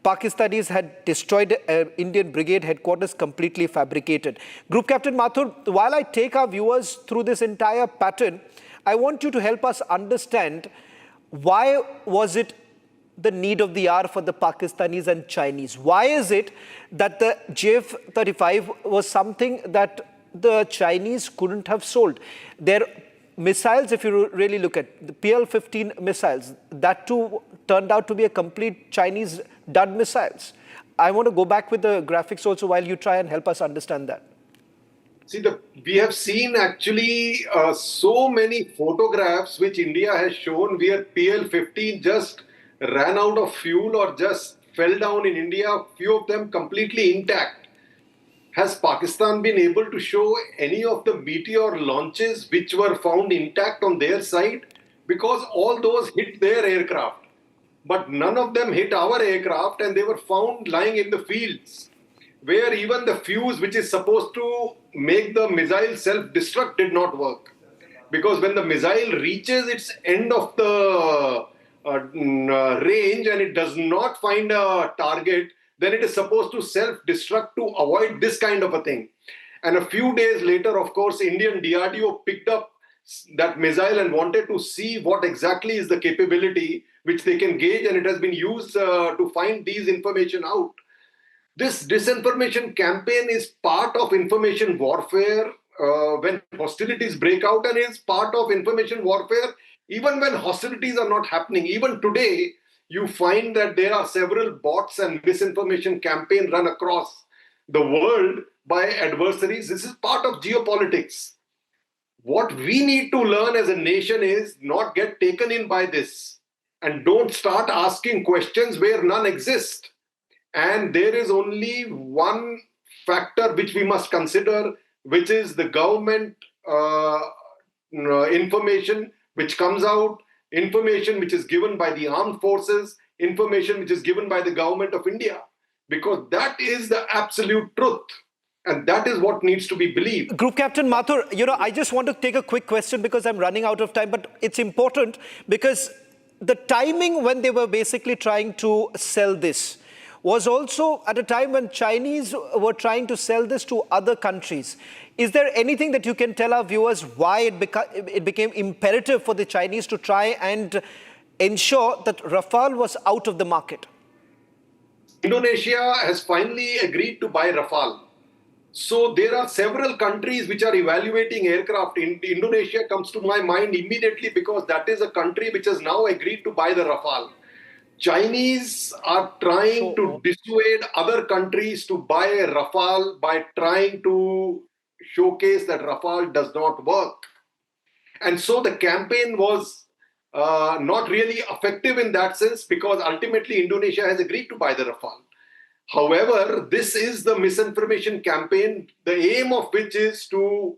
S5: Pakistanis had destroyed Indian brigade headquarters, completely fabricated. Group Captain Mathur, while I take our viewers through this entire pattern, I want you to help us understand why was it the need of the hour for the Pakistanis and Chinese? Why is it that the JF-35 was something that the Chinese couldn't have sold? Their missiles, if you really look at the PL-15 missiles, that too turned out to be a complete Chinese dud missiles. I want to go back with the graphics also while you try and help us understand that.
S2: See, we have seen actually so many photographs which India has shown where PL-15 just ran out of fuel or just fell down in India, few of them completely intact. Has Pakistan been able to show any of the Meteor launches which were found intact on their side? Because all those hit their aircraft, but none of them hit our aircraft, and they were found lying in the fields, where even the fuse which is supposed to make the missile self-destruct did not work. Because when the missile reaches its end of the range and it does not find a target, then it is supposed to self-destruct to avoid this kind of a thing. And a few days later, of course, Indian DRDO picked up that missile and wanted to see what exactly is the capability which they can gauge, and it has been used to find these information out. This disinformation campaign is part of information warfare when hostilities break out, and is part of information warfare even when hostilities are not happening. Even today, you find that there are several bots and misinformation campaigns run across the world by adversaries. This is part of geopolitics. What we need to learn as a nation is not get taken in by this and don't start asking questions where none exist. And there is only one factor which we must consider, which is the government information which comes out, information which is given by the armed forces, information which is given by the government of India, because that is the absolute truth. And that is what needs to be believed.
S5: Group Captain Mathur, I just want to take a quick question because I'm running out of time, but it's important because the timing when they were basically trying to sell this was also at a time when Chinese were trying to sell this to other countries. Is there anything that you can tell our viewers why it became imperative for the Chinese to try and ensure that Rafale was out of the market?
S2: Indonesia has finally agreed to buy Rafale. So there are several countries which are evaluating aircraft. Indonesia comes to my mind immediately because that is a country which has now agreed to buy the Rafale. Chinese are trying to dissuade other countries to buy Rafale by trying to showcase that Rafale does not work. And so the campaign was not really effective in that sense because ultimately Indonesia has agreed to buy the Rafale. However, this is the misinformation campaign, the aim of which is to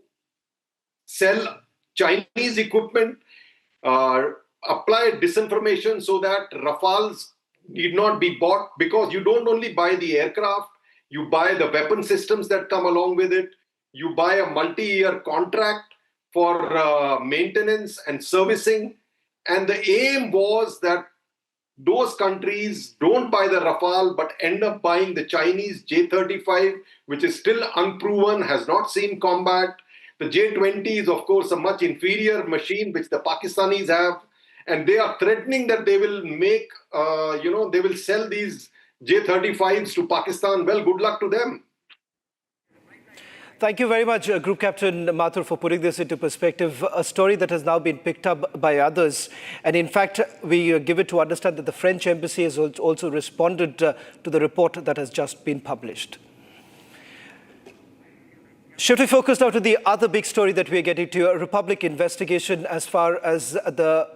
S2: sell Chinese equipment, apply disinformation so that Rafales need not be bought, because you don't only buy the aircraft, you buy the weapon systems that come along with it, you buy a multi-year contract for maintenance and servicing. And the aim was that those countries don't buy the Rafale but end up buying the Chinese J-35, which is still unproven, has not seen combat. The J-20 is, of course, a much inferior machine which the Pakistanis have. And they are threatening that they will make, they will sell these J-35s to Pakistan. Well, good luck to them.
S5: Thank you very much, Group Captain Mathur, for putting this into perspective. A story that has now been picked up by others. And in fact, we give it to understand that the French embassy has also responded to the report that has just been published. Shifting focus now to the other big story that we are getting to, a Republic investigation as far as the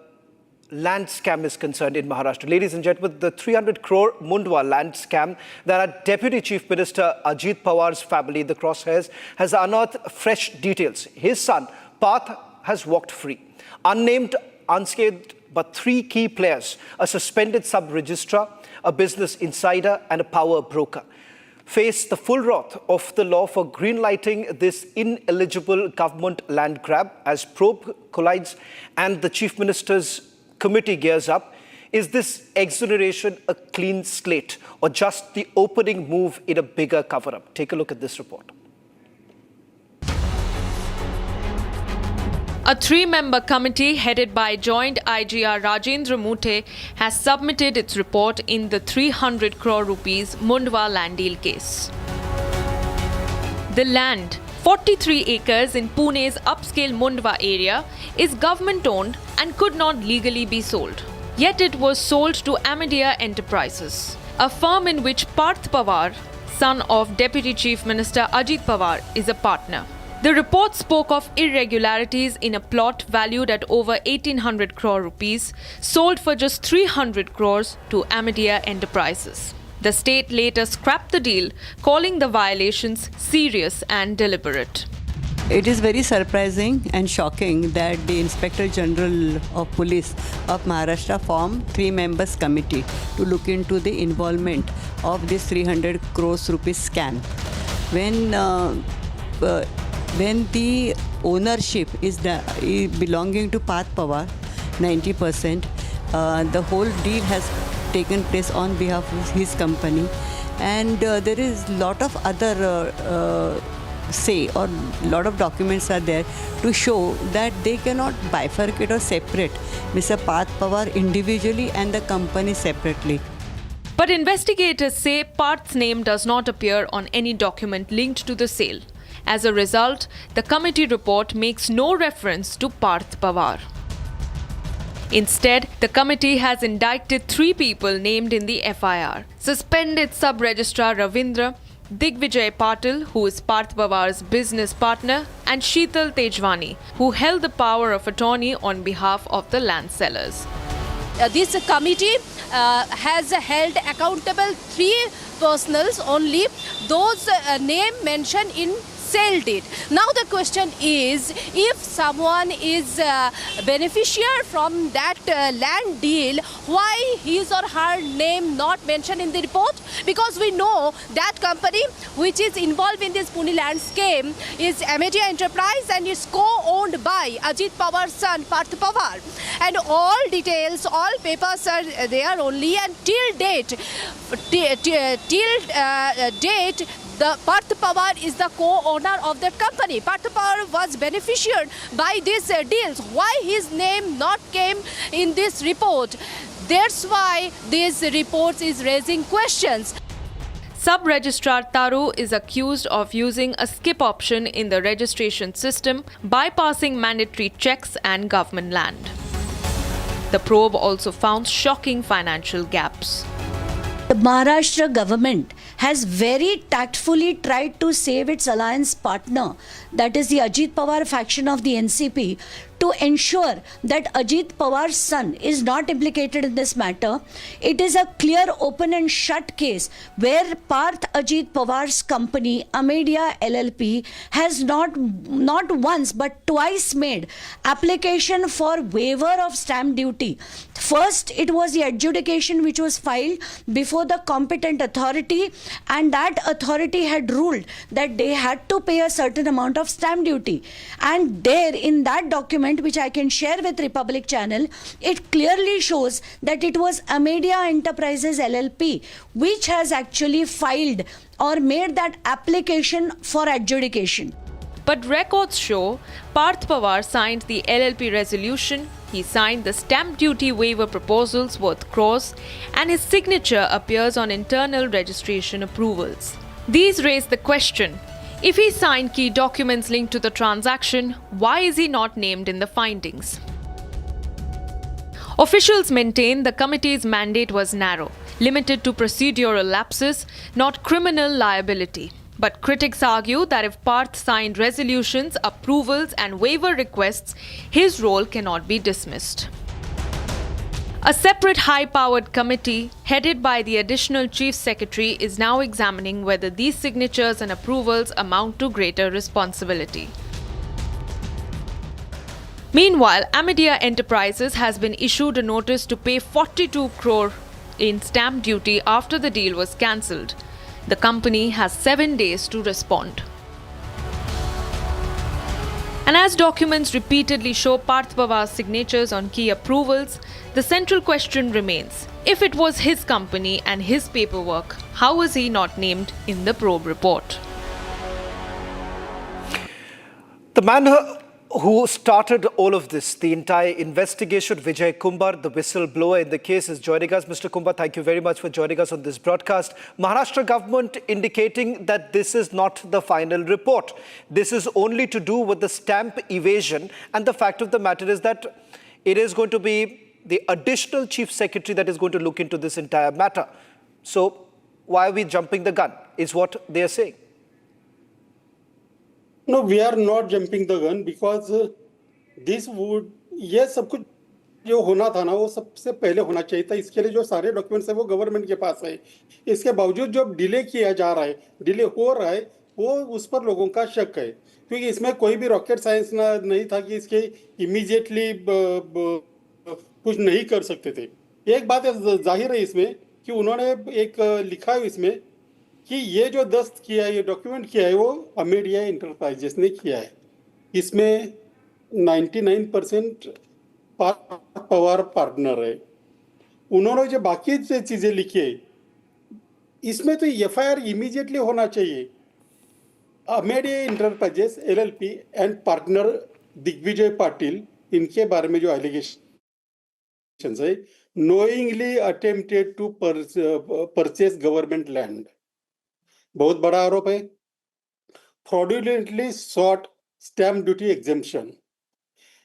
S5: land scam is concerned in Maharashtra. Ladies and gentlemen, the 300 crore Mundwa land scam that our Deputy Chief Minister Ajit Pawar's family, the crosshairs, has unearthed fresh details. His son, Parth, has walked free. Unnamed, unscathed, but 3 key players, a suspended sub-registrar, a business insider, and a power broker, face the full wrath of the law for greenlighting this ineligible government land grab as probe collides and the Chief Minister's committee gears up. Is this exoneration a clean slate or just the opening move in a bigger cover-up? Take a look at this report.
S3: A 3-member committee headed by Joint IGR Rajendra Muthe has submitted its report in the 300 crore rupees Mundwa land deal case. The land, 43 acres in Pune's upscale Mundwa area, is government-owned and could not legally be sold. Yet it was sold to Amadia Enterprises, a firm in which Parth Pawar, son of Deputy Chief Minister Ajit Pawar, is a partner. The report spoke of irregularities in a plot valued at over 1800 crore rupees, sold for just 300 crores to Amadia Enterprises. The state later scrapped the deal, calling the violations serious and deliberate.
S6: It is very surprising and shocking that the Inspector General of Police of Maharashtra formed 3 members committee to look into the involvement of this 300 crores rupees scam. When the ownership is belonging to Parth Pawar, 90%, the whole deal has taken place on behalf of his company, and there is lot of other or lot of documents are there to show that they cannot bifurcate or separate Mr. Parth Pawar individually and the company separately.
S3: But investigators say Parth's name does not appear on any document linked to the sale. As a result, the committee report makes no reference to Parth Pawar. Instead, the committee has indicted 3 people named in the FIR. Suspended Sub-Registrar Ravindra, Digvijay Patil, who is Parth Pawar's business partner, and Sheetal Tejwani, who held the power of attorney on behalf of the land sellers.
S7: This committee has held accountable 3 personals only, those name mentioned in sale deed. Now the question is, if someone is beneficiary from that land deal, why his or her name not mentioned in the report? Because we know that company which is involved in this Pune land scheme is Amadia Enterprise and is co-owned by Ajit Pawar's son Parth Pawar. And all details, all papers are there only, and till date, the Parth Pawar is the co-owner of that company. Parth Pawar was beneficiared by these deals. Why his name not came in this report? That's why this report is raising questions.
S3: Sub-Registrar Taru is accused of using a skip option in the registration system, bypassing mandatory checks and government land. The probe also found shocking financial gaps.
S11: The Maharashtra government has very tactfully tried to save its alliance partner, that is the Ajit Pawar faction of the NCP, to ensure that Ajit Pawar's son is not implicated in this matter. It is a clear open and shut case where Parth Ajit Pawar's company, Amadia LLP, has not once but twice made application for waiver of stamp duty. First, it was the adjudication which was filed before the competent authority, and that authority had ruled that they had to pay a certain amount of stamp duty. And there, in that document, which I can share with Republic Channel, it clearly shows that it was Amadia Enterprises LLP which has actually filed or made that application for adjudication.
S3: But records show Parth Pawar signed the LLP resolution, he signed the stamp duty waiver proposals worth crores, and his signature appears on internal registration approvals. These raise the question, If he signed key documents linked to the transaction, why is he not named in the findings? Officials maintain the committee's mandate was narrow, limited to procedural lapses, not criminal liability. But critics argue that if Parth signed resolutions, approvals and waiver requests, his role cannot be dismissed. A separate high-powered committee, headed by the Additional Chief Secretary, is now examining whether these signatures and approvals amount to greater responsibility. Meanwhile, Amedia Enterprises has been issued a notice to pay 42 crore in stamp duty after the deal was cancelled. The company has 7 days to respond. And as documents repeatedly show Parth Pawwar's signatures on key approvals, the central question remains: if it was his company and his paperwork, how was he not named in the probe report?
S5: The man who started all of this, the entire investigation, Vijay Kumar, the whistleblower in the case, is joining us. Mr. Kumar, thank you very much for joining us on this broadcast. Maharashtra government indicating that this is not the final report. This is only to do with the stamp evasion, and the fact of the matter is that it is going to be the additional chief secretary that is going to look into this entire matter. So why are we jumping the gun, is what they are saying.
S13: No, we are not jumping the gun because this would, ये सब कुछ जो होना था ना वो सबसे पहले होना चाहिए था. इसके लिए जो सारे डॉक्यूमेंट्स है वो गवर्नमेंट के पास है. इसके बावजूद जो डिले किया जा रहा है, डिले हो रहा है, वो उस पर लोगों का शक है, क्योंकि इसमें कोई भी रॉकेट साइंस नहीं था कि इसके इमीडिएटली कुछ नहीं कर सकते थे. एक बात जाहिर है इसमें कि उन्होंने एक लिखा है इसमें कि ये जो दस्त किया है, ये डॉक्यूमेंट किया है, वो अमेडिया एंटरप्राइजेस ने किया है. इसमें 99% पवार पार्टनर है. उन्होंने जो बाकी चीजें लिखी है, इसमें तो एफआईआर इमीडिएटली होना चाहिए. Amedia enterprises LLP and partner Digvijay Patil, इनके बारे में जो एलिगेशंस है, knowingly attempted to purchase government land. बहुत बड़ा आरोप है. Fraudulently sought stamp duty exemption.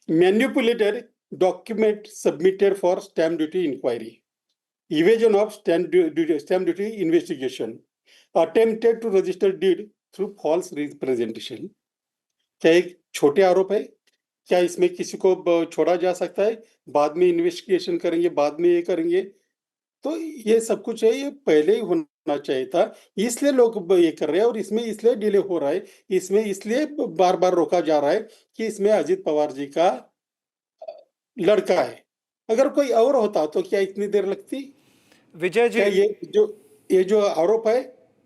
S13: Manipulated document submitted for stamp duty inquiry. Evasion of stamp duty investigation. Attempted to register deed through false representation. क्या एक छोटे आरोप है? क्या इसमें किसी को छोड़ा जा सकता है? बाद में इन्वेस्टिगेशन करेंगे, बाद में ये करेंगे. तो ये सब कुछ है, ये पहले ही होना चाहिए था. इसलिए लोग ये कर रहे हैं और इसमें इसलिए डिले हो रहा है. इसमें इसलिए बार बार रोका जा रहा है कि इसमें अजित पवार जी का लड़का है. अगर कोई और होता तो क्या इतनी देर लगती?
S5: विजय जी,
S13: ये जो आरोप है,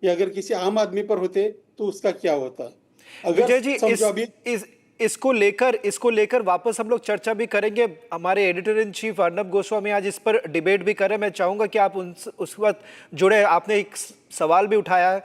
S13: ये अगर किसी आम आदमी पर होते तो उसका क्या होता?
S5: विजय जी, इसको लेकर वापस हम लोग चर्चा भी करेंगे. हमारे editor in chief Arnab Goswami आज इस पर डिबेट भी कर रहे हैं. मैं चाहूंगा कि आप उस वक्त जुड़े. आपने एक सवाल भी उठाया है,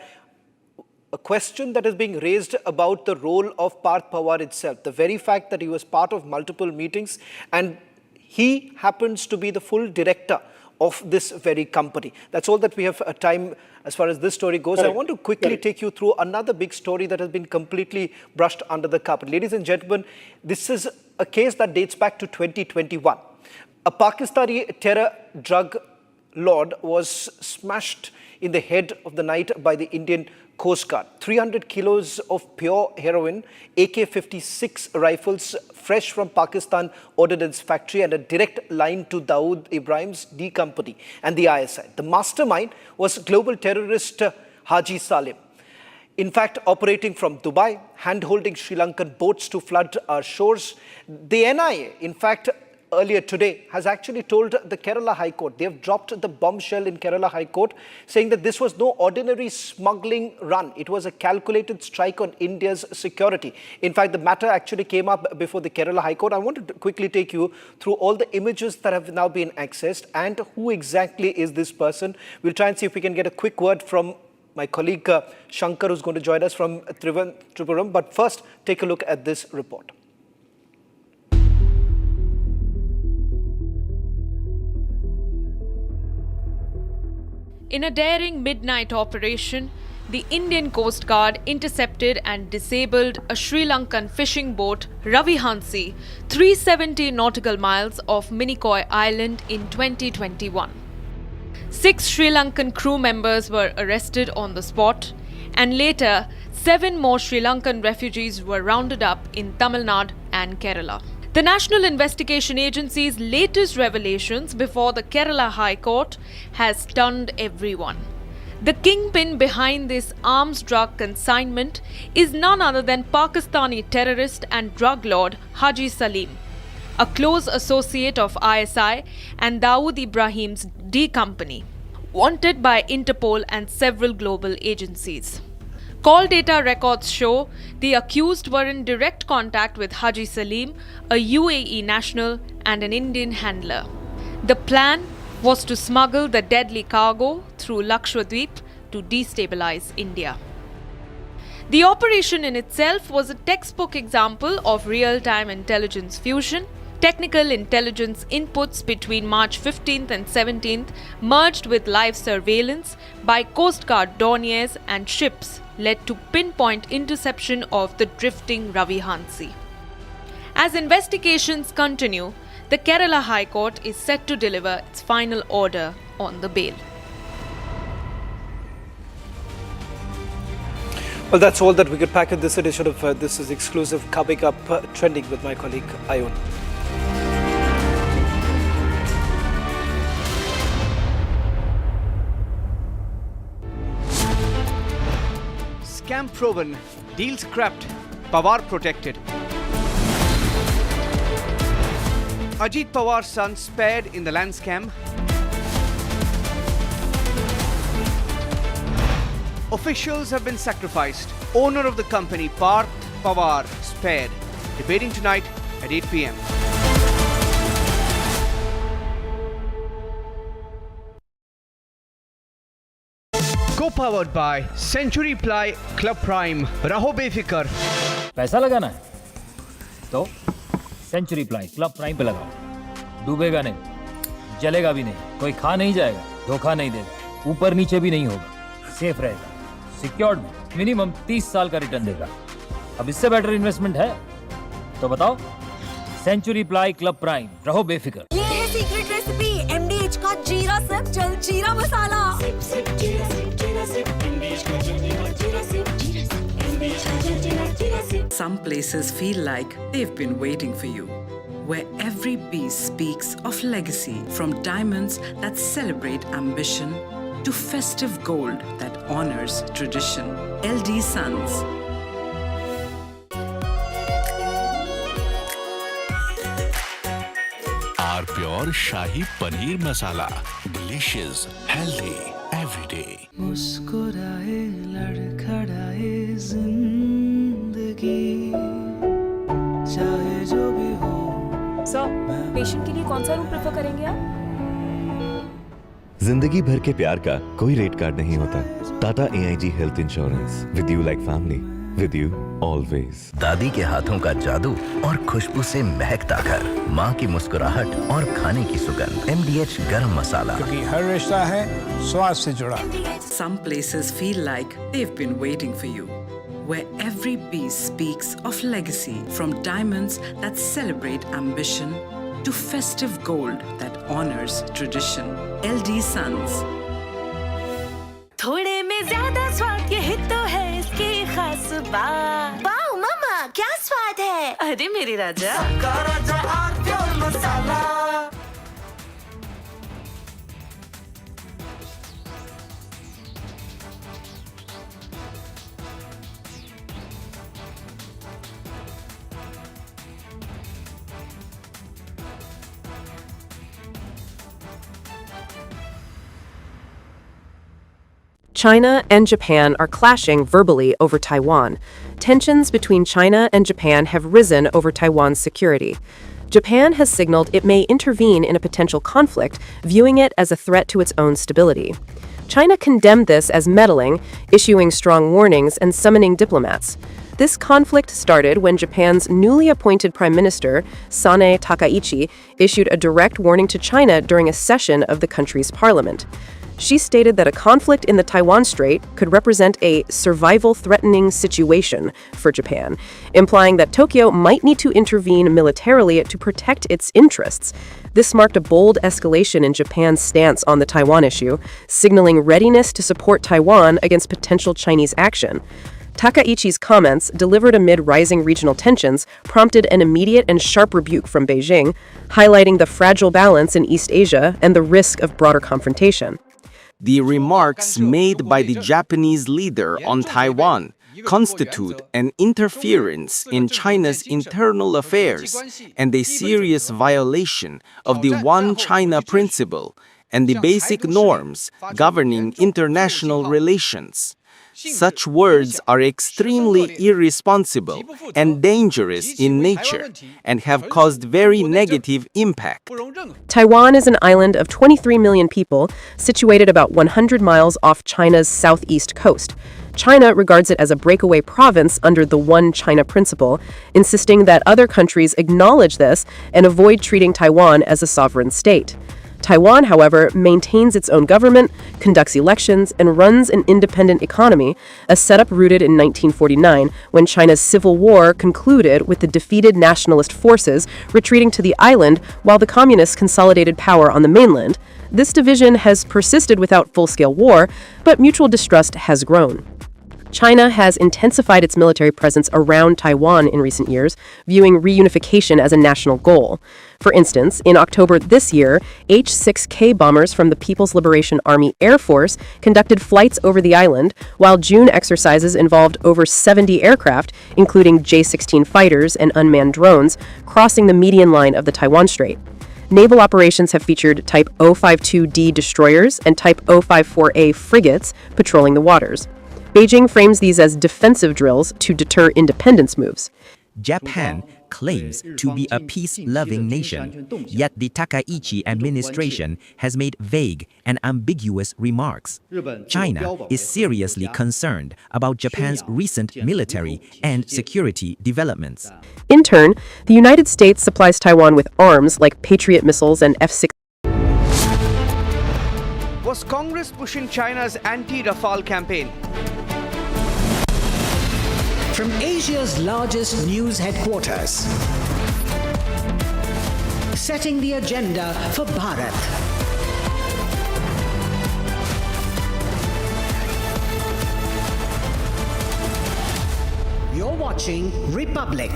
S5: a question that is being raised about the role of Parth Pawar itself, the very fact that he was part of multiple meetings and he happens to be the full director of this very company. That's all that we have time as far as this story goes. I want to quickly take you through another big story that has been completely brushed under the carpet. Ladies and gentlemen, this is a case that dates back to 2021. A Pakistani terror drug lord was smashed in the head of the night by the Indian Coast Guard. 300 kilos of pure heroin, AK-56 rifles fresh from Pakistan Ordnance Factory, and a direct line to Dawood Ibrahim's D Company and the ISI. The mastermind was global terrorist Haji Salim. In fact, operating from Dubai, hand-holding Sri Lankan boats to flood our shores. The NIA, in fact, earlier today, has actually told the Kerala High Court, they have dropped the bombshell in Kerala High Court, saying that this was no ordinary smuggling run. It was a calculated strike on India's security. In fact, the matter actually came up before the Kerala High Court. I want to quickly take you through all the images that have now been accessed and who exactly is this person. We'll try and see if we can get a quick word from my colleague Shankar, who's going to join us from Tripura. But first, take a look at this report.
S3: In a daring midnight operation, the Indian Coast Guard intercepted and disabled a Sri Lankan fishing boat, Ravi Hansi, 370 nautical miles off Minicoy Island in 2021. 6 Sri Lankan crew members were arrested on the spot, and later 7 more Sri Lankan refugees were rounded up in Tamil Nadu and Kerala. The National Investigation Agency's latest revelations before the Kerala High Court has stunned everyone. The kingpin behind this arms drug consignment is none other than Pakistani terrorist and drug lord Haji Salim, a close associate of ISI and Dawood Ibrahim's D Company, wanted by Interpol and several global agencies. Call data records show the accused were in direct contact with Haji Salim, a UAE national and an Indian handler. The plan was to smuggle the deadly cargo through Lakshadweep to destabilize India. The operation in itself was a textbook example of real-time intelligence fusion. Technical intelligence inputs between March 15th and 17th merged with live surveillance by Coast Guard dorniers and ships led to pinpoint interception of the drifting Ravi Hansi. As investigations continue, the Kerala High Court is set to deliver its final order on the bail.
S5: Well, that's all that we could pack in this edition of This Is Exclusive. Coming up, trending with my colleague Ayun. Scam proven, deal scrapped, Pawar protected. Ajit Pawar's son spared in the land scam. Officials have been sacrificed. Owner of the company, Parth Pawar, spared. Debating tonight at 8 p.m. Co-powered by Century Ply Club Prime. Raho befikar.
S15: पैसा लगाना है तो century ply club prime पे लगाओ। डूबेगा नहीं, जलेगा भी नहीं, कोई खा नहीं जाएगा, धोखा नहीं देगा, ऊपर नीचे भी नहीं होगा, सेफ रहेगा, सिक्योर्ड मिनिमम 30 साल का रिटर्न देगा। अब इससे बेटर इन्वेस्टमेंट है तो बताओ। सेंचुरी प्लाई क्लब प्राइम, रहो बेफिक्र।
S17: ये है सीक्रेट रेसिपी एमडीएच का जीरा सिप जल जीरा मसाला।
S20: Some places feel like they've been waiting for you, where every piece speaks of legacy, from diamonds that celebrate ambition to festive gold that honors tradition. LD Sons.
S9: Our pure Shahi Paneer Masala. Delicious, healthy, every day.
S21: मुस्कुराए लड़खड़ाए जिंदगी चाहे जो भी हो।
S19: Sir, patient के लिए कौन सा रूम प्रेफर करेंगे आप?
S22: जिंदगी भर के प्यार का कोई रेट कार्ड नहीं होता। Tata AIG health insurance, with you like family, with you always.
S16: दादी के हाथों का जादू और खुशबू से महकता घर, माँ की मुस्कुराहट और खाने की सुगंध। MDH गरम मसाला,
S12: क्योंकि हर रिश्ता है स्वाद से जुड़ा।
S20: Some places feel like they've been waiting for you, where every piece speaks of legacy, from diamonds that celebrate ambition to festive gold that honors tradition. LD Sons.
S17: थोड़े में ज्यादा स्वाद यही तो है इसकी खास बात। वाओ मामा, क्या स्वाद है? अरे मेरे राजा, सबका राजा आर्थिक मसाला।
S23: China and Japan are clashing verbally over Taiwan. Tensions between China and Japan have risen over Taiwan's security. Japan has signaled it may intervene in a potential conflict, viewing it as a threat to its own stability. China condemned this as meddling, issuing strong warnings and summoning diplomats. This conflict started when Japan's newly appointed Prime Minister, Sanae Takaichi, issued a direct warning to China during a session of the country's parliament. She stated that a conflict in the Taiwan Strait could represent a survival-threatening situation for Japan, implying that Tokyo might need to intervene militarily to protect its interests. This marked a bold escalation in Japan's stance on the Taiwan issue, signaling readiness to support Taiwan against potential Chinese action. Takaichi's comments, delivered amid rising regional tensions, prompted an immediate and sharp rebuke from Beijing, highlighting the fragile balance in East Asia and the risk of broader confrontation.
S8: The remarks made by the Japanese leader on Taiwan constitute an interference in China's internal affairs and a serious violation of the One China principle and the basic norms governing international relations. Such words are extremely irresponsible and dangerous in nature and have caused very negative impact.
S23: Taiwan is an island of 23 million people, situated about 100 miles off China's southeast coast. China regards it as a breakaway province under the One China principle, insisting that other countries acknowledge this and avoid treating Taiwan as a sovereign state. Taiwan, however, maintains its own government, conducts elections, and runs an independent economy, a setup rooted in 1949 when China's civil war concluded with the defeated nationalist forces retreating to the island while the communists consolidated power on the mainland. This division has persisted without full-scale war, but mutual distrust has grown. China has intensified its military presence around Taiwan in recent years, viewing reunification as a national goal. For instance, in October this year, H-6K bombers from the People's Liberation Army Air Force conducted flights over the island, while June exercises involved over 70 aircraft, including J-16 fighters and unmanned drones, crossing the median line of the Taiwan Strait. Naval operations have featured Type 052D destroyers and Type 054A frigates patrolling the waters. Beijing frames these as defensive drills to deter independence moves.
S10: Japan claims to be a peace-loving nation, yet the Takaichi administration has made vague and ambiguous remarks. China is seriously concerned about Japan's recent military and security developments.
S23: In turn, the United States supplies Taiwan with arms like Patriot missiles and F-16.
S5: Was Congress pushing China's anti-Rafale campaign?
S4: From Asia's largest news headquarters, setting the agenda for Bharat. You're watching Republic.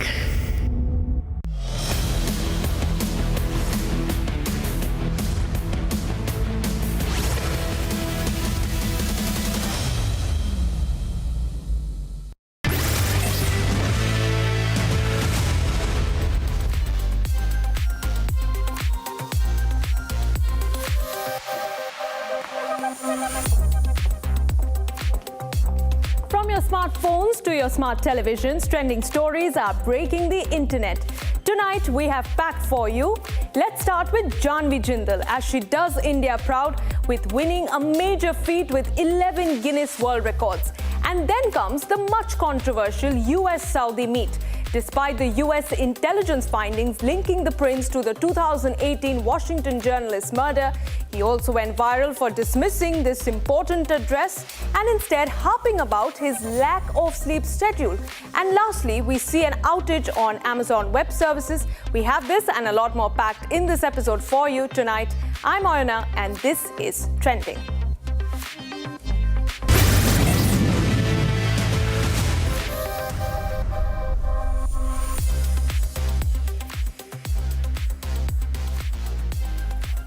S3: From your smartphones to your smart televisions, trending stories are breaking the internet. Tonight, we have packed for you. Let's start with Janhvi Jindal as she does India proud with winning a major feat with 11 Guinness World Records. And then comes the much controversial US-Saudi meet. Despite the US intelligence findings linking the prince to the 2018 Washington journalist murder, he also went viral for dismissing this important address and instead harping about his lack of sleep schedule. And lastly, we see an outage on Amazon Web Services. We have this and a lot more packed in this episode for you tonight. I'm Oyana and this is Trending.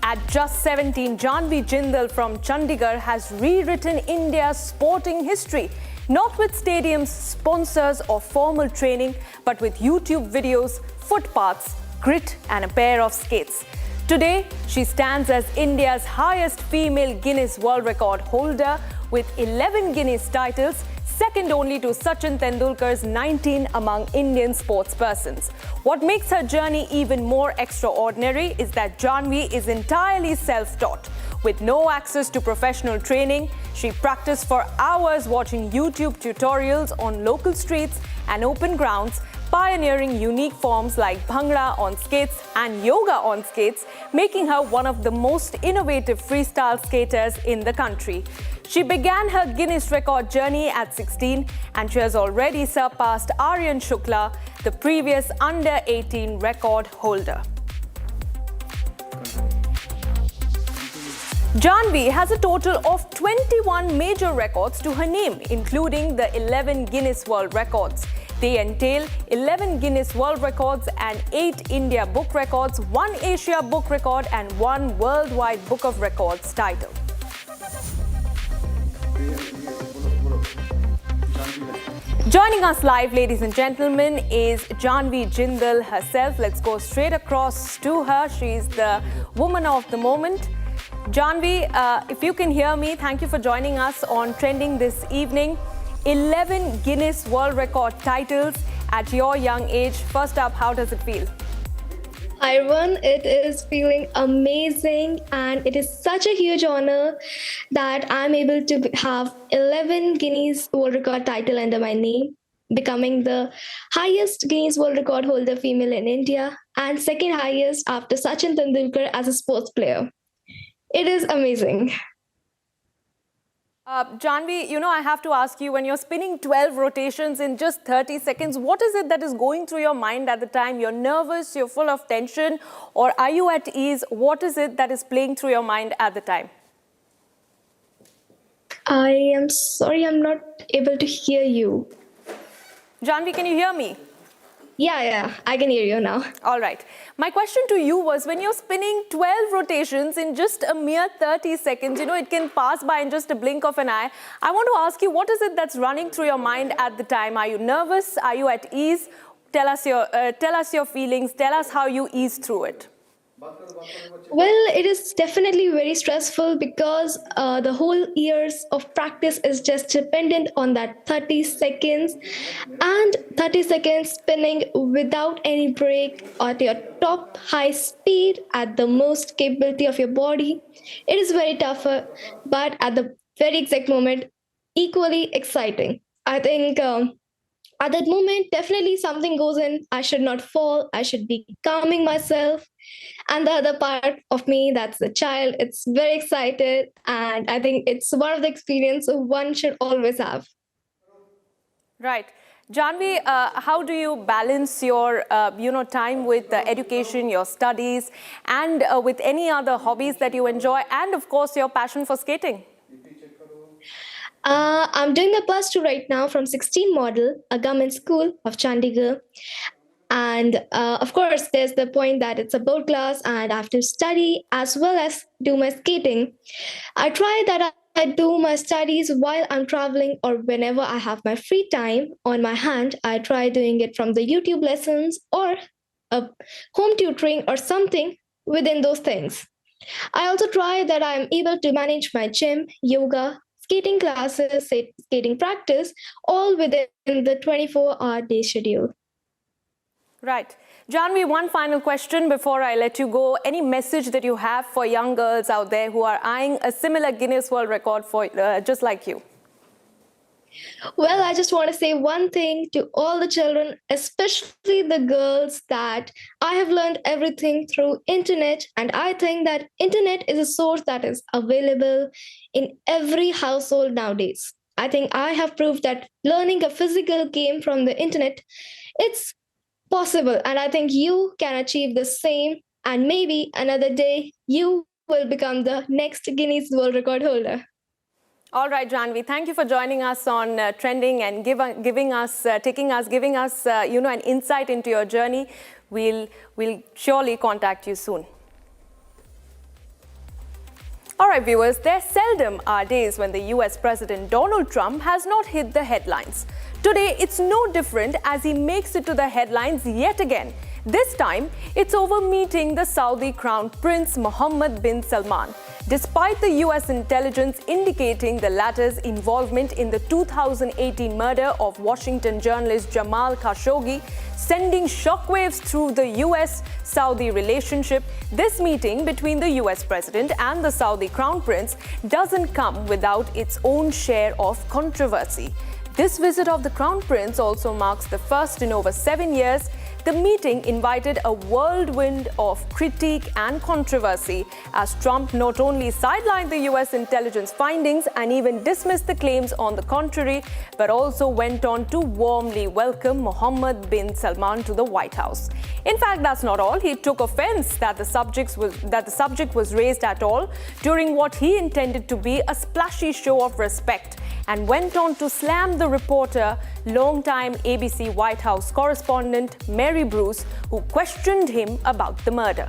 S3: At just 17, Janhvi Jindal from Chandigarh has rewritten India's sporting history, not with stadiums, sponsors or formal training, but with YouTube videos, footpaths, grit and a pair of skates. Today, she stands as India's highest female Guinness World Record holder with 11 Guinness titles, second only to Sachin Tendulkar's 19 among Indian sportspersons. What makes her journey even more extraordinary is that Janhvi is entirely self-taught. With no access to professional training, she practiced for hours watching YouTube tutorials on local streets and open grounds,
S19: pioneering unique forms like Bhangra on skates and yoga on skates, making her one of the most innovative freestyle skaters in the country. She began her Guinness record journey at 16 and she has already surpassed Aryan Shukla, the previous under-18 record holder. Janvi has a total of 21 major records to her name, including the 11 Guinness World Records. They entail 11 Guinness World Records and 8 India Book Records, 1 Asia Book Record and 1 Worldwide Book of Records title. Joining us live, ladies and gentlemen, is Janvi Jindal herself. Let's go straight across to her. She's the woman of the moment. Janvi, if you can hear me, thank you for joining us on Trending this evening. 11 Guinness World Record titles at your young age. First up, how does it feel?
S1: Hi everyone, it is feeling amazing and it is such a huge honor that I'm able to have 11 Guinness World Record title under my name, becoming the highest Guinness World Record holder female in India and second highest after Sachin Tendulkar as a sports player. It is amazing.
S19: Janvi, you know, I have to ask you, when you're spinning 12 rotations in just 30 seconds, what is it that is going through your mind at the time? You're nervous, you're full of tension, or are you at ease? What is it that is playing through your mind at the time?
S1: I am sorry, I'm not able to hear you.
S19: Janvi, can you hear me?
S1: Yeah, I can hear you now.
S19: All right. My question to you was, when you're spinning 12 rotations in just a mere 30 seconds, you know, it can pass by in just a blink of an eye. I want to ask you, what is it that's running through your mind at the time? Are you nervous? Are you at ease? Tell us your feelings. Tell us how you ease through it.
S1: Well, it is definitely very stressful because the whole years of practice is just dependent on that 30 seconds and 30 seconds spinning without any break at your top high speed at the most capability of your body. It is very tougher, but at the very exact moment, equally exciting. I think at that moment, definitely something goes in. I should not fall. I should be calming myself. And the other part of me, that's the child, it's very excited. And I think it's one of the experiences one should always have.
S19: Right. Janvi, how do you balance your time with education, your studies, and with any other hobbies that you enjoy, and of course, your passion for skating?
S1: I'm doing my plus 2 right now from 16 model, a government school of Chandigarh. And of course, there's the point that it's a board class and I have to study as well as do my skating. I try that I do my studies while I'm traveling or whenever I have my free time on my hand. I try doing it from the YouTube lessons or home tutoring or something within those things. I also try that I'm able to manage my gym, yoga, skating classes, skating practice, all within the 24-hour day schedule.
S19: Right. Janvi, one final question before I let you go. Any message that you have for young girls out there who are eyeing a similar Guinness World Record for just like you?
S1: Well, I just want to say one thing to all the children, especially the girls, that I have learned everything through internet. And I think that internet is a source that is available in every household nowadays. I think I have proved that learning a physical game from the internet, it's possible. And I think you can achieve the same. And maybe another day, you will become the next Guinness World Record holder.
S19: All right, Janvi, thank you for joining us on Trending and giving us an insight into your journey. We'll surely contact you soon. All right, viewers, there seldom are days when the US President Donald Trump has not hit the headlines. Today, it's no different as he makes it to the headlines yet again. This time, it's over meeting the Saudi Crown Prince Mohammed bin Salman. Despite the US intelligence indicating the latter's involvement in the 2018 murder of Washington journalist Jamal Khashoggi, sending shockwaves through the US-Saudi relationship, this meeting between the US President and the Saudi Crown Prince doesn't come without its own share of controversy. This visit of the Crown Prince also marks the first in over 7 years. The meeting invited a whirlwind of critique and controversy as Trump not only sidelined the US intelligence findings and even dismissed the claims on the contrary, but also went on to warmly welcome Mohammed bin Salman to the White House. In fact, that's not all. He took offense that the subject was raised at all during what he intended to be a splashy show of respect, and went on to slam the reporter, longtime ABC White House correspondent Mary Bruce, who questioned him about the murder.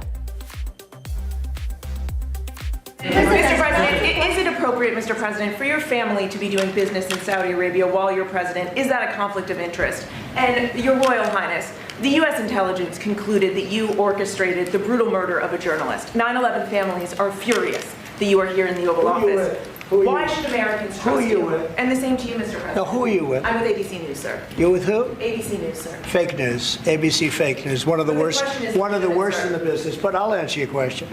S2: Mr. President, is it appropriate, Mr. President, for your family to be doing business in Saudi Arabia while you're president? Is that a conflict of interest? And Your Royal Highness, the U.S. intelligence concluded that you orchestrated the brutal murder of a journalist. 9/11 families are furious that you are here in the Oval Office. Why should Americans trust you? And the same to you, Mr. President.
S12: Now, who are you with?
S2: I'm with ABC News, sir.
S12: You're with who?
S2: ABC News, sir.
S12: Fake news. ABC fake news. One of the worst in the business. But I'll answer your question.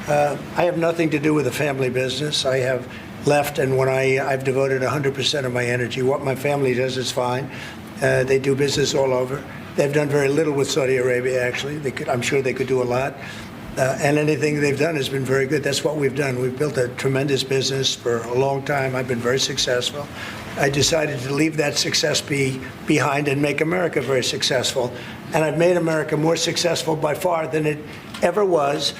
S12: I have nothing to do with the family business. I have left, and when I've devoted 100% of my energy. What my family does is fine. They do business all over. They've done very little with Saudi Arabia, actually. I'm sure they could do a lot. And anything they've done has been very good. That's what we've done. We've built a tremendous business for a long time. I've been very successful. I decided to leave that success behind and make America very successful. And I've made America more successful by far than it ever was,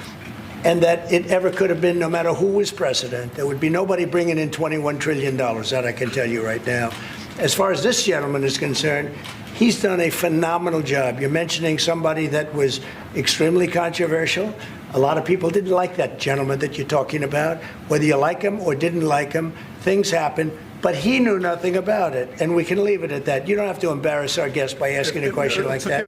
S12: and that it ever could have been, no matter who was president. There would be nobody bringing in $21 trillion, that I can tell you right now. As far as this gentleman is concerned, he's done a phenomenal job. You're mentioning somebody that was extremely controversial. A lot of people didn't like that gentleman that you're talking about. Whether you like him or didn't like him, things happen. But he knew nothing about it, and we can leave it at that. You don't have to embarrass our guest by asking a question like that.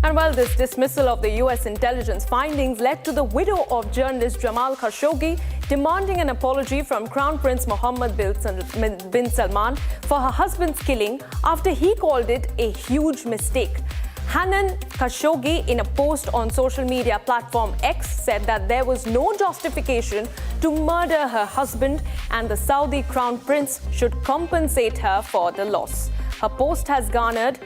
S19: And while this dismissal of the US intelligence findings led to the widow of journalist Jamal Khashoggi demanding an apology from Crown Prince Mohammed bin Salman for her husband's killing after he called it a huge mistake. Hanan Khashoggi, in a post on social media platform X, said that there was no justification to murder her husband and the Saudi Crown Prince should compensate her for the loss. Her post has garnered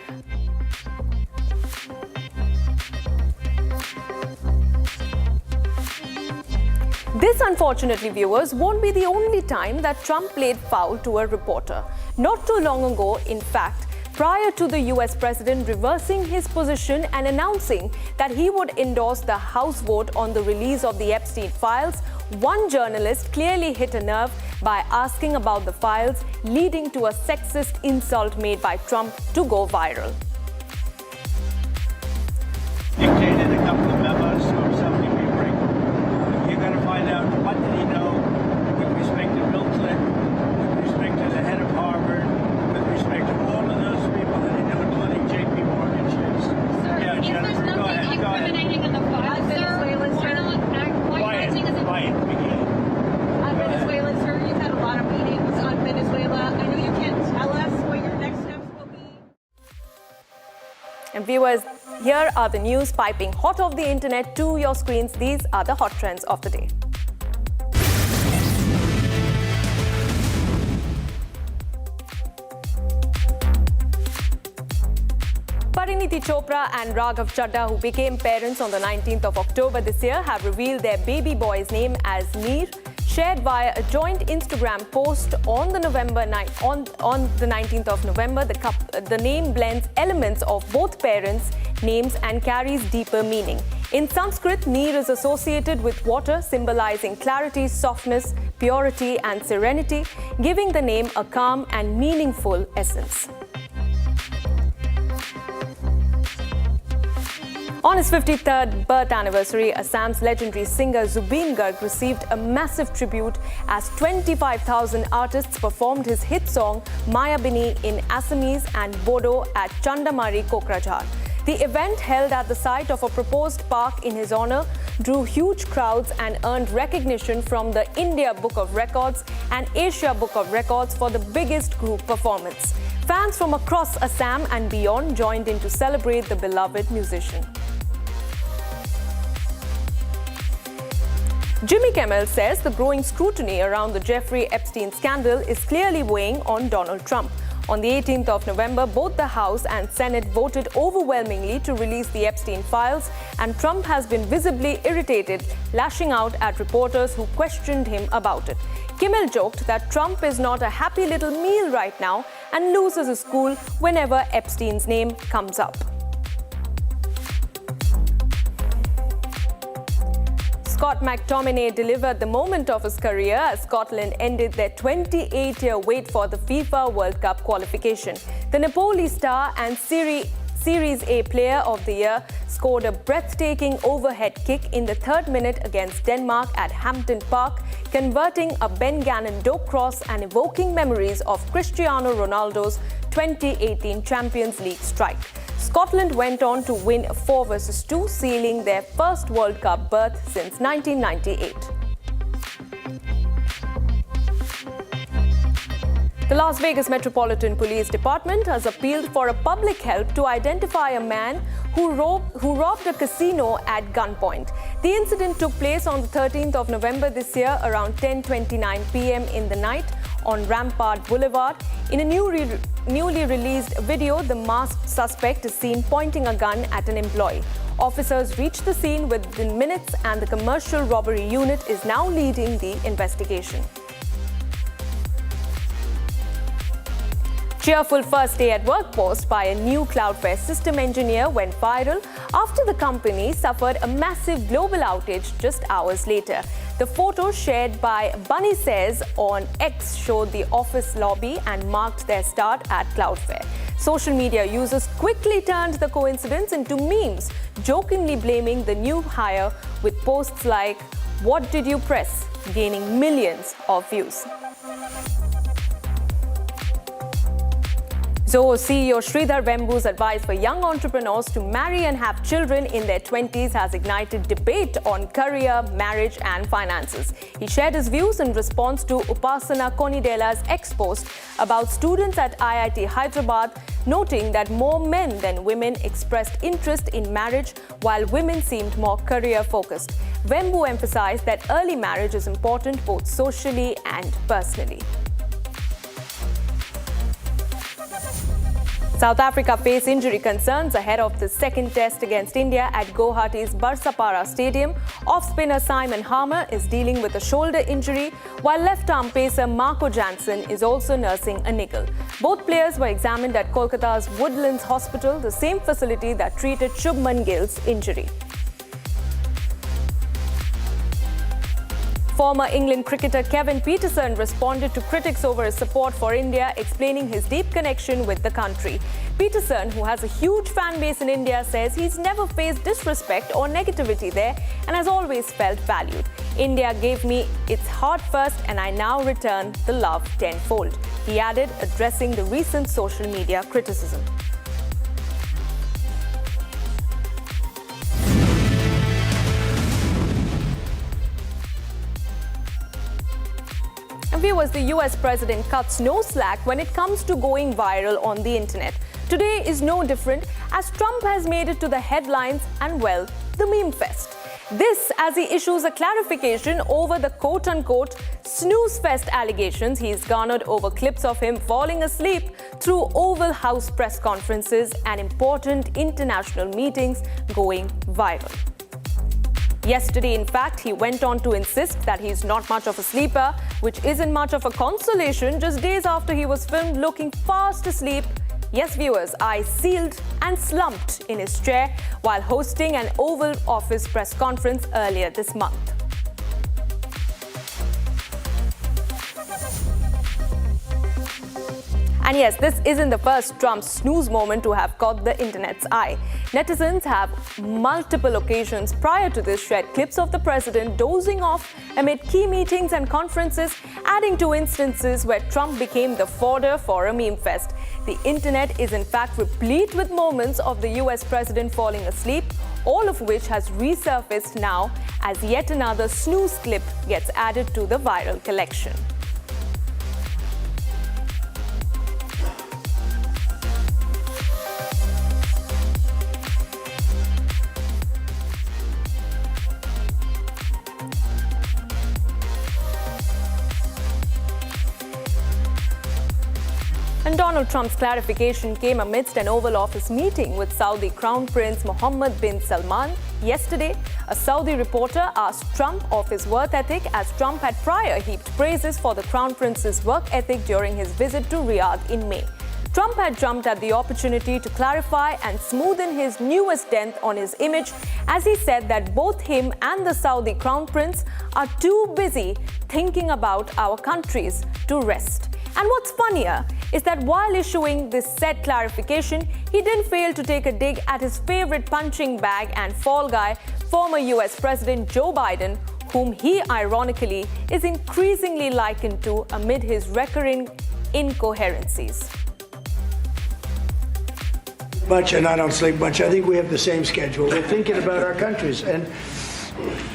S19: This, unfortunately, viewers, won't be the only time that Trump played foul to a reporter. Not too long ago, in fact, prior to the US president reversing his position and announcing that he would endorse the House vote on the release of the Epstein files, one journalist clearly hit a nerve by asking about the files, leading to a sexist insult made by Trump to go viral.
S14: Dictated a couple of memos of something we bring. You're going to find out what did he know with respect to Bill Clinton, with respect to the head of Harvard, with respect to all of those people that he knew, including J.P. Morgan shares. Yeah, Jennifer, go ahead.
S18: Incriminating in the files, Venezuela, sir.
S14: Quiet, begin.
S18: On Venezuela, sir, you've had a lot of meetings on Venezuela. I know you can't tell us what your next steps will be.
S19: And viewers, here are the news piping hot off the internet to your screens. These are the hot trends of the day. Pariniti Chopra and Raghav Chadha, who became parents on the 19th of October this year, have revealed their baby boy's name as Neer. Shared via a joint Instagram post on the 19th of November, the name blends elements of both parents' names and carries deeper meaning. In Sanskrit, Neer is associated with water, symbolizing clarity, softness, purity, and serenity, giving the name a calm and meaningful essence. On his 53rd birth anniversary, Assam's legendary singer Zubeen Garg received a massive tribute as 25,000 artists performed his hit song Mayabini in Assamese and Bodo at Chandamari, Kokrajhar. The event, held at the site of a proposed park in his honor, drew huge crowds and earned recognition from the India Book of Records and Asia Book of Records for the biggest group performance. Fans from across Assam and beyond joined in to celebrate the beloved musician. Jimmy Kimmel says the growing scrutiny around the Jeffrey Epstein scandal is clearly weighing on Donald Trump. On the 18th of November, both the House and Senate voted overwhelmingly to release the Epstein files, and Trump has been visibly irritated, lashing out at reporters who questioned him about it. Kimmel joked that Trump is not a happy little meal right now and loses his cool whenever Epstein's name comes up. Scott McTominay delivered the moment of his career as Scotland ended their 28-year wait for the FIFA World Cup qualification. The Napoli star and Series A Player of the Year scored a breathtaking overhead kick in the 3rd minute against Denmark at Hampden Park, converting a Ben Gannon dope cross and evoking memories of Cristiano Ronaldo's 2018 Champions League strike. Scotland went on to win 4-2, sealing their first World Cup berth since 1998. The Las Vegas Metropolitan Police Department has appealed for a public help to identify a man who robbed a casino at gunpoint. The incident took place on the 13th of November this year around 10:29 p.m. in the night on Rampart Boulevard. In a newly released video, the masked suspect is seen pointing a gun at an employee. Officers reached the scene within minutes, and the commercial robbery unit is now leading the investigation. Cheerful first day at work post by a new Cloudflare system engineer went viral after the company suffered a massive global outage just hours later. The photo shared by Bunny Says on X showed the office lobby and marked their start at Cloudflare. Social media users quickly turned the coincidence into memes, jokingly blaming the new hire with posts like, "What did you press?" gaining millions of views. Zoho CEO Sridhar Vembu's advice for young entrepreneurs to marry and have children in their 20s has ignited debate on career, marriage and finances. He shared his views in response to Upasana Konidela's ex-post about students at IIT Hyderabad, noting that more men than women expressed interest in marriage while women seemed more career-focused. Vembu emphasized that early marriage is important both socially and personally. South Africa face injury concerns ahead of the second test against India at Guwahati's Barsapara Stadium. Off-spinner Simon Harmer is dealing with a shoulder injury, while left-arm pacer Marco Jansen is also nursing a niggle. Both players were examined at Kolkata's Woodlands Hospital, the same facility that treated Shubman Gill's injury. Former England cricketer Kevin Pietersen responded to critics over his support for India, explaining his deep connection with the country. Pietersen, who has a huge fan base in India, says he's never faced disrespect or negativity there and has always felt valued. India gave me its heart first and I now return the love tenfold, he added, addressing the recent social media criticism. And viewers, the US president cuts no slack when it comes to going viral on the internet. Today is no different as Trump has made it to the headlines and, well, the meme fest. This as he issues a clarification over the quote-unquote snooze fest allegations he's garnered over clips of him falling asleep through Oval House press conferences and important international meetings going viral. Yesterday, in fact, he went on to insist that he's not much of a sleeper, which isn't much of a consolation just days after he was filmed looking fast asleep. Yes, viewers, eyes sealed and slumped in his chair while hosting an Oval Office press conference earlier this month. And yes, this isn't the first Trump snooze moment to have caught the internet's eye. Netizens have multiple occasions prior to this shared clips of the president dozing off amid key meetings and conferences, adding to instances where Trump became the fodder for a meme fest. The internet is in fact replete with moments of the US president falling asleep, all of which has resurfaced now as yet another snooze clip gets added to the viral collection. And Donald Trump's clarification came amidst an Oval Office meeting with Saudi Crown Prince Mohammed bin Salman. Yesterday, a Saudi reporter asked Trump of his work ethic, as Trump had prior heaped praises for the Crown Prince's work ethic during his visit to Riyadh in May. Trump had jumped at the opportunity to clarify and smoothen his newest dent on his image, as he said that both him and the Saudi Crown Prince are too busy thinking about our countries to rest. And what's funnier is that while issuing this said clarification, he didn't fail to take a dig at his favorite punching bag and fall guy, former US President Joe Biden, whom he ironically is increasingly likened to amid his recurring incoherencies.
S12: Much, and I don't sleep much. I think we have the same schedule. We're thinking about our countries. And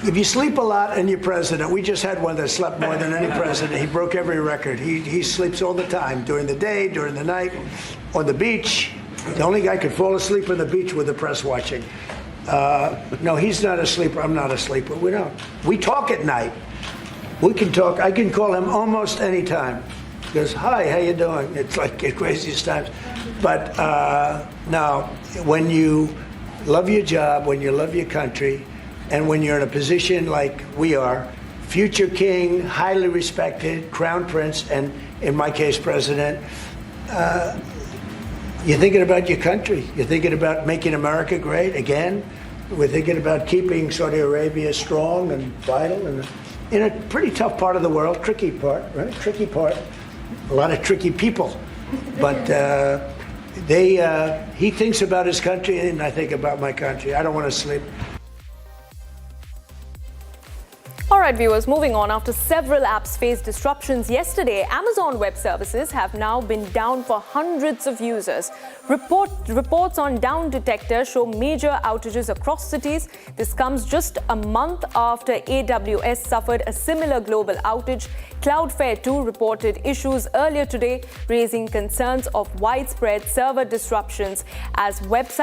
S12: if you sleep a lot and you're president, we just had one that slept more than any president. He broke every record. He sleeps all the time, during the day, during the night, on the beach. The only guy could fall asleep on the beach with the press watching. No, he's not a sleeper. I'm not a sleeper. We don't. We talk at night. We can talk. I can call him almost any time. He goes, hi, how you doing? It's like the craziest times. But now, when you love your job, when you love your country, and when you're in a position like we are, future king, highly respected, crown prince, and in my case, president, you're thinking about your country. You're thinking about making America great again. We're thinking about keeping Saudi Arabia strong and vital, and in a pretty tough part of the world, tricky part, right? Tricky part. A lot of tricky people, but he thinks about his country, and I think about my country. I don't want to sleep.
S19: All right, viewers, moving on. After several apps faced disruptions yesterday, Amazon Web Services have now been down for hundreds of users. Reports on Down Detector show major outages across cities. This comes just a month after AWS suffered a similar global outage. Cloudflare too reported issues earlier today, raising concerns of widespread server disruptions as websites